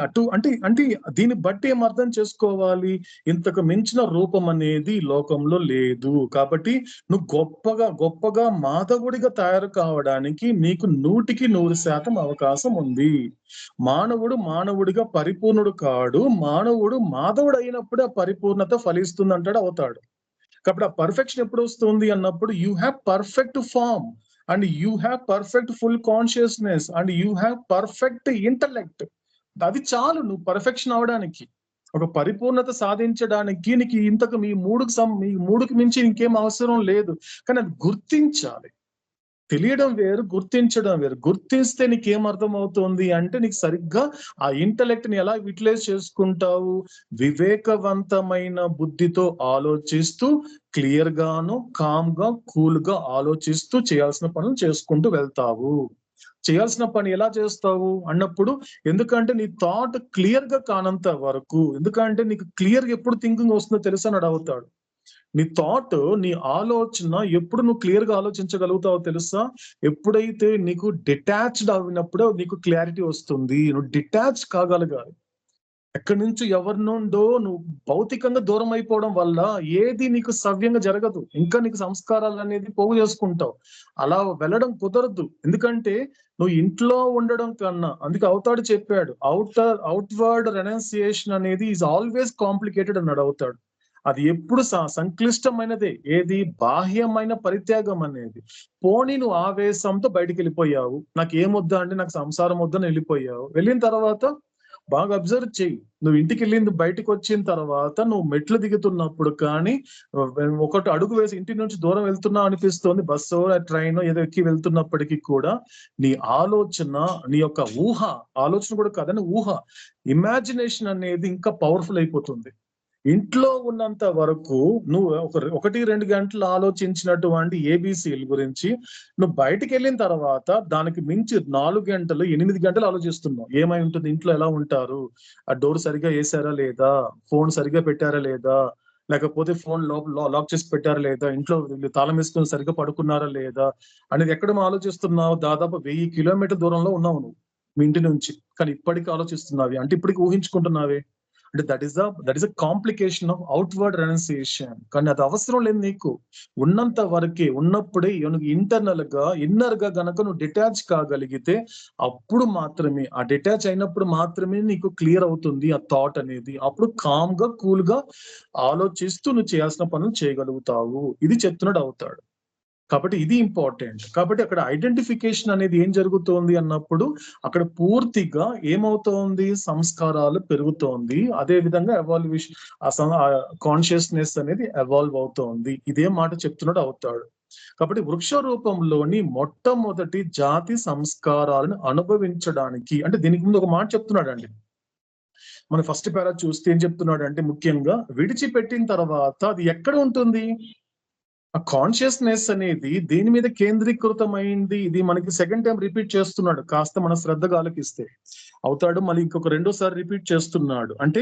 దీన్ని బట్టి ఏం అర్థం చేసుకోవాలి? ఇంతకు మించిన రూపం అనేది లోకంలో లేదు. కాబట్టి నువ్వు గొప్పగా మాధవుడిగా తయారు కావడానికి నీకు 100% అవకాశం ఉంది. మానవుడిగా పరిపూర్ణుడు కాడు. మానవుడు మాధవుడు అయినప్పుడు ఆ పరిపూర్ణత ఫలిస్తుంది అంటాడు, అవుతాడు. కాబట్టి ఆ పర్ఫెక్షన్ ఎప్పుడు వస్తుంది అన్నప్పుడు you have perfect form and you have perfect full consciousness and you have perfect intellect. అది చాలు నువ్వు పర్ఫెక్షన్ అవడానికి. ఒక పరిపూర్ణత సాధించడానికి నీకు ఇంతకు మీ మూడుకి మించి ఇంకేం అవసరం లేదు. కానీ అది గుర్తించాలి. తెలియడం వేరు, గుర్తించడం వేరు. గుర్తిస్తే నీకేం అర్థం అవుతుంది అంటే నీకు సరిగ్గా ఆ ఇంటలెక్ట్ ని ఎలా యూటిలైజ్ చేసుకుంటావు? వివేకవంతమైన బుద్ధితో ఆలోచిస్తూ క్లియర్ గాను, కామ్ గా, కూల్ గా ఆలోచిస్తూ చేయాల్సిన పనులు చేసుకుంటూ వెళ్తావు. చేయాల్సిన పని ఎలా చేస్తావు అన్నప్పుడు, ఎందుకంటే నీ థాట్ క్లియర్ గా కానంత వరకు, ఎందుకంటే నీకు క్లియర్ గా ఎప్పుడు థింకింగ్ వస్తుందో తెలుసా అని అడుగుతాడు. నీ థాట్, నీ ఆలోచన ఎప్పుడు నువ్వు క్లియర్ గా ఆలోచించగలుగుతావో తెలుసా? ఎప్పుడైతే నీకు డిటాచ్డ్ అయినప్పుడో నీకు క్లారిటీ వస్తుంది. నువ్వు డిటాచ్ కాగలగాలి. ఎక్కడి నుంచి ఎవరి నుండో నువ్వు భౌతికంగా దూరం అయిపోవడం వల్ల ఏది నీకు సవ్యంగా జరగదు. ఇంకా నీకు సంస్కారాలు అనేది పోగు చేసుకుంటావు. అలా వెళ్ళడం కుదరదు. ఎందుకంటే నువ్వు ఇంట్లో ఉండడం కన్నా, అందుకే అవుతాడు చెప్పాడు, అవుట్వర్డ్ రెనౌన్సియేషన్ అనేది ఈజ్ ఆల్వేస్ కాంప్లికేటెడ్ అన్నాడు అవుతాడు. అది ఎప్పుడు సంక్లిష్టమైనదే. ఏది? బాహ్యమైన పరిత్యాగం అనేది. పోనీ నువ్వు ఆవేశంతో బయటికి వెళ్ళిపోయావు, నాకు ఏమొద్దా అంటే నాకు సంసారం వద్దని వెళ్ళిపోయావు. వెళ్ళిన తర్వాత బాగా అబ్జర్వ్ చెయ్యి. నువ్వు ఇంటికి వెళ్ళింది, బయటకు వచ్చిన తర్వాత నువ్వు మెట్లు దిగుతున్నప్పుడు కానీ, ఒకటి అడుగు వేసి ఇంటి నుంచి దూరం వెళ్తున్నావు అనిపిస్తుంది, బస్సో ట్రైన్ ఏదో ఎక్కి వెళ్తున్నప్పటికీ కూడా నీ ఆలోచన, నీ యొక్క ఆలోచన కూడా కాదని ఊహ, ఇమాజినేషన్ అనేది ఇంకా పవర్ఫుల్ అయిపోతుంది. ఇంట్లో ఉన్నంత వరకు నువ్వు 1-2 గంటలు ఆలోచించినటువంటి ఏబిసిల గురించి నువ్వు బయటికి వెళ్ళిన తర్వాత దానికి మించి 4 గంటలు 8 గంటలు ఆలోచిస్తున్నావు. ఏమై ఉంటుంది, ఇంట్లో ఎలా ఉంటారు, ఆ డోర్ సరిగా వేసారా లేదా, ఫోన్ సరిగా పెట్టారా లేదా, లేకపోతే ఫోన్ లాక్ చేసి పెట్టారా లేదా, ఇంట్లో తాళం వేసుకుని సరిగా పడుకున్నారా లేదా అనేది ఎక్కడ ఆలోచిస్తున్నావు? దాదాపు 1000 కిలోమీటర్ల దూరంలో ఉన్నావు నువ్వు మీ ఇంటి నుంచి. కానీ ఇప్పటికీ ఆలోచిస్తున్నావి అంటే ఇప్పటికి ఊహించుకుంటున్నావే. అంటే that is a complication of outward renunciation. కానీ అది అవసరం లేదు నీకు. ఉన్నంత వరకే, ఉన్నప్పుడే ఇన్నర్ గా గనక నువ్వు డిటాచ్ కాగలిగితే అప్పుడు మాత్రమే, ఆ డిటాచ్ అయినప్పుడు మాత్రమే నీకు క్లియర్ అవుతుంది ఆ థాట్ అనేది. అప్పుడు కామ్ గా, కూల్ గా ఆలోచిస్తూ నువ్వు చేయాల్సిన పనులు చేయగలుగుతావు. ఇది చెప్తున్నాడు అవుతాడు. కాబట్టి ఇది ఇంపార్టెంట్. కాబట్టి అక్కడ ఐడెంటిఫికేషన్ అనేది ఏం జరుగుతోంది అన్నప్పుడు అక్కడ పూర్తిగా ఏమవుతోంది? సంస్కారాలు పెరుగుతోంది. అదే విధంగా ఎవాల్యుయేషన్, కాన్షియస్నెస్ అనేది ఎవాల్వ్ అవుతోంది. ఇదే మాట చెప్తున్నాడు అవుతాడు. కాబట్టి వృక్ష రూపంలోని మొట్టమొదటి జాతి సంస్కారాలను అనుభవించడానికి, అంటే దీనికి ముందు ఒక మాట చెప్తున్నాడు అండి. మన ఫస్ట్ పేరా చూస్తే ఏం చెప్తున్నాడు అంటే, ముఖ్యంగా విడిచిపెట్టిన తర్వాత అది ఎక్కడ ఉంటుంది? ఆ కాన్షియస్నెస్ అనేది దేని మీద కేంద్రీకృతమైంది? ఇది మనకి సెకండ్ టైం రిపీట్ చేస్తున్నాడు. కాస్త మన శ్రద్ధగా ఆలకిస్తే అవుతాడు. మళ్ళీ ఇంకొక రెండోసారి రిపీట్ చేస్తున్నాడు. అంటే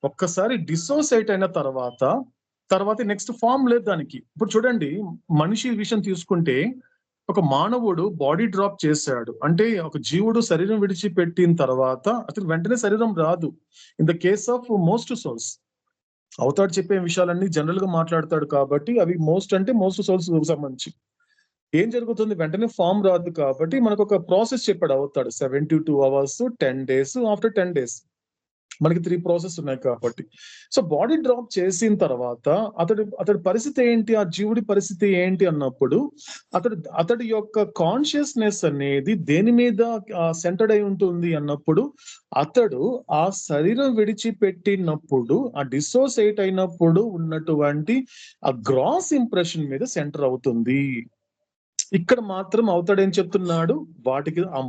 ఒక్కసారి డిసోసియేట్ అయిన తర్వాత నెక్స్ట్ ఫామ్ లేదు దానికి. ఇప్పుడు చూడండి, మనిషి విషయం తీసుకుంటే, ఒక మానవుడు బాడీ డ్రాప్ చేశాడు అంటే, ఒక జీవుడు శరీరం విడిచిపెట్టిన తర్వాత అతను వెంటనే శరీరం రాదు. In the case of most souls, అవుతాడు చెప్పే విషయాలన్నీ జనరల్ గా మాట్లాడతాడు కాబట్టి అవి మోస్ట్ సోల్స్ సంబంధించి. ఏం జరుగుతుంది? వెంటనే ఫామ్ రాదు కాబట్టి మనకు ఒక ప్రాసెస్ చెప్పాడు అవుతాడు. 72 hours, 10 days, ఆఫ్టర్ 10 days మనకి 3 ప్రాసెస్ ఉన్నాయి కాబట్టి. సో బాడీ డ్రాప్ చేసిన తర్వాత అతడి పరిస్థితి ఏంటి, ఆ జీవుడి పరిస్థితి ఏంటి అన్నప్పుడు, అతడి యొక్క కాన్షియస్నెస్ అనేది దేని మీద సెంటర్డ్ అయి ఉంటుంది అన్నప్పుడు, అతడు ఆ శరీరం విడిచిపెట్టినప్పుడు, ఆ డిసోసియేట్ అయినప్పుడు ఉన్నటువంటి ఆ గ్రాస్ ఇంప్రెషన్ మీద సెంటర్ అవుతుంది. ఇక్కడ మాత్రం అవుతాడు ఏం చెప్తున్నాడు? వాటికి ఆ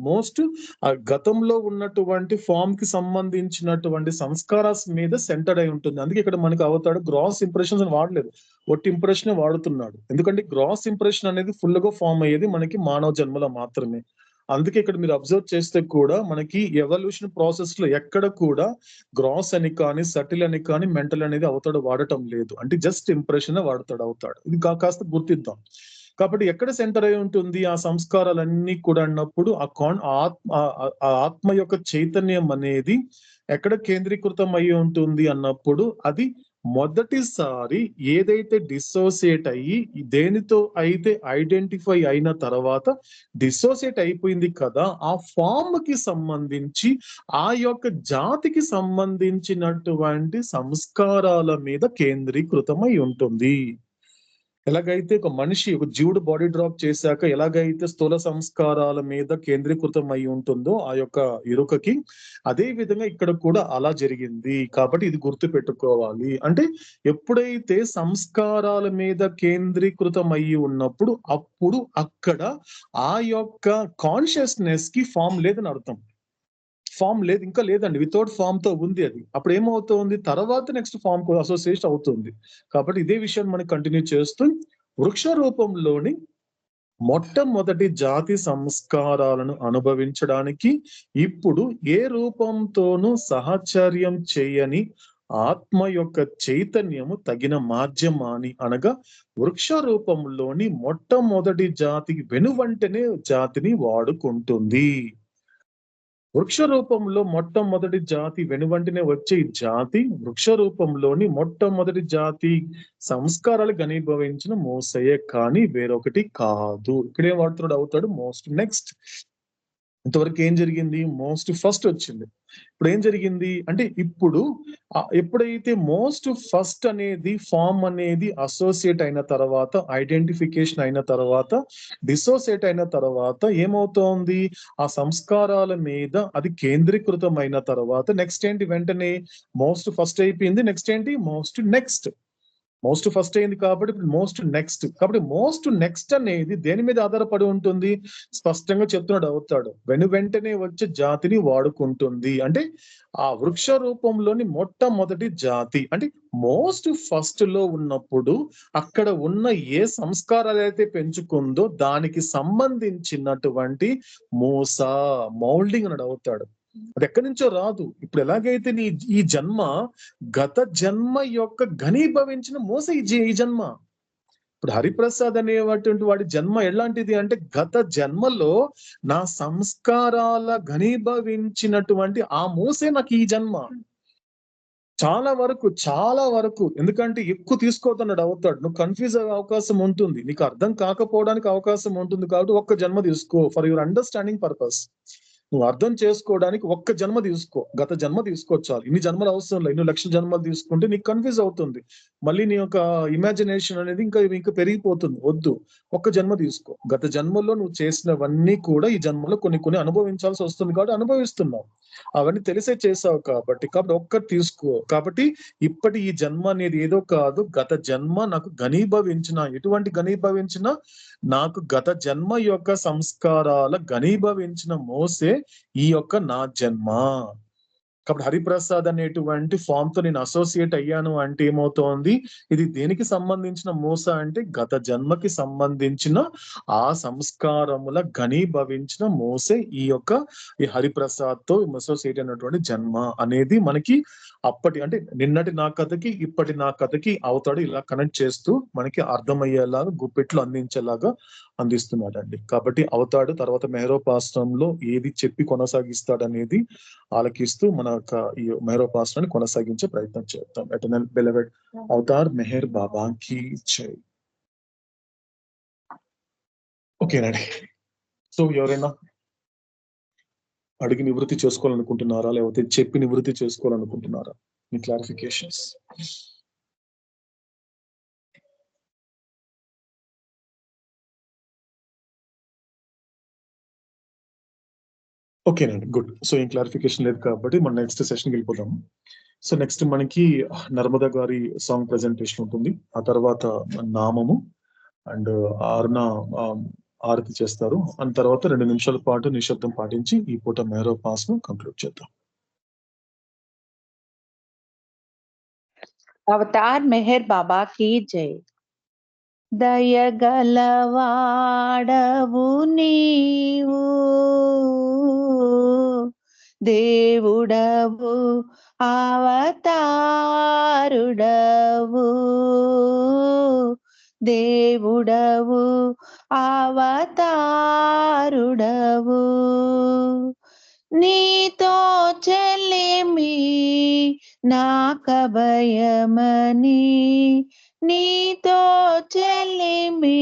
మోస్ట్ ఆ గతంలో ఉన్నటువంటి ఫామ్ కి సంబంధించినటువంటి సంస్కారాస్ మీద సెంటర్డ్ అయి ఉంటుంది. అందుకే ఇక్కడ మనకి అవుతాడు గ్రాస్ ఇంప్రెషన్స్ అని వాడలేదు, ఒట్టి ఇంప్రెషన్ వాడుతున్నాడు. ఎందుకంటే గ్రాస్ ఇంప్రెషన్ అనేది ఫుల్ గా ఫామ్ అయ్యేది మనకి మానవ జన్మలో మాత్రమే. అందుకే ఇక్కడ మీరు అబ్జర్వ్ చేస్తే కూడా మనకి ఎవల్యూషన్ ప్రాసెస్ లో ఎక్కడ కూడా గ్రాస్ అని కానీ సటిల్ అని కానీ మెంటల్ అనేది అవతాడు వాడటం లేదు. అంటే జస్ట్ ఇంప్రెషన్ అవుతాడు. ఇది కాస్త గుర్తిద్దాం. కాబట్టి ఎక్కడ సెంటర్ అయి ఉంటుంది ఆ సంస్కారాలన్నీ కూడా అన్నప్పుడు ఆ ఆత్మ యొక్క చైతన్యం అనేది ఎక్కడ కేంద్రీకృతం అయి ఉంటుంది అన్నప్పుడు అది మొదటిసారి ఏదైతే డిసోసియేట్ అయ్యి దేనితో అయితే ఐడెంటిఫై అయిన తర్వాత డిసోసియేట్ అయిపోయింది కదా, ఆ ఫామ్ కి సంబంధించి ఆ యొక్క జాతికి సంబంధించినటువంటి సంస్కారాల మీద కేంద్రీకృతమై ఉంటుంది. ఎలాగైతే ఒక మనిషి ఒక జీవుడు బాడీ డ్రాప్ చేశాక ఎలాగైతే స్థూల సంస్కారాల మీద కేంద్రీకృతం అయి ఉంటుందో ఆ యొక్క ఎరుకకి, అదే విధంగా ఇక్కడ కూడా అలా జరిగింది. కాబట్టి ఇది గుర్తు పెట్టుకోవాలి. అంటే ఎప్పుడైతే సంస్కారాల మీద కేంద్రీకృతం అయ్యి ఉన్నప్పుడు అప్పుడు అక్కడ ఆ యొక్క కాన్షియస్నెస్ కి ఫామ్ లేదని అర్థం. ఫామ్ లేదు, ఇంకా లేదండి, వితౌట్ ఫామ్ తో ఉంది అది. అప్పుడు ఏమవుతుంది, తర్వాత నెక్స్ట్ ఫామ్ కూడా అసోసియేషన్ అవుతుంది. కాబట్టి ఇదే విషయాన్ని మనం కంటిన్యూ చేస్తూ వృక్ష రూపంలోని మొట్టమొదటి జాతి సంస్కారాలను అనుభవించడానికి ఇప్పుడు ఏ రూపంతోనూ సహచర్యం చేయని ఆత్మ యొక్క చైతన్యము తగిన మాధ్యమాని, అనగా వృక్ష రూపంలోని మొట్టమొదటి జాతికి వెనువంటనే జాతిని వాడుకుంటుంది. వృక్ష రూపంలో మొట్టమొదటి జాతి వెనువంటినే వచ్చే జాతి వృక్ష రూపంలోని మొట్టమొదటి జాతి సంస్కారాలు ఘనీభవించిన మోసయే కానీ వేరొకటి కాదు. ఇక్కడేం వాడుతున్నాడు అవుతాడు మోస్ట్ నెక్స్ట్. ఇంతవరకు ఏం జరిగింది, మోస్ట్ ఫస్ట్ వచ్చింది. ఇప్పుడు ఏం జరిగింది అంటే ఇప్పుడు ఎప్పుడైతే మోస్ట్ ఫస్ట్ అనేది ఫామ్ అనేది అసోసియేట్ అయిన తర్వాత, ఐడెంటిఫికేషన్ అయిన తర్వాత, డిసోసియేట్ అయిన తర్వాత ఏమవుతోంది, ఆ సంస్కారాల మీద అది కేంద్రీకృతం అయిన తర్వాత నెక్స్ట్ ఏంటి, వెంటనే మోస్ట్ ఫస్ట్ అయిపోయింది. నెక్స్ట్ ఏంటి, మోస్ట్ నెక్స్ట్. మోస్ట్ ఫస్ట్ అయింది కాబట్టి ఇప్పుడు మోస్ట్ నెక్స్ట్. కాబట్టి మోస్ట్ నెక్స్ట్ అనేది దేని మీద ఆధారపడి ఉంటుంది, స్పష్టంగా చెప్తున్నాడు అవుతాడు, వెంటనే వచ్చే జాతిని వాడుకుంటుంది. అంటే ఆ వృక్ష రూపంలోని మొట్టమొదటి జాతి అంటే మోస్ట్ ఫస్ట్ లో ఉన్నప్పుడు అక్కడ ఉన్న ఏ సంస్కారాలు అయితే పెంచుకుందో దానికి సంబంధించినటువంటి మూస మౌల్డింగ్ అని అవుతాడు. అది ఎక్కడి నుంచో రాదు. ఇప్పుడు ఎలాగైతే ఈ జన్మ గత జన్మ యొక్క ఘనీభవించిన మోస ఈ జన్మ. ఇప్పుడు హరిప్రసాద్ అనేటువంటి వాడి జన్మ ఎలాంటిది అంటే గత జన్మలో నా సంస్కారాల ఘనీభవించినటువంటి ఆ మోసే నాకు ఈ జన్మ. చాలా వరకు ఎందుకంటే ఎక్కువ తీసుకోవద్దన్నాడు అవుతాడు. నువ్వు కన్ఫ్యూజ్ అయ్యే అవకాశం ఉంటుంది, నీకు అర్థం కాకపోవడానికి అవకాశం ఉంటుంది. కాబట్టి ఒక్క జన్మ తీసుకో ఫర్ యువర్ అండర్స్టాండింగ్ పర్పస్. నువ్వు అర్థం చేసుకోవడానికి ఒక్క జన్మ తీసుకో, గత జన్మ తీసుకోవచ్చాలి. ఇన్ని జన్మలు అవసరం లేదు. 2 లక్షల జన్మలు తీసుకుంటే నీకు కన్ఫ్యూజ్ అవుతుంది, మళ్ళీ నీ యొక్క ఇమాజినేషన్ అనేది ఇంకా పెరిగిపోతుంది. వద్దు, ఒక్క జన్మ తీసుకో. గత జన్మలో నువ్వు చేసినవన్నీ కూడా ఈ జన్మలో కొన్ని అనుభవించాల్సి వస్తుంది కాబట్టి అనుభవిస్తున్నావు. అవన్నీ తెలిసే చేసావు కాబట్టి ఒక్కటి తీసుకో. కాబట్టి ఇప్పటి ఈ జన్మ అనేది ఏదో కాదు, గత జన్మ నాకు ఘనీభవించిన, ఎటువంటి ఘనీభవించిన, నాకు గత జన్మ యొక్క సంస్కారాల ఘనీభవించిన మోసే ఈ యొక్క నా జన్మ. కాబట్టి హరిప్రసాద్ అనేటువంటి ఫామ్ తో నేను అసోసియేట్ అయ్యాను అంటే ఏమవుతోంది, ఇది దేనికి సంబంధించిన మోస అంటే గత జన్మకి సంబంధించిన ఆ సంస్కారముల ఘనీభవించిన మోసే ఈ హరిప్రసాద్ తో అసోసియేట్ అయినటువంటి జన్మ అనేది మనకి అప్పటి అంటే నిన్నటి నా కథకి ఇప్పటి నా కథకి అవుతాడు ఇలా కనెక్ట్ చేస్తూ మనకి అర్థమయ్యేలాగా గుప్పెట్లు అందించేలాగా అందిస్తున్నాడండి. కాబట్టి అవుతాడు తర్వాత మెహరోపాసనంలో ఏది చెప్పి కొనసాగిస్తాడనేది ఆలకిస్తూ మన ఈ మెహరోపాసనాన్ని కొనసాగించే ప్రయత్నం చేద్దాం. ఎటర్నల్ బెలవెడ్ అవతార్ మెహర్ బాబా కి జై. ఓకేనండి. సో ఎవరైనా అడిగి నివృత్తి చేసుకోవాలనుకుంటున్నారా, లేకపోతే చెప్పి నివృత్తి చేసుకోవాలనుకుంటున్నారా, మీ క్లారిఫికేషన్స్? ఓకేనండి, గుడ్. సో ఏం క్లారిఫికేషన్ లేదు కాబట్టి మనం నెక్స్ట్ సెషన్కి వెళ్ళిపోతాము. సో నెక్స్ట్ మనకి నర్మదా గారి సాంగ్ ప్రెజెంటేషన్ ఉంటుంది. ఆ తర్వాత నామము అండ్ అరుణ ఆరతి చేస్తారు. ఆ తర్వాత 2 నిమిషాల పాటు నిశ్శబ్దం పాటించి ఈ పూట మెహరోపాస్ ను కంక్లూడ్ చేద్దాం. अवतार मेहर बाबा की जय। దయగలవాడవు నీవు దేవుడవు అవతారుడవు దేవుడవు అవతారుడవు నీతో చెల్లిమి నాకభయమని నీతో చెల్లిమి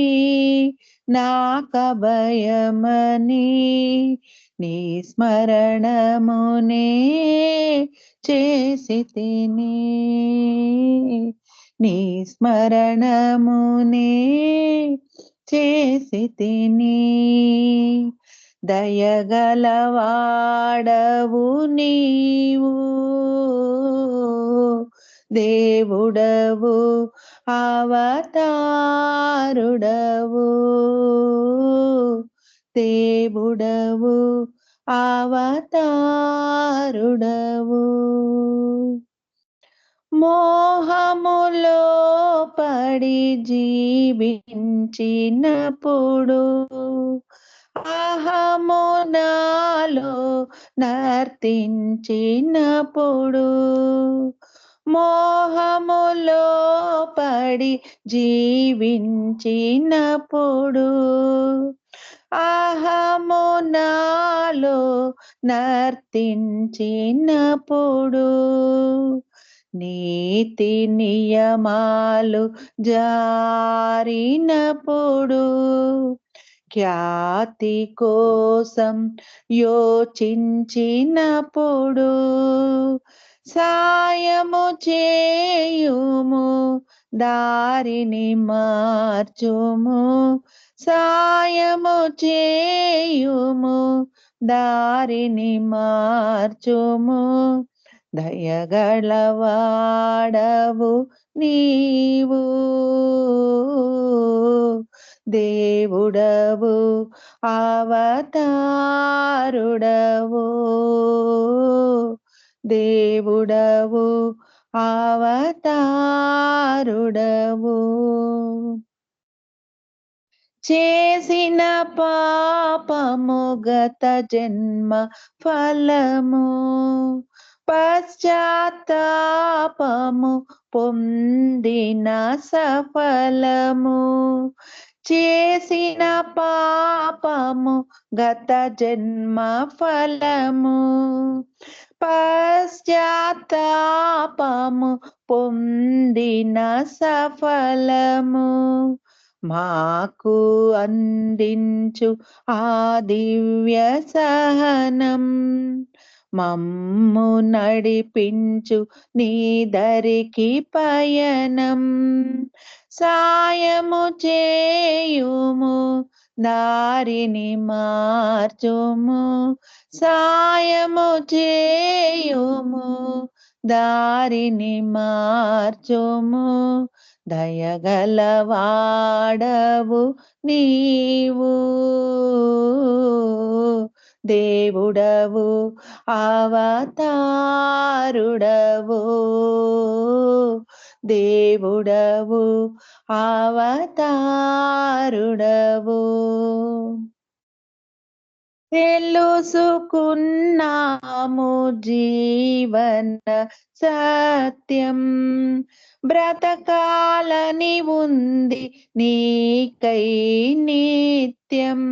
నాకభయమని నీ స్మరణమునే చేసి తిని నీ స్మరణమునే చేసి తిని దయగలవాడవు నీవు దేవుడవు అవతారుడవు దేవుడవు అవతారుడవు మోహములో పడి జీవించినప్పుడు అహము నాలో నర్తించినప్పుడు మోహములో పడి జీవించినప్పుడు అహము నాలో నర్తించినప్పుడు నీతి నియమాలు జారినప్పుడు ఖ్యాతి కోసం యోచించినప్పుడు సాయము చేయుము దారిని మార్చుము సాయము చేయుము దారిని మార్చుము దయగలవాడవు నీవు దేవుడవు అవతారుడవు దేవుడవు అవతారుడవు చేసిన పాపము గత జన్మ ఫలము పశ్చాత్తాపము పొందిన సఫలము చేసిన పాపము గత జన్మ ఫలము పశ్చాత్తాపము పొందిన సఫలము మాకు అందించు ఆ దివ్య సహనం మమ్ము నడిపించు నీ దరికి పయనం సాయము చేయుము దారిని మార్చుము సాయము చేయుము దారిని మార్చుము దయగలవాడవు నీవు దేవుడవు అవతారుడవు దేవుడవు అవతారుడవు తెలుసుకున్నాము జీవన సత్యం బ్రతకాలని ఉంది నీకై నిత్యం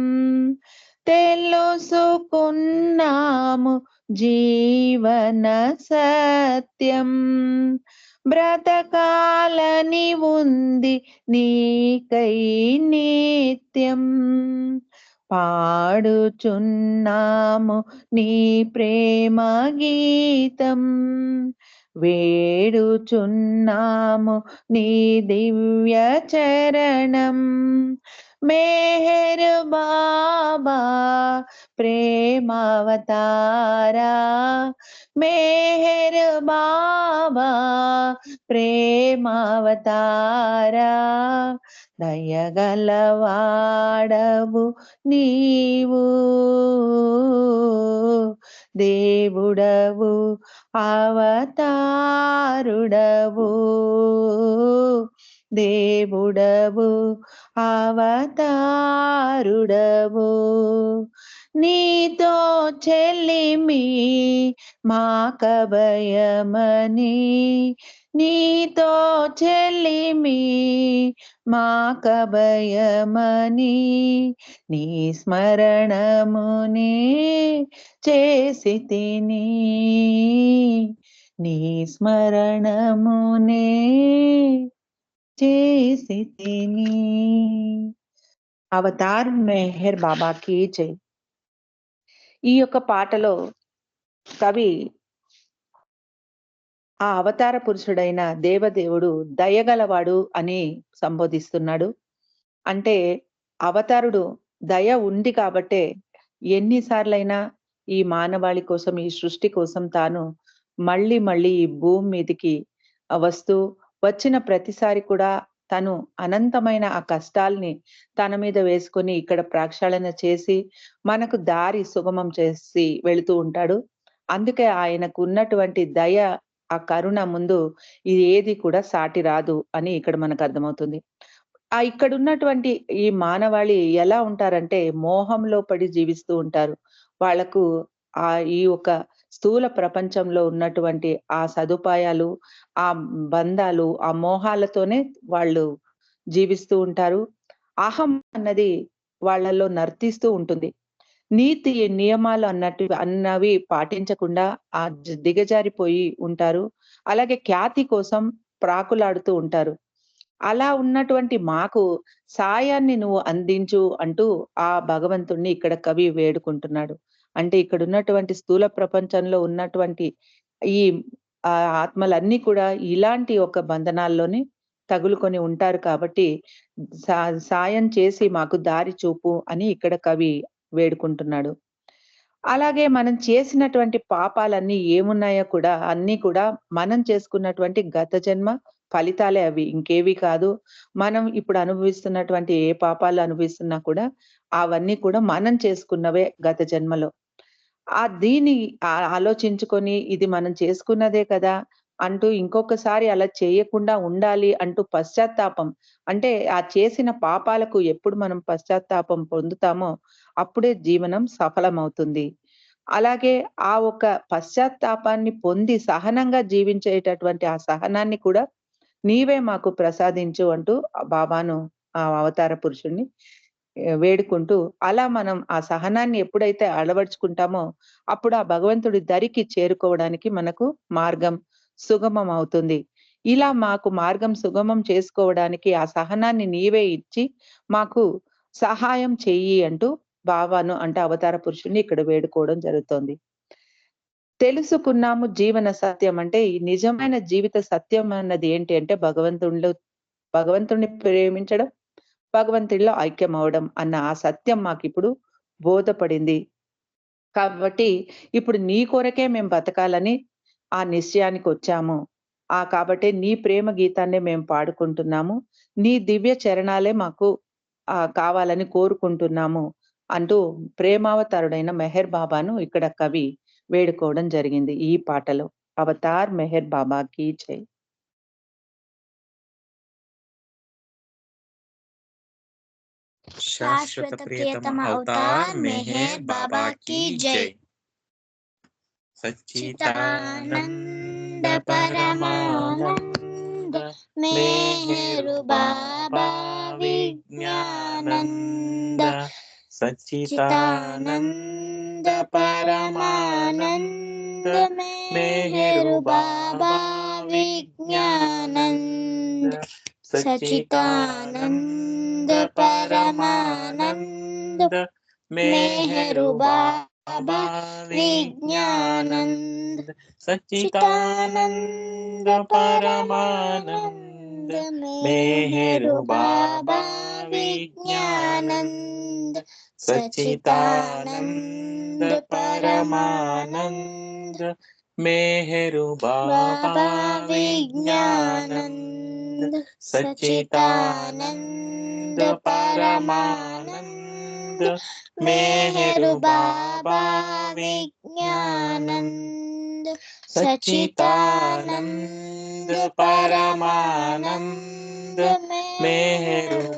తెలుసుకున్నాము జీవన సత్యం బ్రతకాలని ఉంది నీకై నిత్యం పాడుచున్నాము నీ ప్రేమ గీతం వేడుచున్నాము నీ దివ్య చరణం మెహర్ బాబా ప్రేమావతారా మెహర్ బాబా ప్రేమావతారా దయగలవాడవు నీవు దేవుడవు అవతారుడవు దేవుడవు అవతారుడవు నీతో చెల్లిమి మాకభయమని నీతో చెల్లిమి మాకభయమని నీ స్మరణముని చేసి తిని నీ స్మరణమునే చేసి తిని. అవతార్ మెహర్ బాబాకి జై. ఈ యొక్క పాటలో కవి ఆ అవతార పురుషుడైన దేవదేవుడు దయగలవాడు అని సంబోధిస్తున్నాడు. అంటే అవతారుడు దయ ఉంది కాబట్టే ఎన్నిసార్లైనా ఈ మానవాళి కోసం, ఈ సృష్టి కోసం తాను మళ్ళీ మళ్ళీ ఈ భూమి మీదకి వస్తూ వచ్చిన ప్రతిసారి కూడా తను అనంతమైన ఆ కష్టాల్ని తన మీద వేసుకొని ఇక్కడ ప్రక్షాళన చేసి మనకు దారి సుగమం చేసి వెళుతూ ఉంటాడు. అందుకే ఆయనకు ఉన్నటువంటి దయ, ఆ కరుణ ముందు ఇది ఏది కూడా సాటి రాదు అని ఇక్కడ మనకు అర్థమవుతుంది. ఇక్కడ ఉన్నటువంటి ఈ మానవాళి ఎలా ఉంటారంటే మోహంలో పడి జీవిస్తూ ఉంటారు. వాళ్లకు ఈ యొక్క స్థూల ప్రపంచంలో ఉన్నటువంటి ఆ సదుపాయాలు, ఆ బంధాలు, ఆ మోహాలతోనే వాళ్ళు జీవిస్తూ ఉంటారు. అహం అన్నది వాళ్ళల్లో నర్తిస్తూ ఉంటుంది. నీతి నియమాలు అన్నవి పాటించకుండా ఆ దిగజారిపోయి ఉంటారు. అలాగే ఖ్యాతి కోసం ప్రాకులాడుతూ ఉంటారు. అలా ఉన్నటువంటి మాకు సాయాన్ని నువ్వు అందించు అంటూ ఆ భగవంతుణ్ణి ఇక్కడ కవి వేడుకుంటున్నాడు. అంటే ఇక్కడ ఉన్నటువంటి స్థూల ప్రపంచంలో ఉన్నటువంటి ఈ ఆత్మలన్నీ కూడా ఇలాంటి ఒక బంధనాల్లోనే తగులుకొని ఉంటారు కాబట్టి సాయం చేసి మాకు దారి చూపు అని ఇక్కడ కవి వేడుకుంటున్నాడు. అలాగే మనం చేసినటువంటి పాపాలన్నీ ఏమున్నాయో కూడా అన్ని కూడా మనం చేసుకున్నటువంటి గత జన్మ ఫలితాలే అవి, ఇంకేవి కాదు. మనం ఇప్పుడు అనుభవిస్తున్నటువంటి ఏ పాపాలు అనుభవిస్తున్నా కూడా అవన్నీ కూడా మనం చేసుకున్నవే గత జన్మలో. దీన్ని ఆలోచించుకొని ఇది మనం చేసుకున్నదే కదా అంటూ ఇంకొకసారి అలా చేయకుండా ఉండాలి అంటూ పశ్చాత్తాపం, అంటే ఆ చేసిన పాపాలకు ఎప్పుడు మనం పశ్చాత్తాపం పొందుతామో అప్పుడే జీవనం సఫలమవుతుంది. అలాగే ఆ ఒక పశ్చాత్తాపాన్ని పొంది సహనంగా జీవించేటటువంటి ఆ సహనాన్ని కూడా నీవే మాకు ప్రసాదించు అంటూ బాబాను, ఆ అవతార పురుషుణ్ణి వేడుకుంటూ, అలా మనం ఆ సహనాన్ని ఎప్పుడైతే అలవర్చుకుంటామో అప్పుడు ఆ భగవంతుడి దరికి చేరుకోవడానికి మనకు మార్గం సుగమం అవుతుంది. ఇలా మాకు మార్గం సుగమం చేసుకోవడానికి ఆ సహనాన్ని నీవే ఇచ్చి మాకు సహాయం చెయ్యి అంటూ బాబాను, అంటే అవతార పురుషుణ్ణి ఇక్కడ వేడుకోవడం జరుగుతోంది. తెలుసుకున్నాము జీవన సత్యం, అంటే ఈ నిజమైన జీవిత సత్యం అన్నది ఏంటి అంటే భగవంతుణ్ణి ప్రేమించడం, భగవంతుడిలో ఐక్యం అవడం అన్న ఆ సత్యం మాకు ఇప్పుడు బోధపడింది. కాబట్టి ఇప్పుడు నీ కొరకే మేము బతకాలని ఆ నిశ్చయానికి వచ్చాము. కాబట్టి నీ ప్రేమ గీతాన్నే మేము పాడుకుంటున్నాము, నీ దివ్య చరణాలే మాకు కావాలని కోరుకుంటున్నాము అంటూ ప్రేమావతారుడైన మెహర్ బాబాను ఇక్కడ కవి వేడుకోవడం జరిగింది ఈ పాటలో. అవతార్ మెహర్ బాబాకి జై. శాశ్వత ప్రియతమ అవతార్ మెహర్ బాబా की जय. सच्चिदानंद परमानंद मेहरु बाबा विज्ञानंद. सच्चिदानंद परमानंद मेहरु बाबा विज्ञानंद. सच्चिदानंद परमानंद मेहरु बाबा विज्ञानंद. सच्चिदानंद परमानंद मेहरु बाबा विज्ञानंद. सच्चिदानंद परमानंद मेहरु बाबा विज्ञानंद. सच्चिदानंद परमानंद मेहरु बाबा विज्ञानंद. सच्चिदानंद परमानंद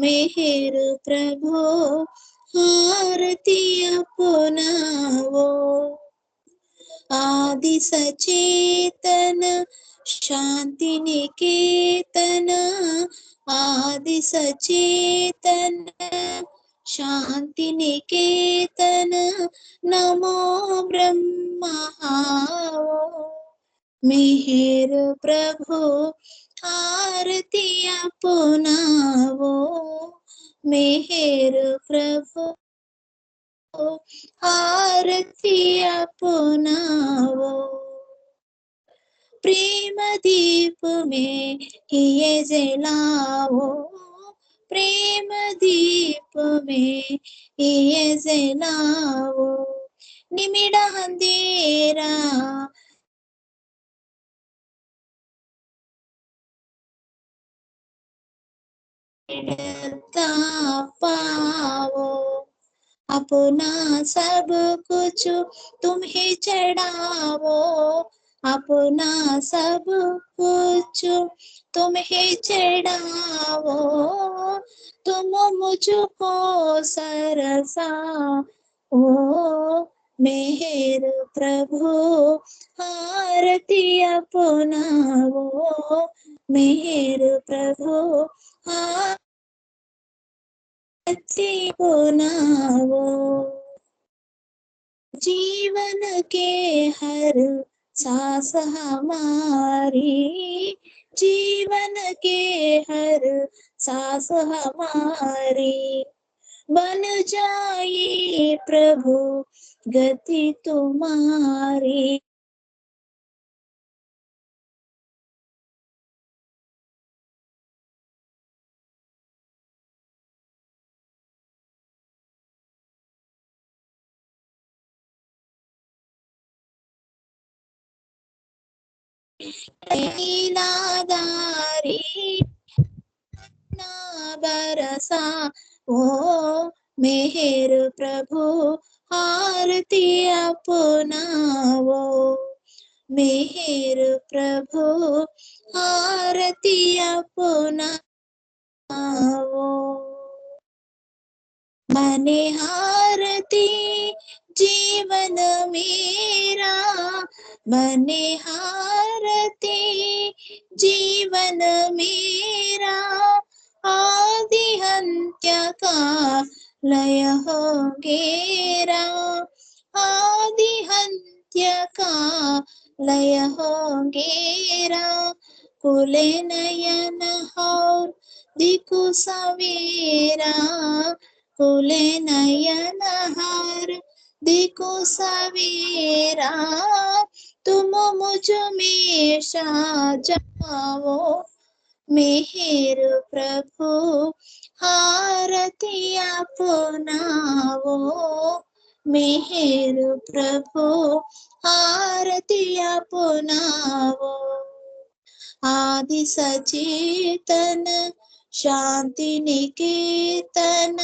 मेहर प्रभु आरती अपनाओ। आदि सचेतन शांति निकेतन, आदि सचेतन शांति निकेतन, नमो ब्रह्माओ। मेहर प्रभु आरती अपनाओ। मेहर प्रभु आरती अपनाओ। प्रेम दीप में ये जलाओ, प्रेम दीप में ये जलाओ। निमिड़ अंधेरा पाओ। अपना सब कुछ तुम्हें चढ़ाओ, अपना सब कुछ तुम्हें चढ़ाओ। तुम मुझको सरसाओ। मेहर प्रभु आरती अपनाओ। मेहर प्रभु आरती अपनाओ। जीवन के हर सांस हमारी, जीवन के हर सांस हमारी बन जाए प्रभु गति तुम्हारी। लीलाधारी ना बरसा ओ। मेहर प्रभु आरती अपनाओ। मेहर प्रभु आरती अपनाओ। बने हारती जीवन मेरा, बने हारती जीवन मेरा। आदि अंत्य का लय हो गेरा, आदि अंत्य का लय हो गेरा। कुले नयन और दिखु सवेरा, कुले नयन हार दिखो सवेरा। तुम मुझ में जाओ। मेहर प्रभु आरती अपनाओ। मेहर प्रभु आरती अपनाओ। आदि सचेतन शांति निकेतन,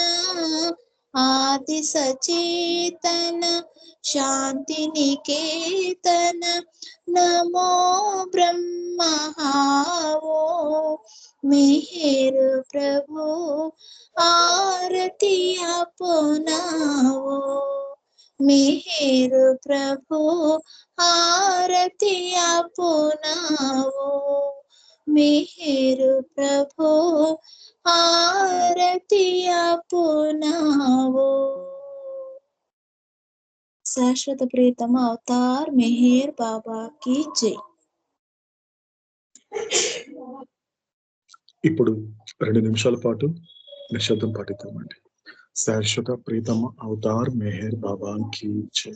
आदि सचेतन शांति निकेतन, नमो ब्रह्माओ। मेहर प्रभु आरती अपनाओ। मेहर प्रभु आरती अपनाओ। मेहर प्रभु आरती अपनाओ। शाश्वत प्रीतम अवतार मेहर बाबा की जय। ఇప్పుడు 2 నిమిషాల పాటు నిశ్శబ్దం పాటిద్దామండి. శాశ్వత ప్రీతమ అవతార్ మెహర్ బాబా కి జై.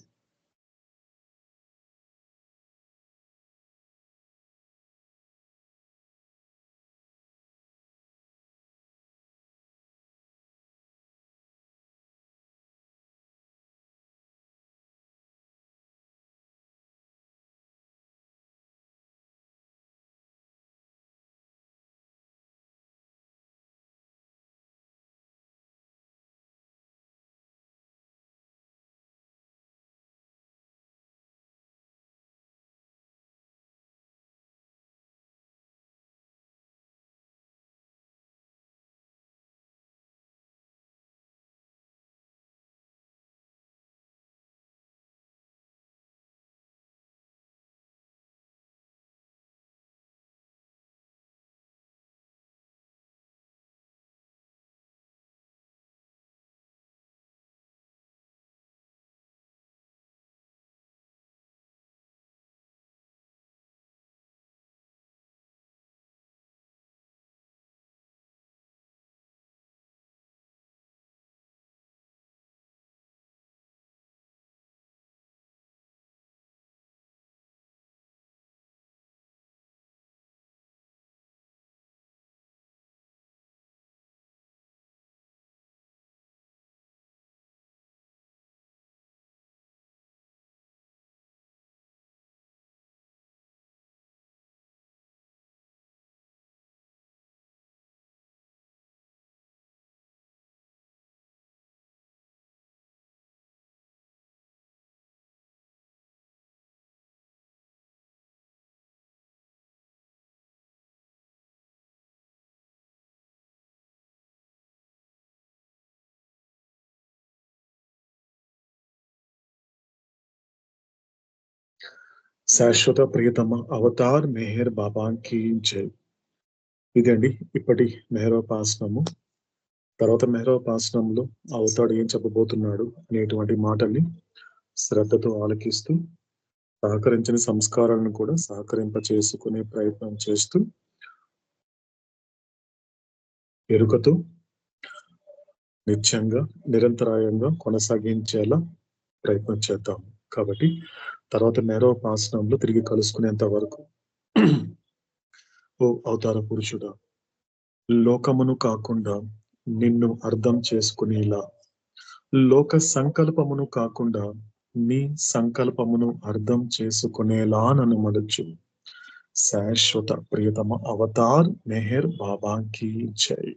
శాశ్వత ప్రియతమ అవతార్ మెహర్ బాబాకి జై. ఇదండి ఇప్పటి మెహరోపాసనము. తర్వాత మెహరోపాసనంలో అవతాడు ఏం చెప్పబోతున్నాడు అనేటువంటి మాటల్ని శ్రద్ధతో ఆలకిస్తూ సహకరించిన సంస్కారాలను కూడా సహకరింప చేసుకునే ప్రయత్నం చేస్తూ ఎరుకతో నిత్యంగా నిరంతరాయంగా కొనసాగించేలా ప్రయత్నం చేద్దాం. కాబట్టి తర్వాత మెహరోపాసనంలో తిరిగి కలుసుకునేంత వరకు ఓ అవతార పురుషుడా, లోకమును కాకుండా నిన్ను అర్థం చేసుకునేలా, లోక సంకల్పమును కాకుండా నీ సంకల్పమును అర్థం చేసుకునేలా నన్ను మలుచు. శాశ్వత ప్రియతమ అవతార్ మెహర్ బాబాకి జై.